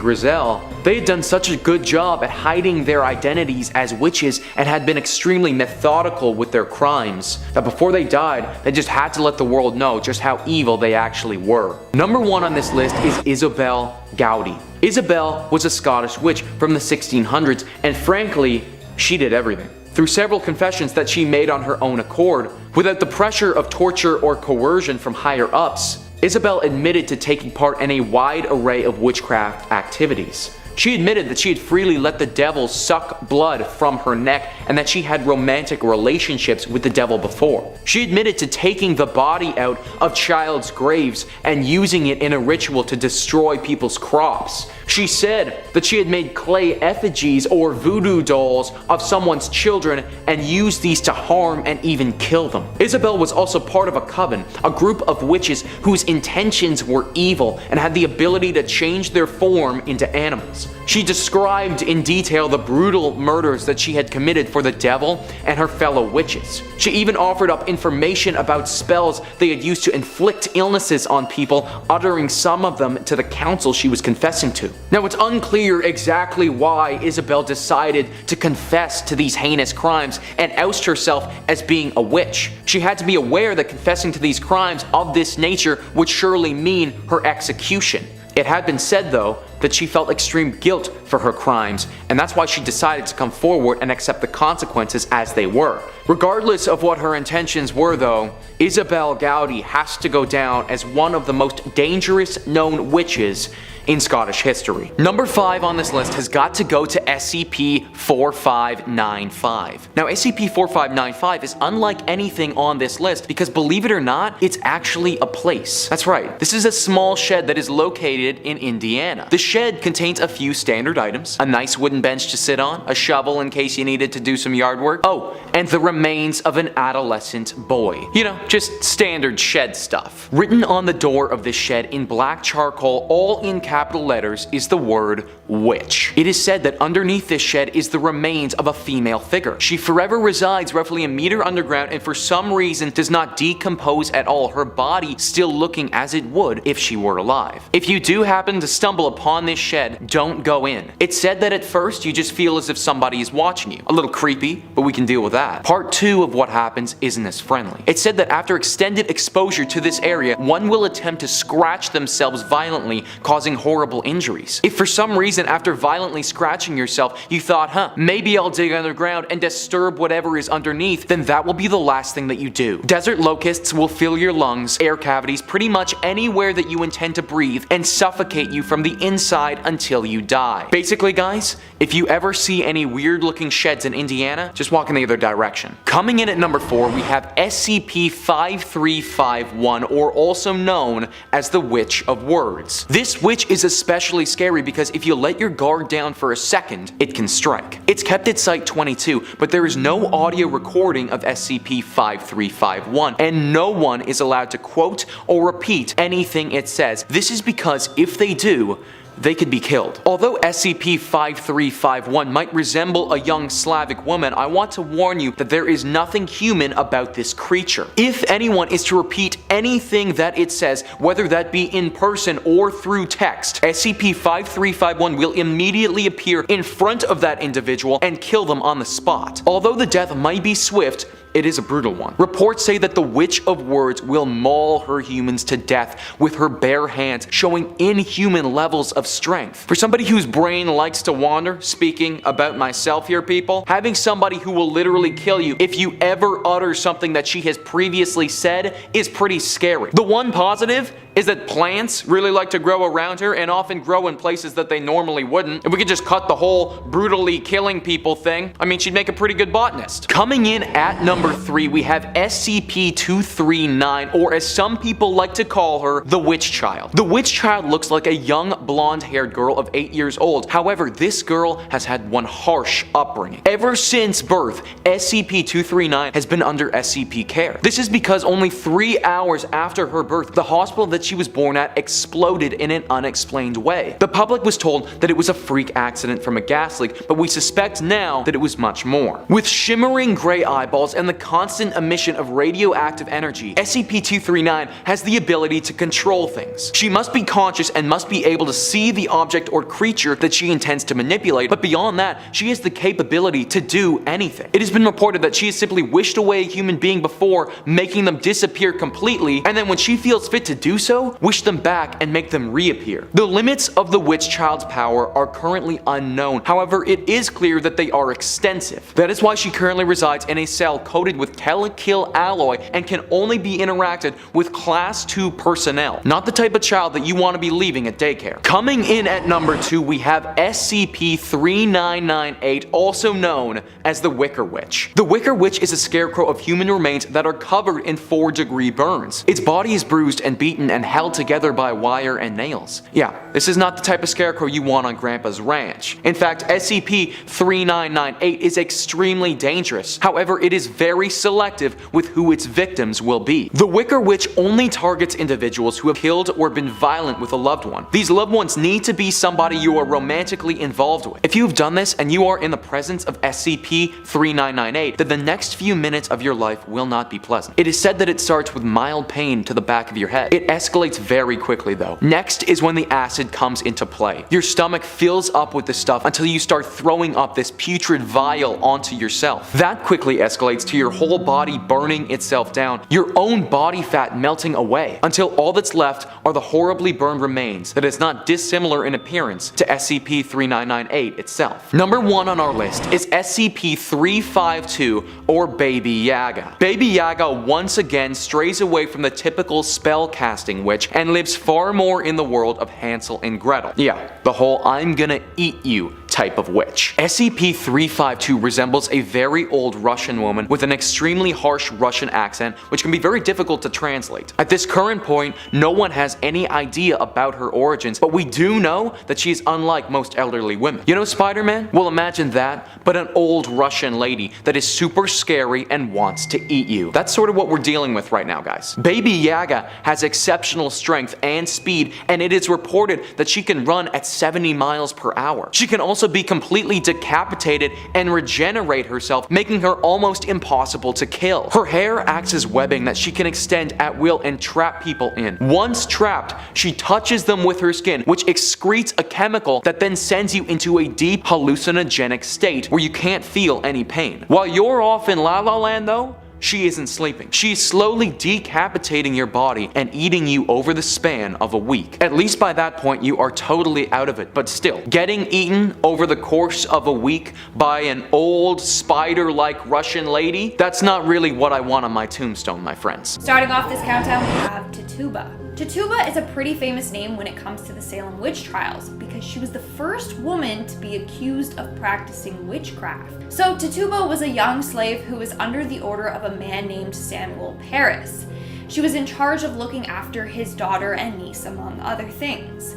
Griselle, they had done such a good job at hiding their identities as witches and had been extremely methodical with their crimes, that before they died, they just had to let the world know just how evil they actually were. Number 1 on this list is Isabelle Gowdie. Isabelle was a Scottish witch from the 1600s, and frankly, she did everything. Through several confessions that she made on her own accord, without the pressure of torture or coercion from higher ups, Isabelle admitted to taking part in a wide array of witchcraft activities. She admitted that she had freely let the devil suck blood from her neck and that she had romantic relationships with the devil before. She admitted to taking the body out of child's graves and using it in a ritual to destroy people's crops. She said that she had made clay effigies or voodoo dolls of someone's children and used these to harm and even kill them. Isabelle was also part of a coven, a group of witches whose intentions were evil and had the ability to change their form into animals. She described in detail the brutal murders that she had committed for the devil and her fellow witches. She even offered up information about spells they had used to inflict illnesses on people, uttering some of them to the council she was confessing to. Now, it's unclear exactly why Isabelle decided to confess to these heinous crimes and oust herself as being a witch. She had to be aware that confessing to these crimes of this nature would surely mean her execution. It had been said, though, that she felt extreme guilt for her crimes, and that's why she decided to come forward and accept the consequences as they were. Regardless of what her intentions were, though, Isabelle Gowdie has to go down as one of the most dangerous known witches in Scottish history. Number 5 on this list has got to go to SCP-4595. Now, SCP-4595 is unlike anything on this list because, believe it or not, it's actually a place. That's right, this is a small shed that is located in Indiana. The shed contains a few standard items, a nice wooden bench to sit on, a shovel in case you needed to do some yard work, oh, and the remains of an adolescent boy. You know, just standard shed stuff. Written on the door of this shed in black charcoal, all in capital letters, is the word witch. It is said that underneath this shed is the remains of a female figure. She forever resides roughly a meter underground and for some reason does not decompose at all, her body still looking as it would if she were alive. If you do happen to stumble upon this shed, don't go in. It's said that at first you just feel as if somebody is watching you. A little creepy, but we can deal with that. Part 2 of what happens isn't as friendly. It's said that after extended exposure to this area, one will attempt to scratch themselves violently, causing horrible injuries. If for some reason after violently scratching yourself you thought, maybe I'll dig underground and disturb whatever is underneath, then that will be the last thing that you do. Desert locusts will fill your lungs, air cavities, pretty much anywhere that you intend to breathe, and suffocate you from the inside until you die. Basically, guys, if you ever see any weird looking sheds in Indiana, just walk in the other direction. Coming in at number 4, we have SCP-5351, or also known as the Witch of Words. This witch is especially scary because if you let your guard down for a second, it can strike. It's kept at Site 22, but there is no audio recording of SCP-5351, and no one is allowed to quote or repeat anything it says. This is because if they do, they could be killed. Although SCP-5351 might resemble a young Slavic woman, I want to warn you that there is nothing human about this creature. If anyone is to repeat anything that it says, whether that be in person or through text, SCP-5351 will immediately appear in front of that individual and kill them on the spot. Although the death might be swift, it is a brutal one. Reports say that the Witch of Words will maul her humans to death with her bare hands, showing inhuman levels of strength. For somebody whose brain likes to wander, speaking about myself here, people, having somebody who will literally kill you if you ever utter something that she has previously said is pretty scary. The one positive is that plants really like to grow around her and often grow in places that they normally wouldn't. If we could just cut the whole brutally killing people thing, I mean, she'd make a pretty good botanist. Coming in at number 3, we have SCP-239, or as some people like to call her, the Witch Child. The Witch Child looks like a young blonde-haired girl of 8 years old. However, this girl has had one harsh upbringing. Ever since birth, SCP-239 has been under SCP care. This is because only 3 hours after her birth, the hospital that she was born at exploded in an unexplained way. The public was told that it was a freak accident from a gas leak, but we suspect now that it was much more. With shimmering gray eyeballs and the constant emission of radioactive energy, SCP-239 has the ability to control things. She must be conscious and must be able to see the object or creature that she intends to manipulate, but beyond that, she has the capability to do anything. It has been reported that she has simply wished away a human being before, making them disappear completely, and then when she feels fit to do so, wish them back and make them reappear. The limits of the Witch Child's power are currently unknown. However, it is clear that they are extensive. That is why she currently resides in a cell coated coated with telekill alloy and can only be interacted with Class 2 personnel. Not the type of child that you want to be leaving at daycare. Coming in at number 2, we have SCP-3998, also known as the Wicker Witch. The Wicker Witch is a scarecrow of human remains that are covered in 4-degree burns. Its body is bruised and beaten and held together by wire and nails. Yeah, this is not the type of scarecrow you want on Grandpa's ranch. In fact, SCP-3998 is extremely dangerous. However, it is very selective with who its victims will be. The Wicker Witch only targets individuals who have killed or been violent with a loved one. These loved ones need to be somebody you are romantically involved with. If you've done this and you are in the presence of SCP-3998, then the next few minutes of your life will not be pleasant. It is said that it starts with mild pain to the back of your head. It escalates very quickly though. Next is when the acid comes into play. Your stomach fills up with this stuff until you start throwing up this putrid vial onto yourself. That quickly escalates to your whole body burning itself down, your own body fat melting away, until all that's left are the horribly burned remains that is not dissimilar in appearance to SCP-3998 itself. Number 1 on our list is SCP-352, or Baby Yaga. Baby Yaga once again strays away from the typical spell-casting witch and lives far more in the world of Hansel and Gretel. Yeah, the whole I'm gonna eat you type of witch. SCP-352 resembles a very old Russian woman with an extremely harsh Russian accent, which can be very difficult to translate. At this current point, no one has any idea about her origins, but we do know that she is unlike most elderly women. You know Spider-Man? Well, imagine that, but an old Russian lady that is super scary and wants to eat you. That's sort of what we're dealing with right now, guys. Baby Yaga has exceptional strength and speed, and it is reported that she can run at 70 miles per hour. She can also be completely decapitated and regenerate herself, making her almost impossible to kill. Her hair acts as webbing that she can extend at will and trap people in. Once trapped, she touches them with her skin, which excretes a chemical that then sends you into a deep hallucinogenic state where you can't feel any pain. While you're off in La La Land though, she isn't sleeping. She's slowly decapitating your body and eating you over the span of a week. At least by that point, you are totally out of it, but still, getting eaten over the course of a week by an old spider-like Russian lady, that's not really what I want on my tombstone, my friends.
Starting off this countdown, we have Tituba. Tituba is a pretty famous name when it comes to the Salem witch trials because she was the first woman to be accused of practicing witchcraft. So Tituba was a young slave who was under the order of a man named Samuel Paris. She was in charge of looking after his daughter and niece, among other things.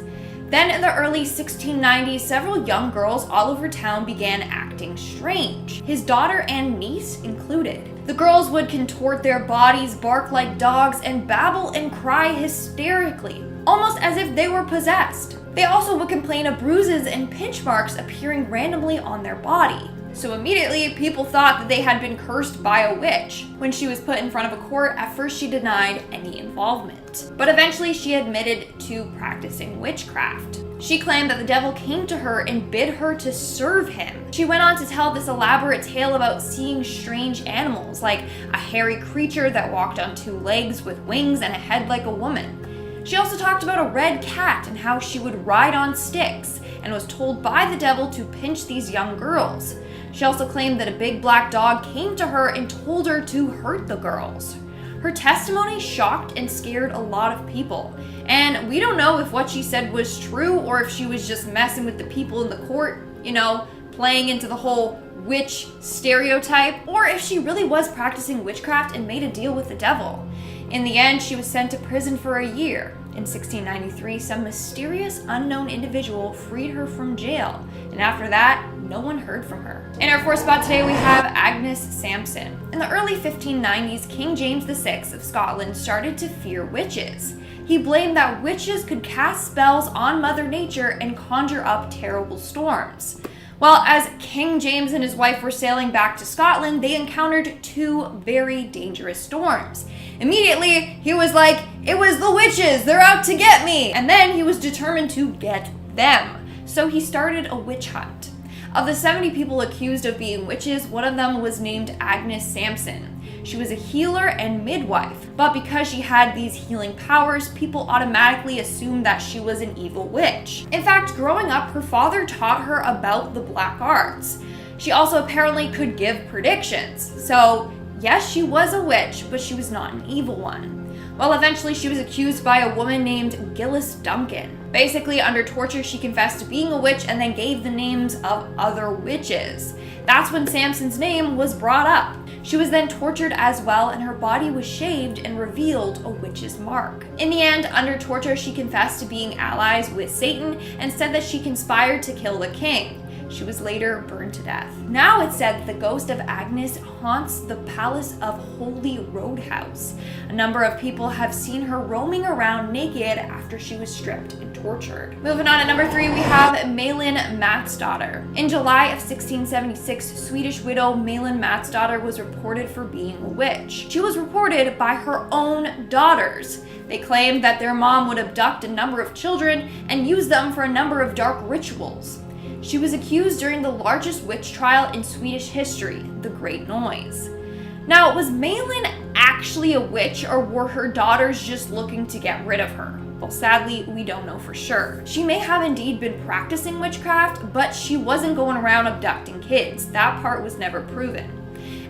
Then in the early 1690s, several young girls all over town began acting strange, his daughter and niece included. The girls would contort their bodies, bark like dogs, and babble and cry hysterically, almost as if they were possessed. They also would complain of bruises and pinch marks appearing randomly on their body. So immediately, people thought that they had been cursed by a witch. When she was put in front of a court, at first she denied any involvement. But eventually she admitted to practicing witchcraft. She claimed that the devil came to her and bid her to serve him. She went on to tell this elaborate tale about seeing strange animals, like a hairy creature that walked on 2 legs with wings and a head like a woman. She also talked about a red cat and how she would ride on sticks and was told by the devil to pinch these young girls. She also claimed that a big black dog came to her and told her to hurt the girls. Her testimony shocked and scared a lot of people, and we don't know if what she said was true or if she was just messing with the people in the court, you know, playing into the whole witch stereotype, or if she really was practicing witchcraft and made a deal with the devil. In the end, she was sent to prison for a year. In 1693, some mysterious unknown individual freed her from jail, and after that, no one heard from her. In our 4th spot today, we have Agnes Samson. In the early 1590s, King James VI of Scotland started to fear witches. He blamed that witches could cast spells on Mother Nature and conjure up terrible storms. Well, as King James and his wife were sailing back to Scotland, they encountered 2 very dangerous storms. Immediately, he was like, "It was the witches, they're out to get me!" And then he was determined to get them. So he started a witch hunt. Of the 70 people accused of being witches, one of them was named Agnes Samson. She was a healer and midwife, but because she had these healing powers, people automatically assumed that she was an evil witch. In fact, growing up, her father taught her about the black arts. She also apparently could give predictions. So Yes, she was a witch, but she was not an evil one. Well, eventually she was accused by a woman named Gilles Duncan. Basically, under torture, she confessed to being a witch and then gave the names of other witches. That's when Samson's name was brought up. She was then tortured as well, and her body was shaved and revealed a witch's mark. In the end, under torture, she confessed to being allies with Satan and said that she conspired to kill the king. She was later burned to death. Now it's said that the ghost of Agnes haunts the Palace of Holy Roadhouse. A number of people have seen her roaming around naked after she was stripped and tortured. Moving on to number 3, we have Malin Matsdotter. In July of 1676, Swedish widow Malin Matsdotter was reported for being a witch. She was reported by her own daughters. They claimed that their mom would abduct a number of children and use them for a number of dark rituals. She was accused during the largest witch trial in Swedish history, the Great Noise. Now, was Malin actually a witch, or were her daughters just looking to get rid of her? Well, sadly, we don't know for sure. She may have indeed been practicing witchcraft, but she wasn't going around abducting kids. That part was never proven.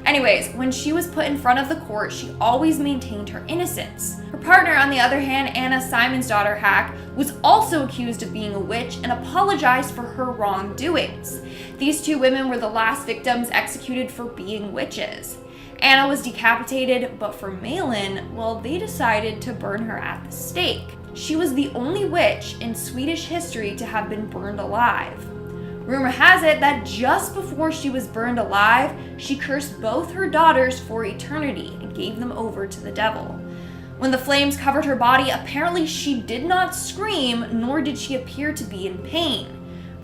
Anyways, when she was put in front of the court, she always maintained her innocence. Her partner, on the other hand, Anna Simonsdottir Hack, was also accused of being a witch and apologized for her wrongdoings. These two women were the last victims executed for being witches. Anna was decapitated, but for Malin, well, they decided to burn her at the stake. She was the only witch in Swedish history to have been burned alive. Rumor has it that just before she was burned alive, she cursed both her daughters for eternity and gave them over to the devil. When the flames covered her body, apparently she did not scream, nor did she appear to be in pain.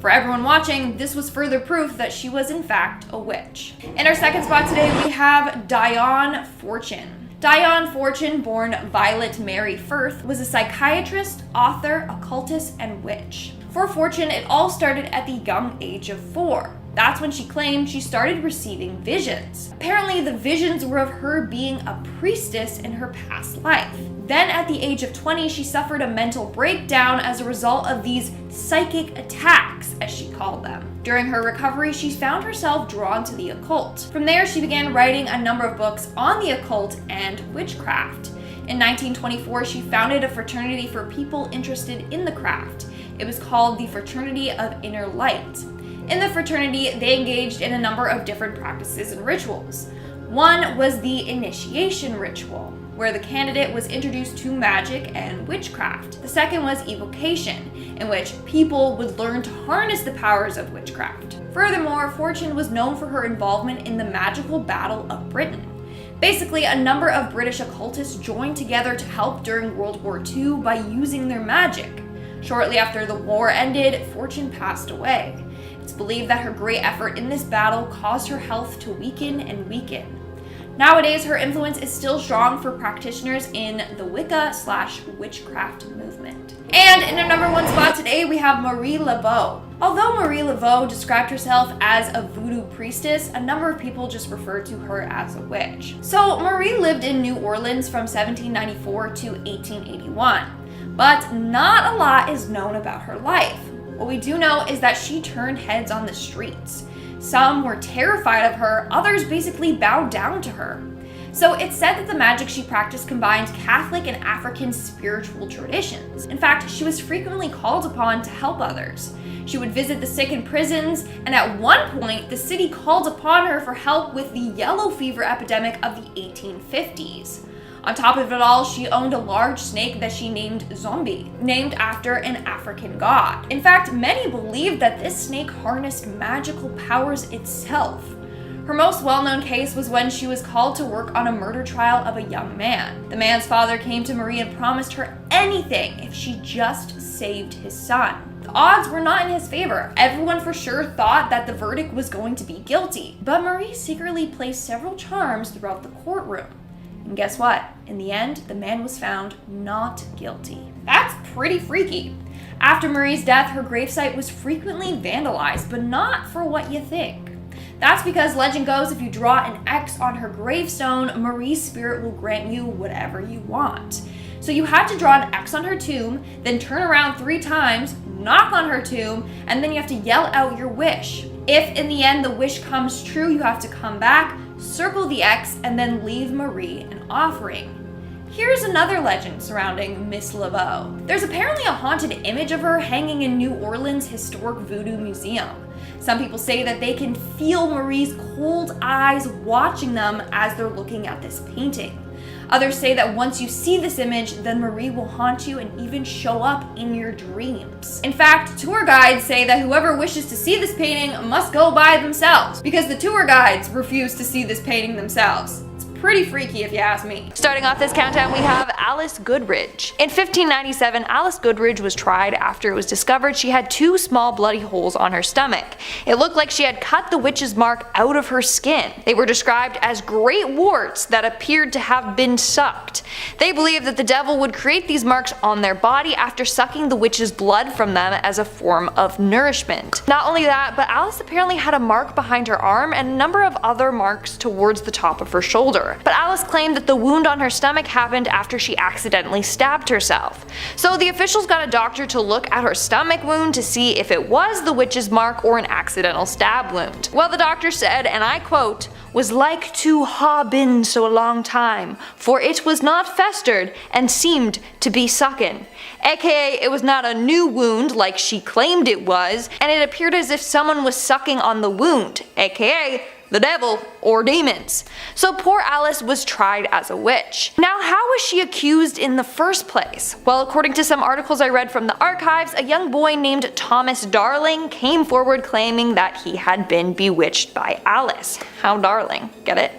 For everyone watching, this was further proof that she was in fact a witch. In our second spot today, we have Dion Fortune. Dion Fortune, born Violet Mary Firth, was a psychiatrist, author, occultist, and witch. For Fortune, it all started at the young age of 4. That's when she claimed she started receiving visions. Apparently, the visions were of her being a priestess in her past life. Then at the age of 20, she suffered a mental breakdown as a result of these psychic attacks, as she called them. During her recovery, she found herself drawn to the occult. From there, she began writing a number of books on the occult and witchcraft. In 1924, she founded a fraternity for people interested in the craft. It was called the Fraternity of Inner Light. In the fraternity, they engaged in a number of different practices and rituals. One was the initiation ritual, where the candidate was introduced to magic and witchcraft. The second was evocation, in which people would learn to harness the powers of witchcraft. Furthermore, Fortune was known for her involvement in the magical Battle of Britain. Basically, a number of British occultists joined together to help during World War II by using their magic. Shortly after the war ended, Fortune passed away. It's believed that her great effort in this battle caused her health to weaken and weaken. Nowadays, her influence is still strong for practitioners in the Wicca/witchcraft movement. And in our number 1 spot today, we have Marie Laveau. Although Marie Laveau described herself as a voodoo priestess, a number of people just referred to her as a witch. So Marie lived in New Orleans from 1794 to 1881. But not a lot is known about her life. What we do know is that she turned heads on the streets. Some were terrified of her, others basically bowed down to her. So it's said that the magic she practiced combined Catholic and African spiritual traditions. In fact, she was frequently called upon to help others. She would visit the sick in prisons, and at one point, the city called upon her for help with the yellow fever epidemic of the 1850s. On top of it all, she owned a large snake that she named Zombie, named after an African god. In fact, many believed that this snake harnessed magical powers itself. Her most well-known case was when she was called to work on a murder trial of a young man. The man's father came to Marie and promised her anything if she just saved his son. The odds were not in his favor. Everyone for sure thought that the verdict was going to be guilty, but Marie secretly placed several charms throughout the courtroom. And guess what? In the end, the man was found not guilty. That's pretty freaky. After Marie's death, her gravesite was frequently vandalized, but not for what you think. That's because legend goes if you draw an X on her gravestone, Marie's spirit will grant you whatever you want. So you had to draw an X on her tomb, then turn around 3 times, knock on her tomb, and then you have to yell out your wish. If in the end the wish comes true, you have to come back, circle the X, and then leave Marie an offering. Here's another legend surrounding Miss Laveau. There's apparently a haunted image of her hanging in New Orleans' historic voodoo museum. Some people say that they can feel Marie's cold eyes watching them as they're looking at this painting. Others say that once you see this image, then Marie will haunt you and even show up in your dreams. In fact, tour guides say that whoever wishes to see this painting must go by themselves, because the tour guides refuse to see this painting themselves. Pretty freaky if you ask me. Starting off this countdown, we have Alice Goodridge. In 1597, Alice Goodridge was tried after it was discovered she had 2 small bloody holes on her stomach. It looked like she had cut the witch's mark out of her skin. They were described as great warts that appeared to have been sucked. They believed that the devil would create these marks on their body after sucking the witch's blood from them as a form of nourishment. Not only that, but Alice apparently had a mark behind her arm and a number of other marks towards the top of her shoulder. But Alice claimed that the wound on her stomach happened after she accidentally stabbed herself. So the officials got a doctor to look at her stomach wound to see if it was the witch's mark or an accidental stab wound. Well, the doctor said, and I quote, "was like to ha been so a long time, for it was not festered and seemed to be sucken." AKA, it was not a new wound like she claimed it was, and it appeared as if someone was sucking on the wound, AKA the devil or demons. So poor Alice was tried as a witch. Now, how was she accused in the first place? Well, according to some articles I read from the archives, a young boy named Thomas Darling came forward claiming that he had been bewitched by Alice. How darling, get it?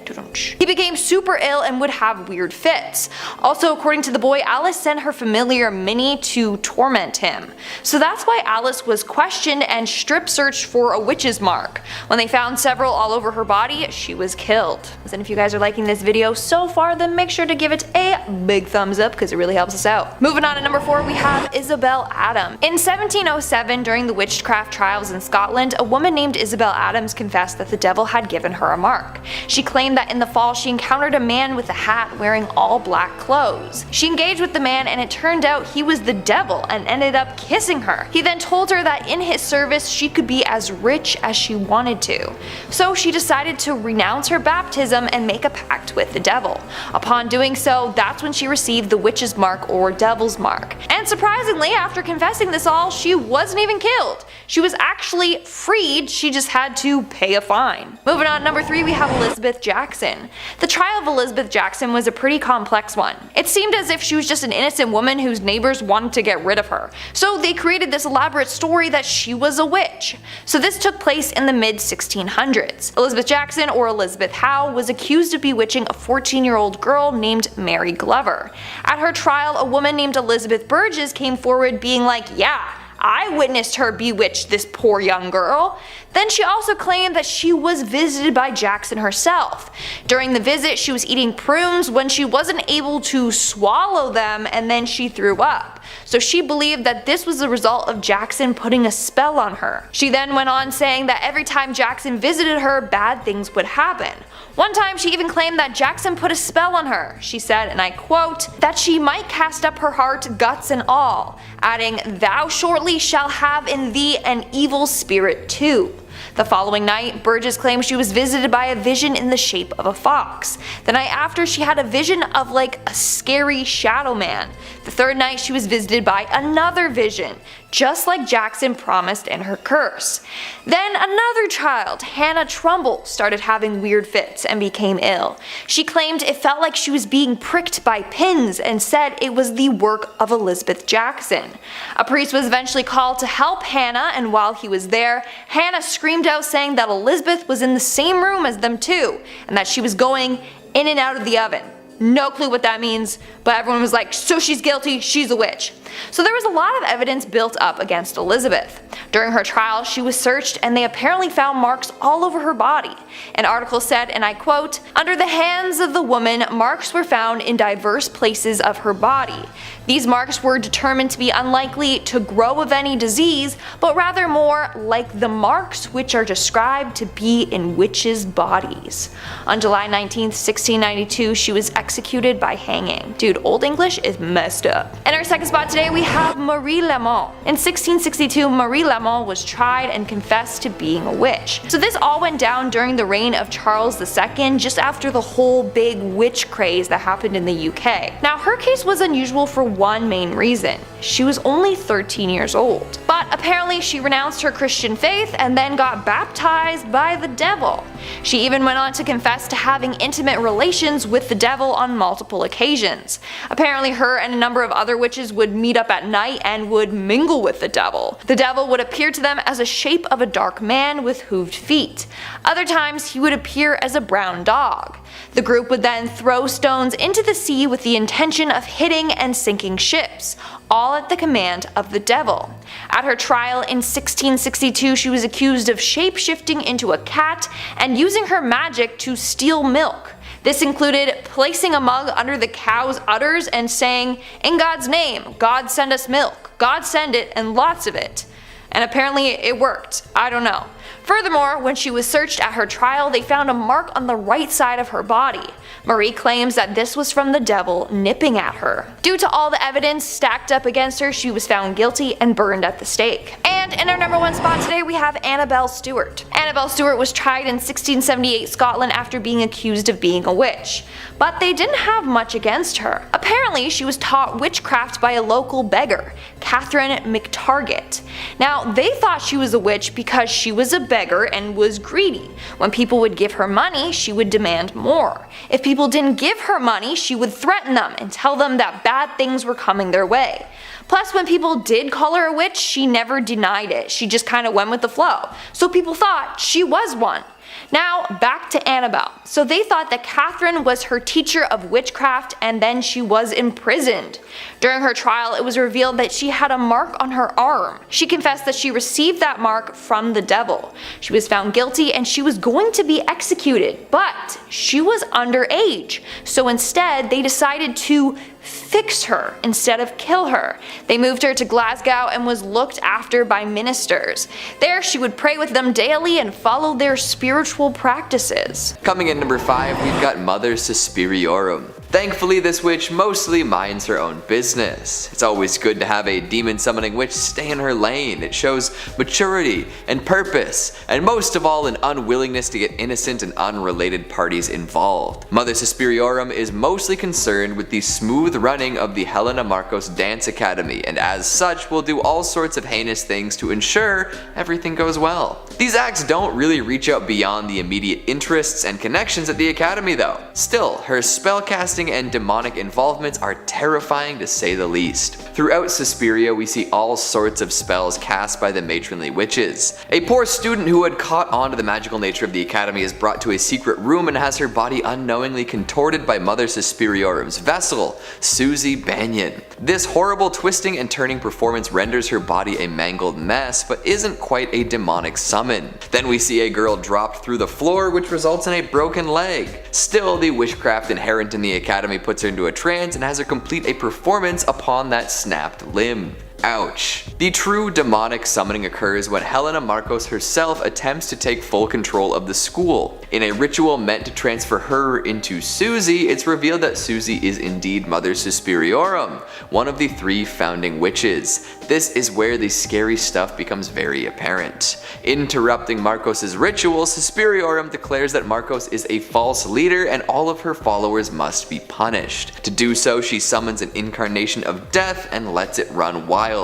He became super ill and would have weird fits. Also, according to the boy, Alice sent her familiar Minnie to torment him. So that's why Alice was questioned and strip searched for a witch's mark. When they found several all over her body, she was killed. And if you guys are liking this video so far, then make sure to give it a big thumbs up because it really helps us out. Moving on to number 4, we have Isabelle Adams. In 1707, during the witchcraft trials in Scotland, a woman named Isabelle Adams confessed that the devil had given her a mark. She claimed that in the fall she encountered a man with a hat wearing all black clothes. She engaged with the man and it turned out he was the devil and ended up kissing her. He then told her that in his service she could be as rich as she wanted to. So she decided to renounce her baptism and make a pact with the devil. Upon doing so, that's when she received the witch's mark or devil's mark. And surprisingly, after confessing this all, she wasn't even killed. She was actually freed, she just had to pay a fine. Moving on, number 3, we have Elizabeth Jackson. The trial of Elizabeth Jackson was a pretty complex one. It seemed as if she was just an innocent woman whose neighbors wanted to get rid of her. So they created this elaborate story that she was a witch. So this took place in the mid-1600s. Elizabeth Jackson, or Elizabeth Howe, was accused of bewitching a 14-year-old girl named Mary Glover. At her trial, a woman named Elizabeth Burgess came forward being like, "Yeah, I witnessed her bewitch this poor young girl." Then she also claimed that she was visited by Jackson herself. During the visit, she was eating prunes when she wasn't able to swallow them and then she threw up. So she believed that this was the result of Jackson putting a spell on her. She then went on saying that every time Jackson visited her, bad things would happen. One time she even claimed that Jackson put a spell on her. She said, and I quote, that she might cast up her heart, guts and all, adding, "Thou shortly shall have in thee an evil spirit too." The following night, Burgess claimed she was visited by a vision in the shape of a fox. The night after, she had a vision of like a scary shadow man. The third night, she was visited by another vision, just like Jackson promised in her curse. Then another child, Hannah Trumbull, started having weird fits and became ill. She claimed it felt like she was being pricked by pins and said it was the work of Elizabeth Jackson. A priest was eventually called to help Hannah, and while he was there, Hannah screamed out saying that Elizabeth was in the same room as them too, and that she was going in and out of the oven. No clue what that means, but everyone was like, so she's guilty, she's a witch. So there was a lot of evidence built up against Elizabeth. During her trial, she was searched and they apparently found marks all over her body. An article said, and I quote, "Under the hands of the woman, marks were found in diverse places of her body. These marks were determined to be unlikely to grow of any disease, but rather more like the marks which are described to be in witches' bodies. On July 19, 1692, she was executed by hanging. Dude, Old English is messed up. In our second spot today, we have Marie Lamont. In 1662, Marie Lamont was tried and confessed to being a witch. So this all went down during the reign of Charles II, just after the whole big witch craze that happened in the UK. Now, her case was unusual for one main reason. She was only 13 years old. But apparently she renounced her Christian faith and then got baptized by the devil. She even went on to confess to having intimate relations with the devil on multiple occasions. Apparently her and a number of other witches would meet up at night and would mingle with the devil. The devil would appear to them as a shape of a dark man with hooved feet. Other times he would appear as a brown dog. The group would then throw stones into the sea with the intention of hitting and sinking ships, all at the command of the devil. At her trial in 1662, she was accused of shape-shifting into a cat and using her magic to steal milk. This included placing a mug under the cow's udders and saying, "In God's name, God send us milk. God send it, and lots of it." And apparently it worked. I don't know. Furthermore, when she was searched at her trial, they found a mark on the right side of her body. Marie claims that this was from the devil nipping at her. Due to all the evidence stacked up against her, she was found guilty and burned at the stake. And in our number one spot today, we have Annabelle Stewart. Annabelle Stewart was tried in 1678 Scotland after being accused of being a witch. But they didn't have much against her. Apparently, she was taught witchcraft by a local beggar, Catherine McTarget. Now, they thought she was a witch because she was a beggar and was greedy. When people would give her money, she would demand more. If people didn't give her money, she would threaten them and tell them that bad things were coming their way. Plus, when people did call her a witch, she never denied it. She just kind of went with the flow. So people thought she was one. Now, back to Annabelle. So they thought that Catherine was her teacher of witchcraft and then she was imprisoned. During her trial, it was revealed that she had a mark on her arm. She confessed that she received that mark from the devil. She was found guilty and she was going to be executed, but she was underage. So instead, they decided to fix her instead of kill her. They moved her to Glasgow and was looked after by ministers. There she would pray with them daily and follow their spiritual practices.
Coming in number 5, we've got Mother Suspiriorum. Thankfully, this witch mostly minds her own business. It's always good to have a demon summoning witch stay in her lane. It shows maturity and purpose, and most of all, an unwillingness to get innocent and unrelated parties involved. Mother Suspiriorum is mostly concerned with the smooth running of the Helena Marcos Dance Academy, and as such will do all sorts of heinous things to ensure everything goes well. These acts don't really reach out beyond the immediate interests and connections at the academy though. Still, her spellcasting and demonic involvements are terrifying to say the least. Throughout Suspiria, we see all sorts of spells cast by the matronly witches. A poor student who had caught on to the magical nature of the academy is brought to a secret room and has her body unknowingly contorted by Mother Suspiriorum's vessel, Susie Banyan. This horrible twisting and turning performance renders her body a mangled mess, but isn't quite a demonic summon. Then we see a girl dropped through the floor, which results in a broken leg. Still, the witchcraft inherent in the academy puts her into a trance and has her complete a performance upon that snapped limb. Ouch. The true demonic summoning occurs when Helena Marcos herself attempts to take full control of the school. In a ritual meant to transfer her into Susie, it's revealed that Susie is indeed Mother Suspiriorum, one of the 3 founding witches. This is where the scary stuff becomes very apparent. Interrupting Marcos' ritual, Suspiriorum declares that Marcos is a false leader and all of her followers must be punished. To do so, she summons an incarnation of death and lets it run wild.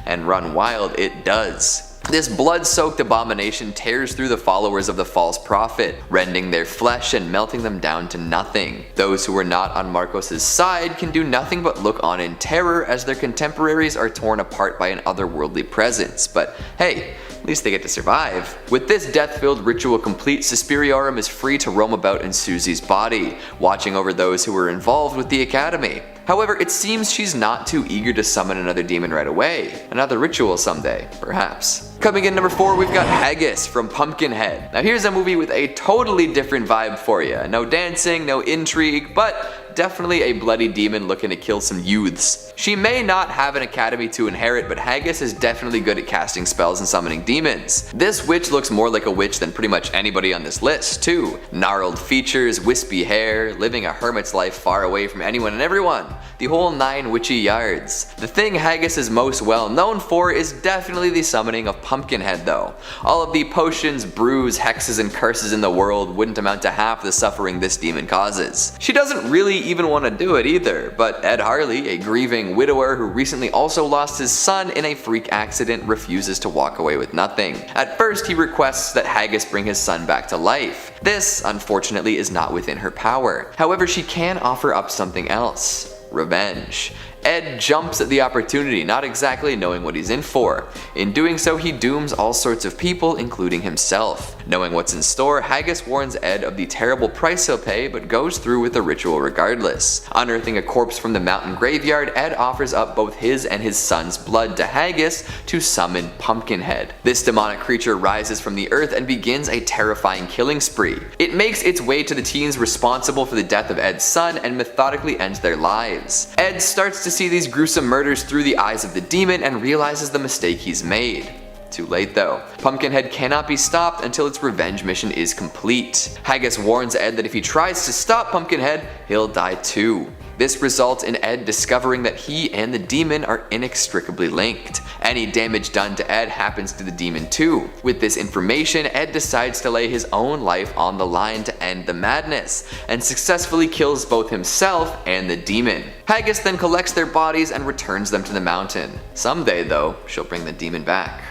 And run wild it does. This blood-soaked abomination tears through the followers of the false prophet, rending their flesh and melting them down to nothing. Those who are not on Marcos' side can do nothing but look on in terror as their contemporaries are torn apart by an otherworldly presence, but hey, at least they get to survive. With this death-filled ritual complete, Suspiriorum is free to roam about in Susie's body, watching over those who were involved with the academy. However, it seems she's not too eager to summon another demon right away. Another ritual someday, perhaps. Coming in number 4, we've got Haggis from Pumpkinhead. Now here's a movie with a totally different vibe for you. No dancing, no intrigue, but but definitely a bloody demon looking to kill some youths. She may not have an academy to inherit, but Haggis is definitely good at casting spells and summoning demons. This witch looks more like a witch than pretty much anybody on this list, too. Gnarled features, wispy hair, living a hermit's life far away from anyone and everyone. The whole 9 witchy yards. The thing Haggis is most well known for is definitely the summoning of Pumpkinhead though. All of the potions, brews, hexes, and curses in the world wouldn't amount to half the suffering this demon causes. She doesn't really even want to do it either, but Ed Harley, a grieving widower who recently also lost his son in a freak accident, refuses to walk away with nothing. At first he requests that Haggis bring his son back to life. This, unfortunately, is not within her power. However, she can offer up something else. Revenge. Ed jumps at the opportunity, not exactly knowing what he's in for. In doing so, he dooms all sorts of people, including himself. Knowing what's in store, Haggis warns Ed of the terrible price he'll pay, but goes through with the ritual regardless. Unearthing a corpse from the mountain graveyard, Ed offers up both his and his son's blood to Haggis to summon Pumpkinhead. This demonic creature rises from the earth and begins a terrifying killing spree. It makes its way to the teens responsible for the death of Ed's son and methodically ends their lives. Ed starts to see these gruesome murders through the eyes of the demon and realizes the mistake he's made. Too late though. Pumpkinhead cannot be stopped until its revenge mission is complete. Haggis warns Ed that if he tries to stop Pumpkinhead, he'll die too. This results in Ed discovering that he and the demon are inextricably linked. Any damage done to Ed happens to the demon too. With this information, Ed decides to lay his own life on the line to end the madness, and successfully kills both himself and the demon. Haggis then collects their bodies and returns them to the mountain. Someday though, she'll bring the demon back.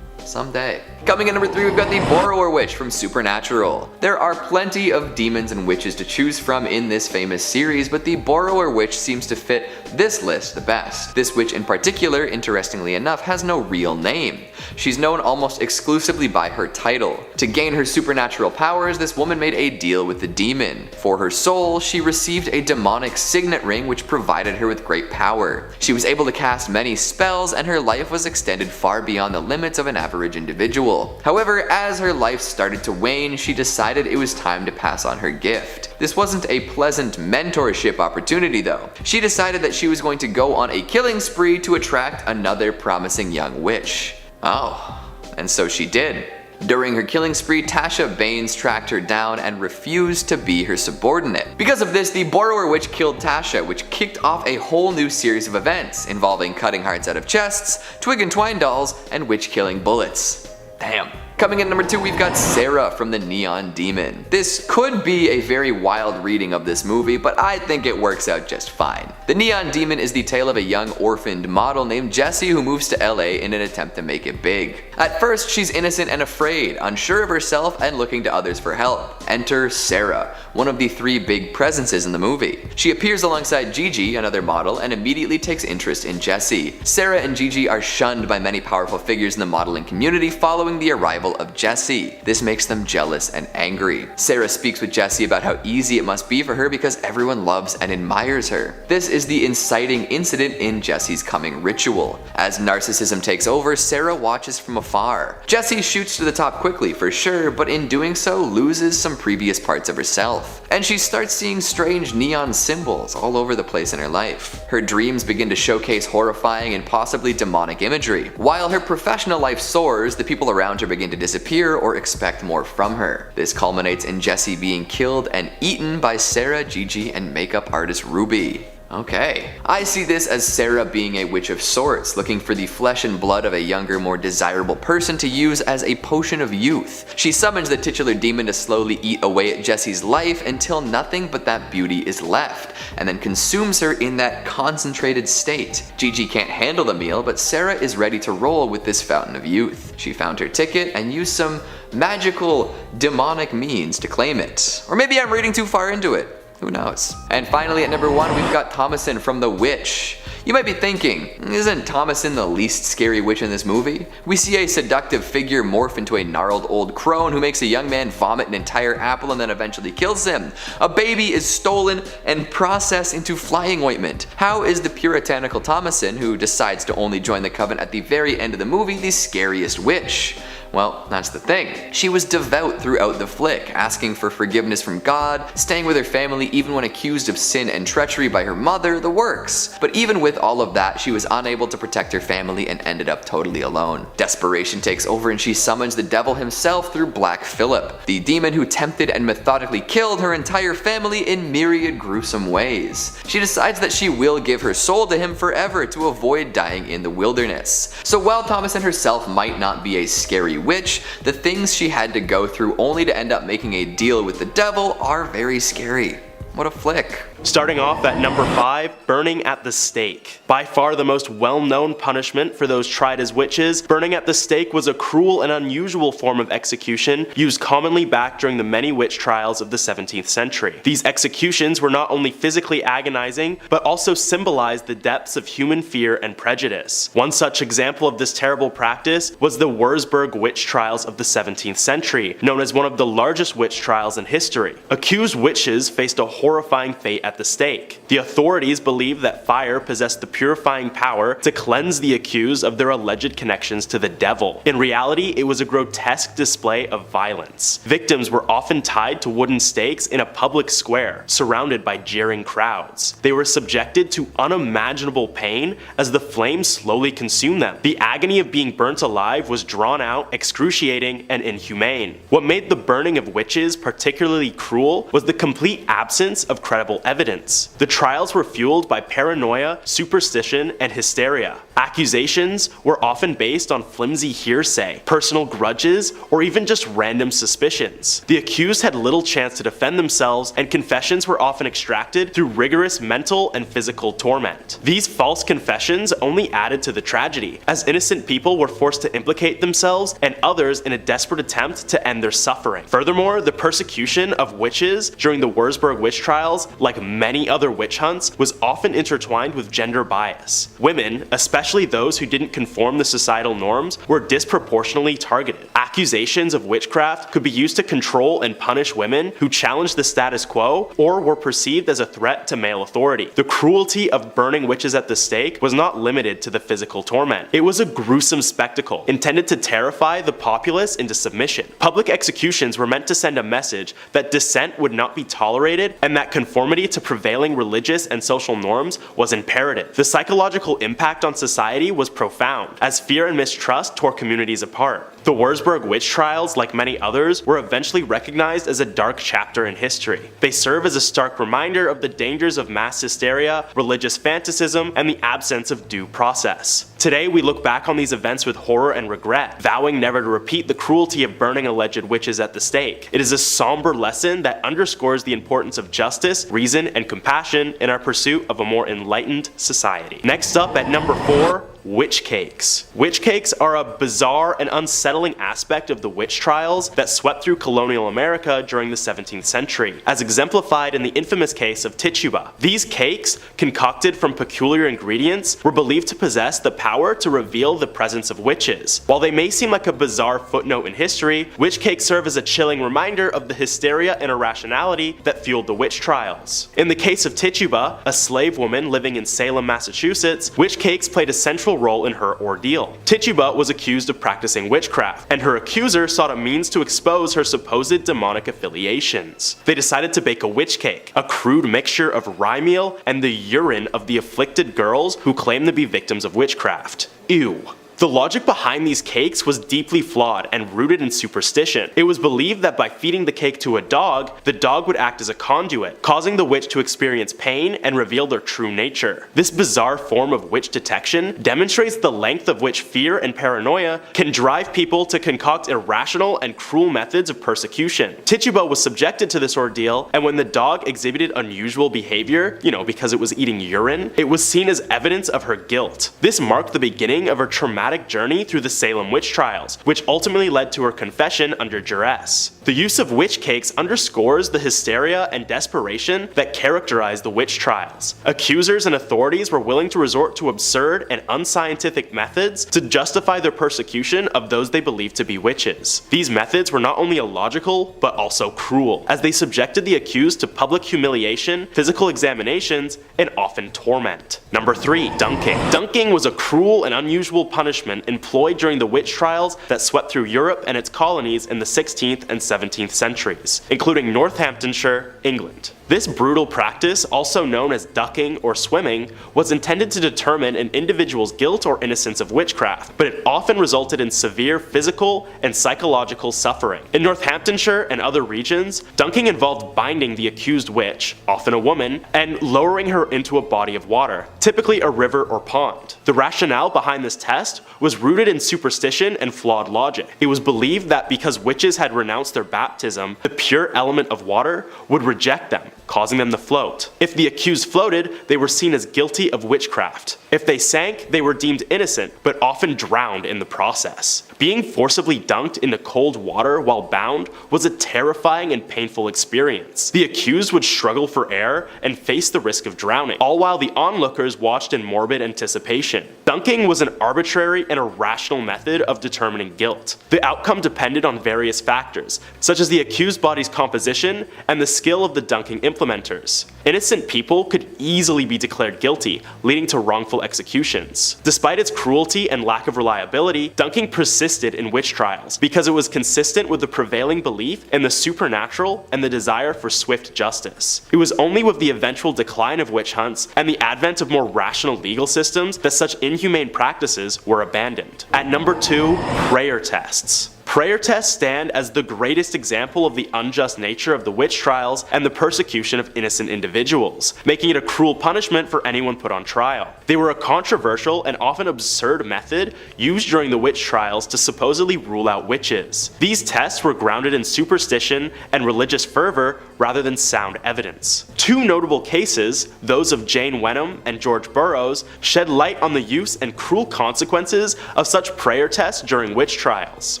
Someday. Coming in number 3, we've got the Borrower Witch from Supernatural. There are plenty of demons and witches to choose from in this famous series, but the Borrower Witch seems to fit this list the best. This witch in particular, interestingly enough, has no real name. She's known almost exclusively by her title. To gain her supernatural powers, this woman made a deal with the demon. For her soul, she received a demonic signet ring which provided her with great power. She was able to cast many spells, and her life was extended far beyond the limits of an average individual. However, as her life started to wane, she decided it was time to pass on her gift. This wasn't a pleasant mentorship opportunity though. She decided that she was going to go on a killing spree to attract another promising young witch. Oh, and so she did. During her killing spree, Tasha Baines tracked her down and refused to be her subordinate. Because of this, the Borrower Witch killed Tasha, which kicked off a whole new series of events involving cutting hearts out of chests, twig and twine dolls, and witch-killing bullets. Damn. Coming in number 2, we've got Sarah from the Neon Demon. This could be a very wild reading of this movie, but I think it works out just fine. The Neon Demon is the tale of a young orphaned model named Jessie who moves to LA in an attempt to make it big. At first, she's innocent and afraid, unsure of herself and looking to others for help. Enter Sarah, one of the 3 big presences in the movie. She appears alongside Gigi, another model, and immediately takes interest in Jessie. Sarah and Gigi are shunned by many powerful figures in the modeling community following the arrival of Jessie. This makes them jealous and angry. Sarah speaks with Jessie about how easy it must be for her because everyone loves and admires her. This is the inciting incident in Jessie's coming ritual. As narcissism takes over, Sarah watches from afar. Jessie shoots to the top quickly for sure, but in doing so loses some previous parts of herself. And she starts seeing strange neon symbols all over the place in her life. Her dreams begin to showcase horrifying and possibly demonic imagery. While her professional life soars, the people around her begin to disappear or expect more from her. This culminates in Jessie being killed and eaten by Sarah, Gigi, and makeup artist Ruby. Okay. I see this as Sarah being a witch of sorts, looking for the flesh and blood of a younger, more desirable person to use as a potion of youth. She summons the titular demon to slowly eat away at Jessie's life until nothing but that beauty is left, and then consumes her in that concentrated state. Gigi can't handle the meal, but Sarah is ready to roll with this fountain of youth. She found her ticket and used some magical, demonic means to claim it. Or maybe I'm reading too far into it. Who knows? And finally at number 1, we've got Thomasin from The Witch. You might be thinking, isn't Thomasin the least scary witch in this movie? We see a seductive figure morph into a gnarled old crone who makes a young man vomit an entire apple and then eventually kills him. A baby is stolen and processed into flying ointment. How is the puritanical Thomasin, who decides to only join the coven at the very end of the movie, the scariest witch? Well, that's the thing. She was devout throughout the flick, asking for forgiveness from God, staying with her family even when accused of sin and treachery by her mother, the works. But even with all of that, she was unable to protect her family and ended up totally alone. Desperation takes over and she summons the devil himself through Black Phillip, the demon who tempted and methodically killed her entire family in myriad gruesome ways. She decides that she will give her soul to him forever to avoid dying in the wilderness. So while Thomasin herself might not be a scary witch, the things she had to go through only to end up making a deal with the devil are very scary. What a flick.
Starting off at number 5, burning at the stake. By far the most well-known punishment for those tried as witches, burning at the stake was a cruel and unusual form of execution used commonly back during the many witch trials of the 17th century. These executions were not only physically agonizing, but also symbolized the depths of human fear and prejudice. One such example of this terrible practice was the Wurzburg witch trials of the 17th century, known as one of the largest witch trials in history. Accused witches faced a horrifying fate at the stake. The authorities believed that fire possessed the purifying power to cleanse the accused of their alleged connections to the devil. In reality, it was a grotesque display of violence. Victims were often tied to wooden stakes in a public square, surrounded by jeering crowds. They were subjected to unimaginable pain as the flames slowly consumed them. The agony of being burnt alive was drawn out, excruciating, and inhumane. What made the burning of witches particularly cruel was the complete absence of credible evidence. The trials were fueled by paranoia, superstition, and hysteria. Accusations were often based on flimsy hearsay, personal grudges, or even just random suspicions. The accused had little chance to defend themselves, and confessions were often extracted through rigorous mental and physical torment. These false confessions only added to the tragedy, as innocent people were forced to implicate themselves and others in a desperate attempt to end their suffering. Furthermore, the persecution of witches during the Wurzburg witch trials, like many other witch hunts, was often intertwined with gender bias. Women, especially those who didn't conform to societal norms, were disproportionately targeted. Accusations of witchcraft could be used to control and punish women who challenged the status quo or were perceived as a threat to male authority. The cruelty of burning witches at the stake was not limited to the physical torment. It was a gruesome spectacle intended to terrify the populace into submission. Public executions were meant to send a message that dissent would not be tolerated and that conformity to prevailing religious and social norms was imperative. The psychological impact on society was profound, as fear and mistrust tore communities apart. The Wurzburg witch trials, like many others, were eventually recognized as a dark chapter in history. They serve as a stark reminder of the dangers of mass hysteria, religious fanaticism, and the absence of due process. Today, we look back on these events with horror and regret, vowing never to repeat the cruelty of burning alleged witches at the stake. It is a somber lesson that underscores the importance of justice, reason, and compassion in our pursuit of a more enlightened society. Next up at number 4, witch cakes. Witch cakes are a bizarre and unsettling aspect of the witch trials that swept through colonial America during the 17th century, as exemplified in the infamous case of Tituba. These cakes, concocted from peculiar ingredients, were believed to possess the power to reveal the presence of witches. While they may seem like a bizarre footnote in history, witch cakes serve as a chilling reminder of the hysteria and irrationality that fueled the witch trials. In the case of Tituba, a slave woman living in Salem, Massachusetts, witch cakes played a central role in her ordeal. Tituba was accused of practicing witchcraft, and her accuser sought a means to expose her supposed demonic affiliations. They decided to bake a witch cake, a crude mixture of rye meal and the urine of the afflicted girls who claimed to be victims of witchcraft. Ew. The logic behind these cakes was deeply flawed and rooted in superstition. It was believed that by feeding the cake to a dog, the dog would act as a conduit, causing the witch to experience pain and reveal their true nature. This bizarre form of witch detection demonstrates the length of which fear and paranoia can drive people to concoct irrational and cruel methods of persecution. Tituba was subjected to this ordeal, and when the dog exhibited unusual behavior, because it was eating urine, it was seen as evidence of her guilt. This marked the beginning of her traumatic journey through the Salem witch trials, which ultimately led to her confession under duress. The use of witch cakes underscores the hysteria and desperation that characterized the witch trials. Accusers and authorities were willing to resort to absurd and unscientific methods to justify their persecution of those they believed to be witches. These methods were not only illogical, but also cruel, as they subjected the accused to public humiliation, physical examinations, and often torment. Number 3, dunking. Dunking was a cruel and unusual punishment punishment employed during the witch trials that swept through Europe and its colonies in the 16th and 17th centuries, including Northamptonshire, England. This brutal practice, also known as ducking or swimming, was intended to determine an individual's guilt or innocence of witchcraft, but it often resulted in severe physical and psychological suffering. In Northamptonshire and other regions, dunking involved binding the accused witch, often a woman, and lowering her into a body of water, typically a river or pond. The rationale behind this test was rooted in superstition and flawed logic. It was believed that because witches had renounced their baptism, the pure element of water would reject them, causing them to float. If the accused floated, they were seen as guilty of witchcraft. If they sank, they were deemed innocent, but often drowned in the process. Being forcibly dunked into cold water while bound was a terrifying and painful experience. The accused would struggle for air and face the risk of drowning, all while the onlookers watched in morbid anticipation. Dunking was an arbitrary and irrational method of determining guilt. The outcome depended on various factors, such as the accused body's composition and the skill of the dunking implementers. Innocent people could easily be declared guilty, leading to wrongful executions. Despite its cruelty and lack of reliability, dunking persisted in witch trials because it was consistent with the prevailing belief in the supernatural and the desire for swift justice. It was only with the eventual decline of witch hunts and the advent of more rational legal systems that such inhumane practices were abandoned. At number 2, prayer tests. Prayer tests stand as the greatest example of the unjust nature of the witch trials and the persecution of innocent individuals, making it a cruel punishment for anyone put on trial. They were a controversial and often absurd method used during the witch trials to supposedly rule out witches. These tests were grounded in superstition and religious fervor rather than sound evidence. Two notable cases, those of Jane Wenham and George Burroughs, shed light on the use and cruel consequences of such prayer tests during witch trials.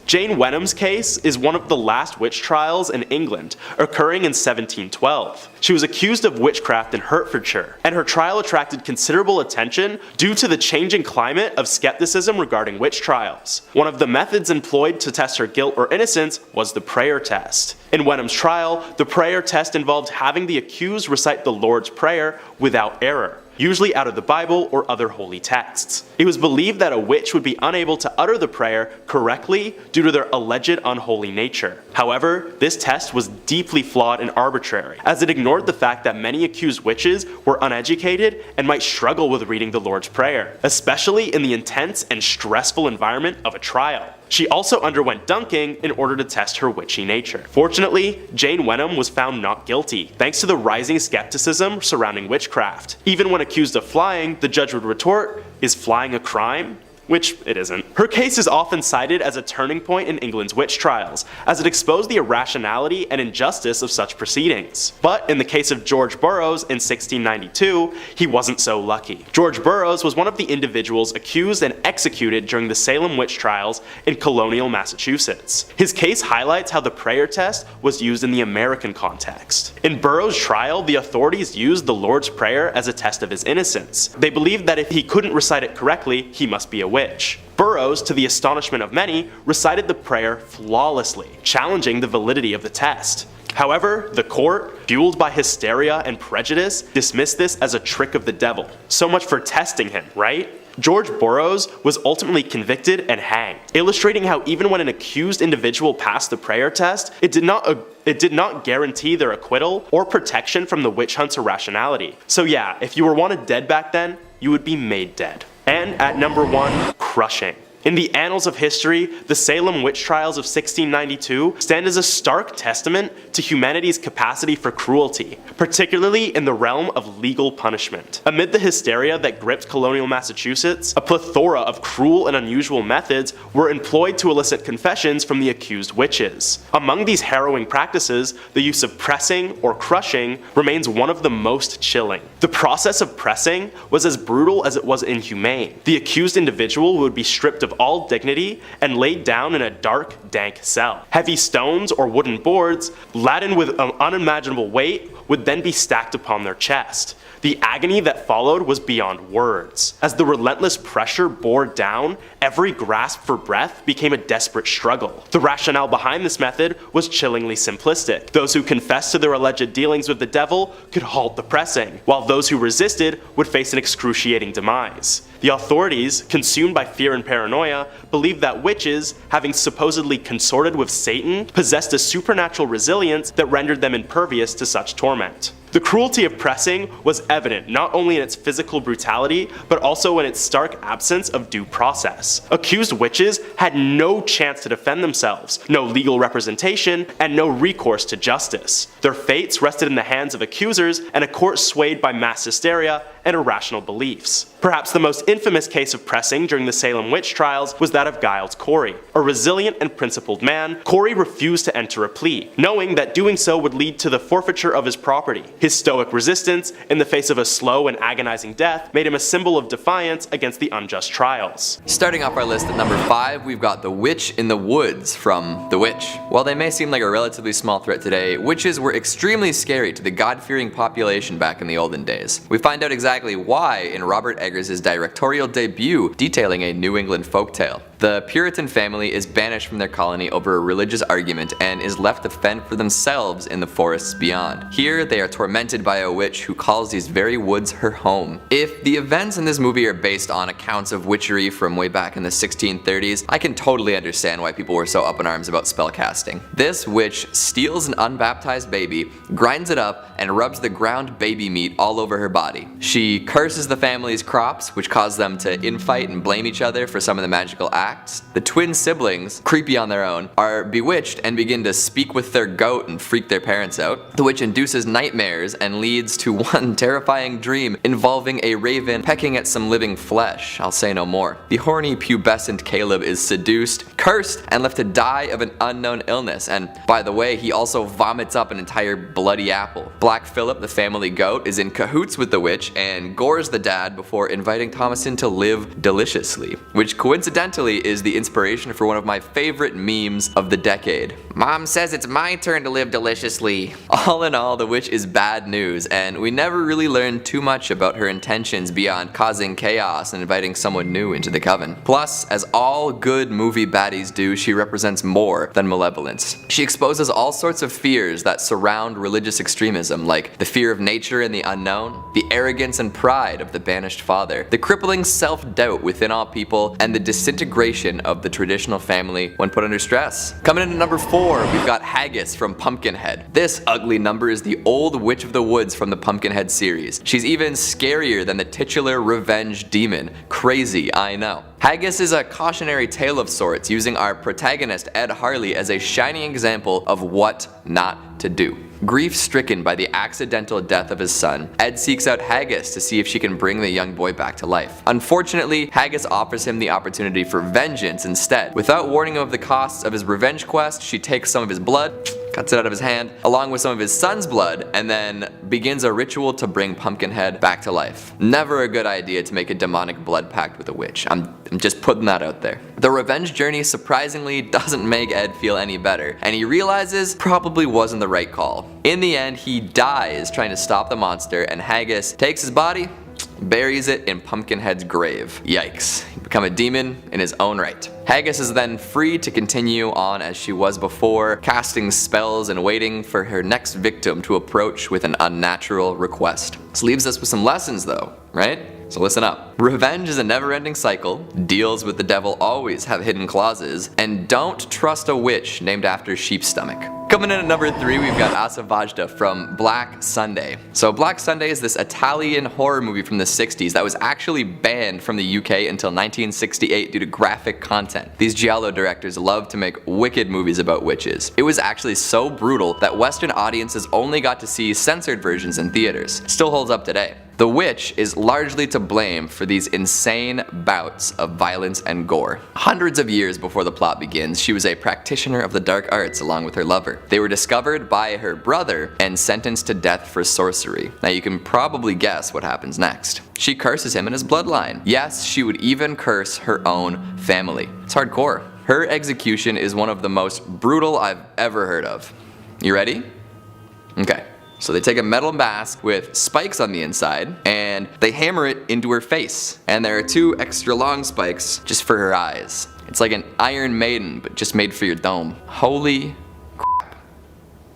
Jane Wenham's case is one of the last witch trials in England, occurring in 1712. She was accused of witchcraft in Hertfordshire, and her trial attracted considerable attention due to the changing climate of skepticism regarding witch trials. One of the methods employed to test her guilt or innocence was the prayer test. In Wenham's trial, the prayer test involved having the accused recite the Lord's Prayer without error, usually out of the Bible or other holy texts. It was believed that a witch would be unable to utter the prayer correctly due to their alleged unholy nature. However, this test was deeply flawed and arbitrary, as it ignored the fact that many accused witches were uneducated and might struggle with reading the Lord's Prayer, especially in the intense and stressful environment of a trial. She also underwent dunking in order to test her witchy nature. Fortunately, Jane Wenham was found not guilty, thanks to the rising skepticism surrounding witchcraft. Even when accused of flying, the judge would retort, "Is flying a crime?" Which it isn't. Her case is often cited as a turning point in England's witch trials, as it exposed the irrationality and injustice of such proceedings. But in the case of George Burroughs in 1692, he wasn't so lucky. George Burroughs was one of the individuals accused and executed during the Salem witch trials in colonial Massachusetts. His case highlights how the prayer test was used in the American context. In Burroughs' trial, the authorities used the Lord's Prayer as a test of his innocence. They believed that if he couldn't recite it correctly, he must be a witch. Burroughs, to the astonishment of many, recited the prayer flawlessly, challenging the validity of the test. However, the court, fueled by hysteria and prejudice, dismissed this as a trick of the devil. So much for testing him, right? George Burroughs was ultimately convicted and hanged, illustrating how even when an accused individual passed the prayer test, it did not guarantee their acquittal or protection from the witch hunt's irrationality. So yeah, if you were wanted dead back then, you would be made dead. And at number 1, crushing. In the annals of history, the Salem witch trials of 1692 stand as a stark testament to humanity's capacity for cruelty, particularly in the realm of legal punishment. Amid the hysteria that gripped colonial Massachusetts, a plethora of cruel and unusual methods were employed to elicit confessions from the accused witches. Among these harrowing practices, the use of pressing or crushing remains one of the most chilling. The process of pressing was as brutal as it was inhumane. The accused individual would be stripped of all dignity and laid down in a dark, dank cell. Heavy stones or wooden boards, laden with an unimaginable weight, would then be stacked upon their chest. The agony that followed was beyond words. As the relentless pressure bore down, every grasp for breath became a desperate struggle. The rationale behind this method was chillingly simplistic. Those who confessed to their alleged dealings with the devil could halt the pressing, while those who resisted would face an excruciating demise. The authorities, consumed by fear and paranoia, believed that witches, having supposedly consorted with Satan, possessed a supernatural resilience that rendered them impervious to such torment. The cruelty of pressing was evident not only in its physical brutality, but also in its stark absence of due process. Accused witches had no chance to defend themselves, no legal representation, and no recourse to justice. Their fates rested in the hands of accusers and a court swayed by mass hysteria and irrational beliefs. Perhaps the most infamous case of pressing during the Salem witch trials was that of Giles Corey. A resilient and principled man, Corey refused to enter a plea, knowing that doing so would lead to the forfeiture of his property. His stoic resistance, in the face of a slow and agonizing death, made him a symbol of defiance against the unjust trials.
Starting off our list at number 5, we've got The Witch in the Woods from The Witch. While they may seem like a relatively small threat today, witches were extremely scary to the God-fearing population back in the olden days. We find out exactly why in Robert Eggers' directorial debut detailing a New England folktale. The Puritan family is banished from their colony over a religious argument and is left to fend for themselves in the forests beyond. Here, they are tormented by a witch who calls these very woods her home. If the events in this movie are based on accounts of witchery from way back in the 1630s, I can totally understand why people were so up in arms about spellcasting. This witch steals an unbaptized baby, grinds it up, and rubs the ground baby meat all over her body. She curses the family's crops, which cause them to infight and blame each other for some of the magical acts. The twin siblings, creepy on their own, are bewitched and begin to speak with their goat and freak their parents out. The witch induces nightmares and leads to one terrifying dream involving a raven pecking at some living flesh. I'll say no more. The horny pubescent Caleb is seduced, cursed, and left to die of an unknown illness, and by the way, he also vomits up an entire bloody apple. Black Phillip, the family goat, is in cahoots with the witch and gores the dad before inviting Thomasin to live deliciously, which coincidentally is the inspiration for one of my favorite memes of the decade. Mom says it's my turn to live deliciously. All in all, the witch is bad news, and we never really learn too much about her intentions beyond causing chaos and inviting someone new into the coven. Plus, as all good movie baddies do, she represents more than malevolence. She exposes all sorts of fears that surround religious extremism, like the fear of nature and the unknown, the arrogance and pride of the banished father, the crippling self-doubt within all people, and the disintegration of the traditional family when put under stress. Coming in at number 4, we've got Haggis from Pumpkinhead. This ugly number is the old witch of the woods from the Pumpkinhead series. She's even scarier than the titular revenge demon. Crazy, I know. Haggis is a cautionary tale of sorts, using our protagonist Ed Harley as a shining example of what not to do. Grief-stricken by the accidental death of his son, Ed seeks out Haggis to see if she can bring the young boy back to life. Unfortunately, Haggis offers him the opportunity for vengeance instead. Without warning him of the costs of his revenge quest, she takes some of his blood, cuts it out of his hand, along with some of his son's blood, and then begins a ritual to bring Pumpkinhead back to life. Never a good idea to make a demonic blood pact with a witch. I'm just putting that out there. The revenge journey surprisingly doesn't make Ed feel any better, and he realizes probably wasn't the right call. In the end, he dies trying to stop the monster, and Haggis takes his body, buries it in Pumpkinhead's grave. Yikes. He become a demon in his own right. Haggis is then free to continue on as she was before, casting spells and waiting for her next victim to approach with an unnatural request. This leaves us with some lessons though, right? So listen up. Revenge is a never-ending cycle, deals with the devil always have hidden clauses, and don't trust a witch named after sheep's stomach. Coming in at number 3, we've got Asavajda from Black Sunday. So Black Sunday is this Italian horror movie from the 60s that was actually banned from the UK until 1968 due to graphic content. These giallo directors love to make wicked movies about witches. It was actually so brutal that Western audiences only got to see censored versions in theaters. Still holds up today. The witch is largely to blame for these insane bouts of violence and gore. Hundreds of years before the plot begins, she was a practitioner of the dark arts along with her lover. They were discovered by her brother and sentenced to death for sorcery. Now you can probably guess what happens next. She curses him and his bloodline. Yes, she would even curse her own family. It's hardcore. Her execution is one of the most brutal I've ever heard of. You ready? Okay. So they take a metal mask with spikes on the inside and they hammer it into her face. And there are 2 extra long spikes just for her eyes. It's like an Iron Maiden, but just made for your dome. Holy crap.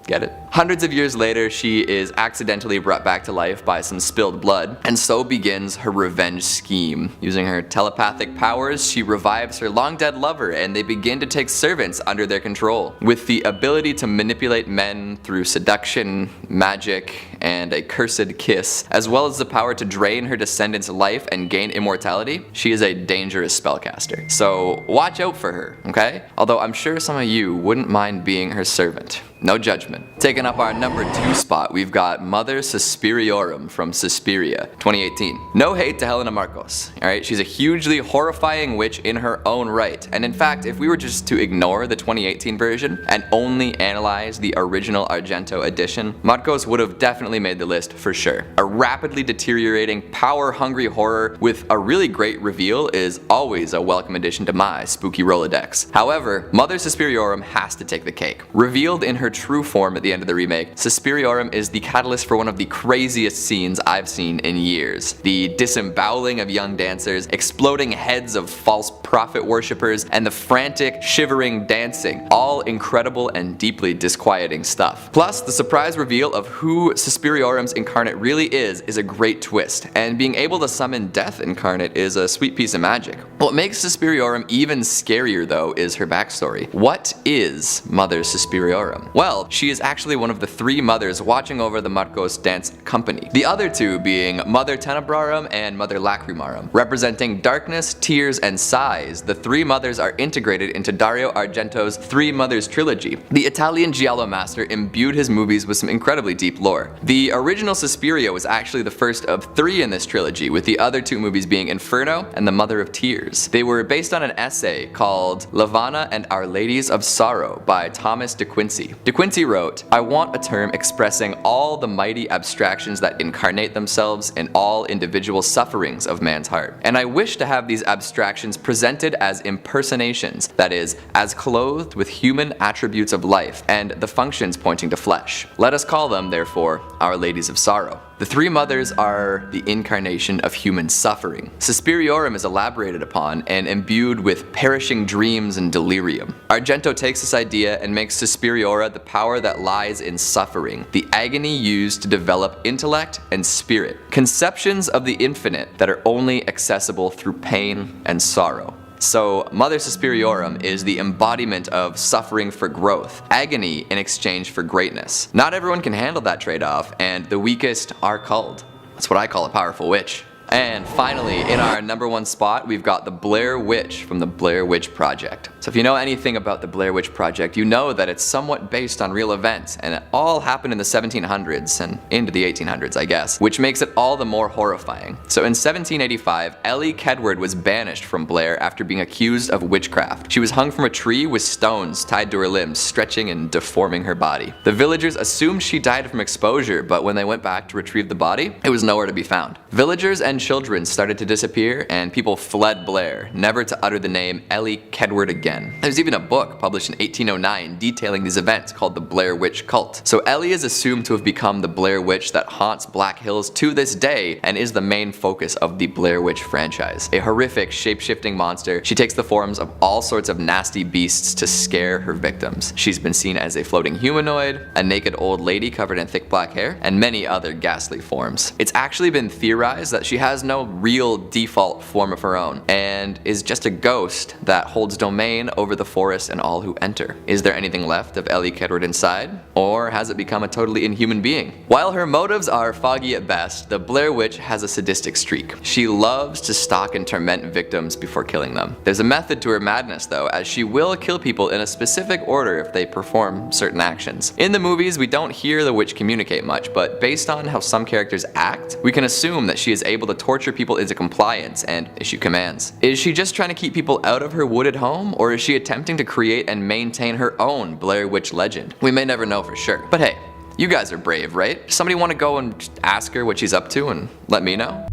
Get it? Hundreds of years later, she is accidentally brought back to life by some spilled blood, and so begins her revenge scheme. Using her telepathic powers, she revives her long-dead lover, and they begin to take servants under their control. With the ability to manipulate men through seduction, magic, and a cursed kiss, as well as the power to drain her descendants' life and gain immortality, she is a dangerous spellcaster. So watch out for her, okay? Although I'm sure some of you wouldn't mind being her servant. No judgment. Taking up our number 2 spot, we've got Mother Suspiriorum from Suspiria, 2018. No hate to Helena Marcos, alright? She's a hugely horrifying witch in her own right. And in fact, if we were just to ignore the 2018 version and only analyze the original Argento edition, Marcos would have definitely made the list for sure. A rapidly deteriorating, power-hungry horror with a really great reveal is always a welcome addition to my spooky Rolodex. However, Mother Suspiriorum has to take the cake. Revealed in her true form at the end of the remake, Suspiriorum is the catalyst for one of the craziest scenes I've seen in years. The disemboweling of young dancers, exploding heads of false prophet worshippers, and the frantic, shivering dancing. All incredible and deeply disquieting stuff. Plus, the surprise reveal of who Suspiriorum's incarnate really is a great twist, and being able to summon death incarnate is a sweet piece of magic. What makes Suspiriorum even scarier though is her backstory. What is Mother Suspiriorum? Well, she is actually one of the 3 mothers watching over the Marcos dance company. The other 2 being Mother Tenebrarum and Mother Lacrimarum. Representing darkness, tears, and sighs, the 3 mothers are integrated into Dario Argento's 3 Mothers trilogy. The Italian giallo master imbued his movies with some incredibly deep lore. The original Suspiria was actually the first of 3 in this trilogy, with the other 2 movies being Inferno and The Mother of Tears. They were based on an essay called Lavana and Our Ladies of Sorrow by Thomas de Quincey. De Quincey wrote, "I want a term expressing all the mighty abstractions that incarnate themselves in all individual sufferings of man's heart. And I wish to have these abstractions presented as impersonations, that is, as clothed with human attributes of life and the functions pointing to flesh. Let us call them, therefore, Our Ladies of Sorrow." The 3 mothers are the incarnation of human suffering. Suspiriorum is elaborated upon and imbued with perishing dreams and delirium. Argento takes this idea and makes Suspiriora the power that lies in suffering, the agony used to develop intellect and spirit, conceptions of the infinite that are only accessible through pain and sorrow. So Mother Suspiriorum is the embodiment of suffering for growth, agony in exchange for greatness. Not everyone can handle that trade-off, and the weakest are culled. That's what I call a powerful witch. And finally, in our number 1 spot, we've got the Blair Witch from the Blair Witch Project. So if you know anything about the Blair Witch Project, you know that it's somewhat based on real events, and it all happened in the 1700s and into the 1800s, I guess, which makes it all the more horrifying. So in 1785, Ellie Kedward was banished from Blair after being accused of witchcraft. She was hung from a tree with stones tied to her limbs, stretching and deforming her body. The villagers assumed she died from exposure, but when they went back to retrieve the body, it was nowhere to be found. Villagers and children started to disappear, and people fled Blair, never to utter the name Ellie Kedward again. There's even a book published in 1809 detailing these events called the Blair Witch Cult. So Ellie is assumed to have become the Blair Witch that haunts Black Hills to this day and is the main focus of the Blair Witch franchise. A horrific, shape-shifting monster, she takes the forms of all sorts of nasty beasts to scare her victims. She's been seen as a floating humanoid, a naked old lady covered in thick black hair, and many other ghastly forms. It's actually been theorized that she has no real default form of her own, and is just a ghost that holds domain over the forest and all who enter. Is there anything left of Ellie Kedward inside? Or has it become a totally inhuman being? While her motives are foggy at best, the Blair Witch has a sadistic streak. She loves to stalk and torment victims before killing them. There's a method to her madness though, as she will kill people in a specific order if they perform certain actions. In the movies, we don't hear the witch communicate much, but based on how some characters act, we can assume that she is able to torture people into compliance and issue commands. Is she just trying to keep people out of her wooded home, or is she attempting to create and maintain her own Blair Witch legend? We may never know for sure. But hey, you guys are brave, right? Somebody want to go and just ask her what she's up to and let me know?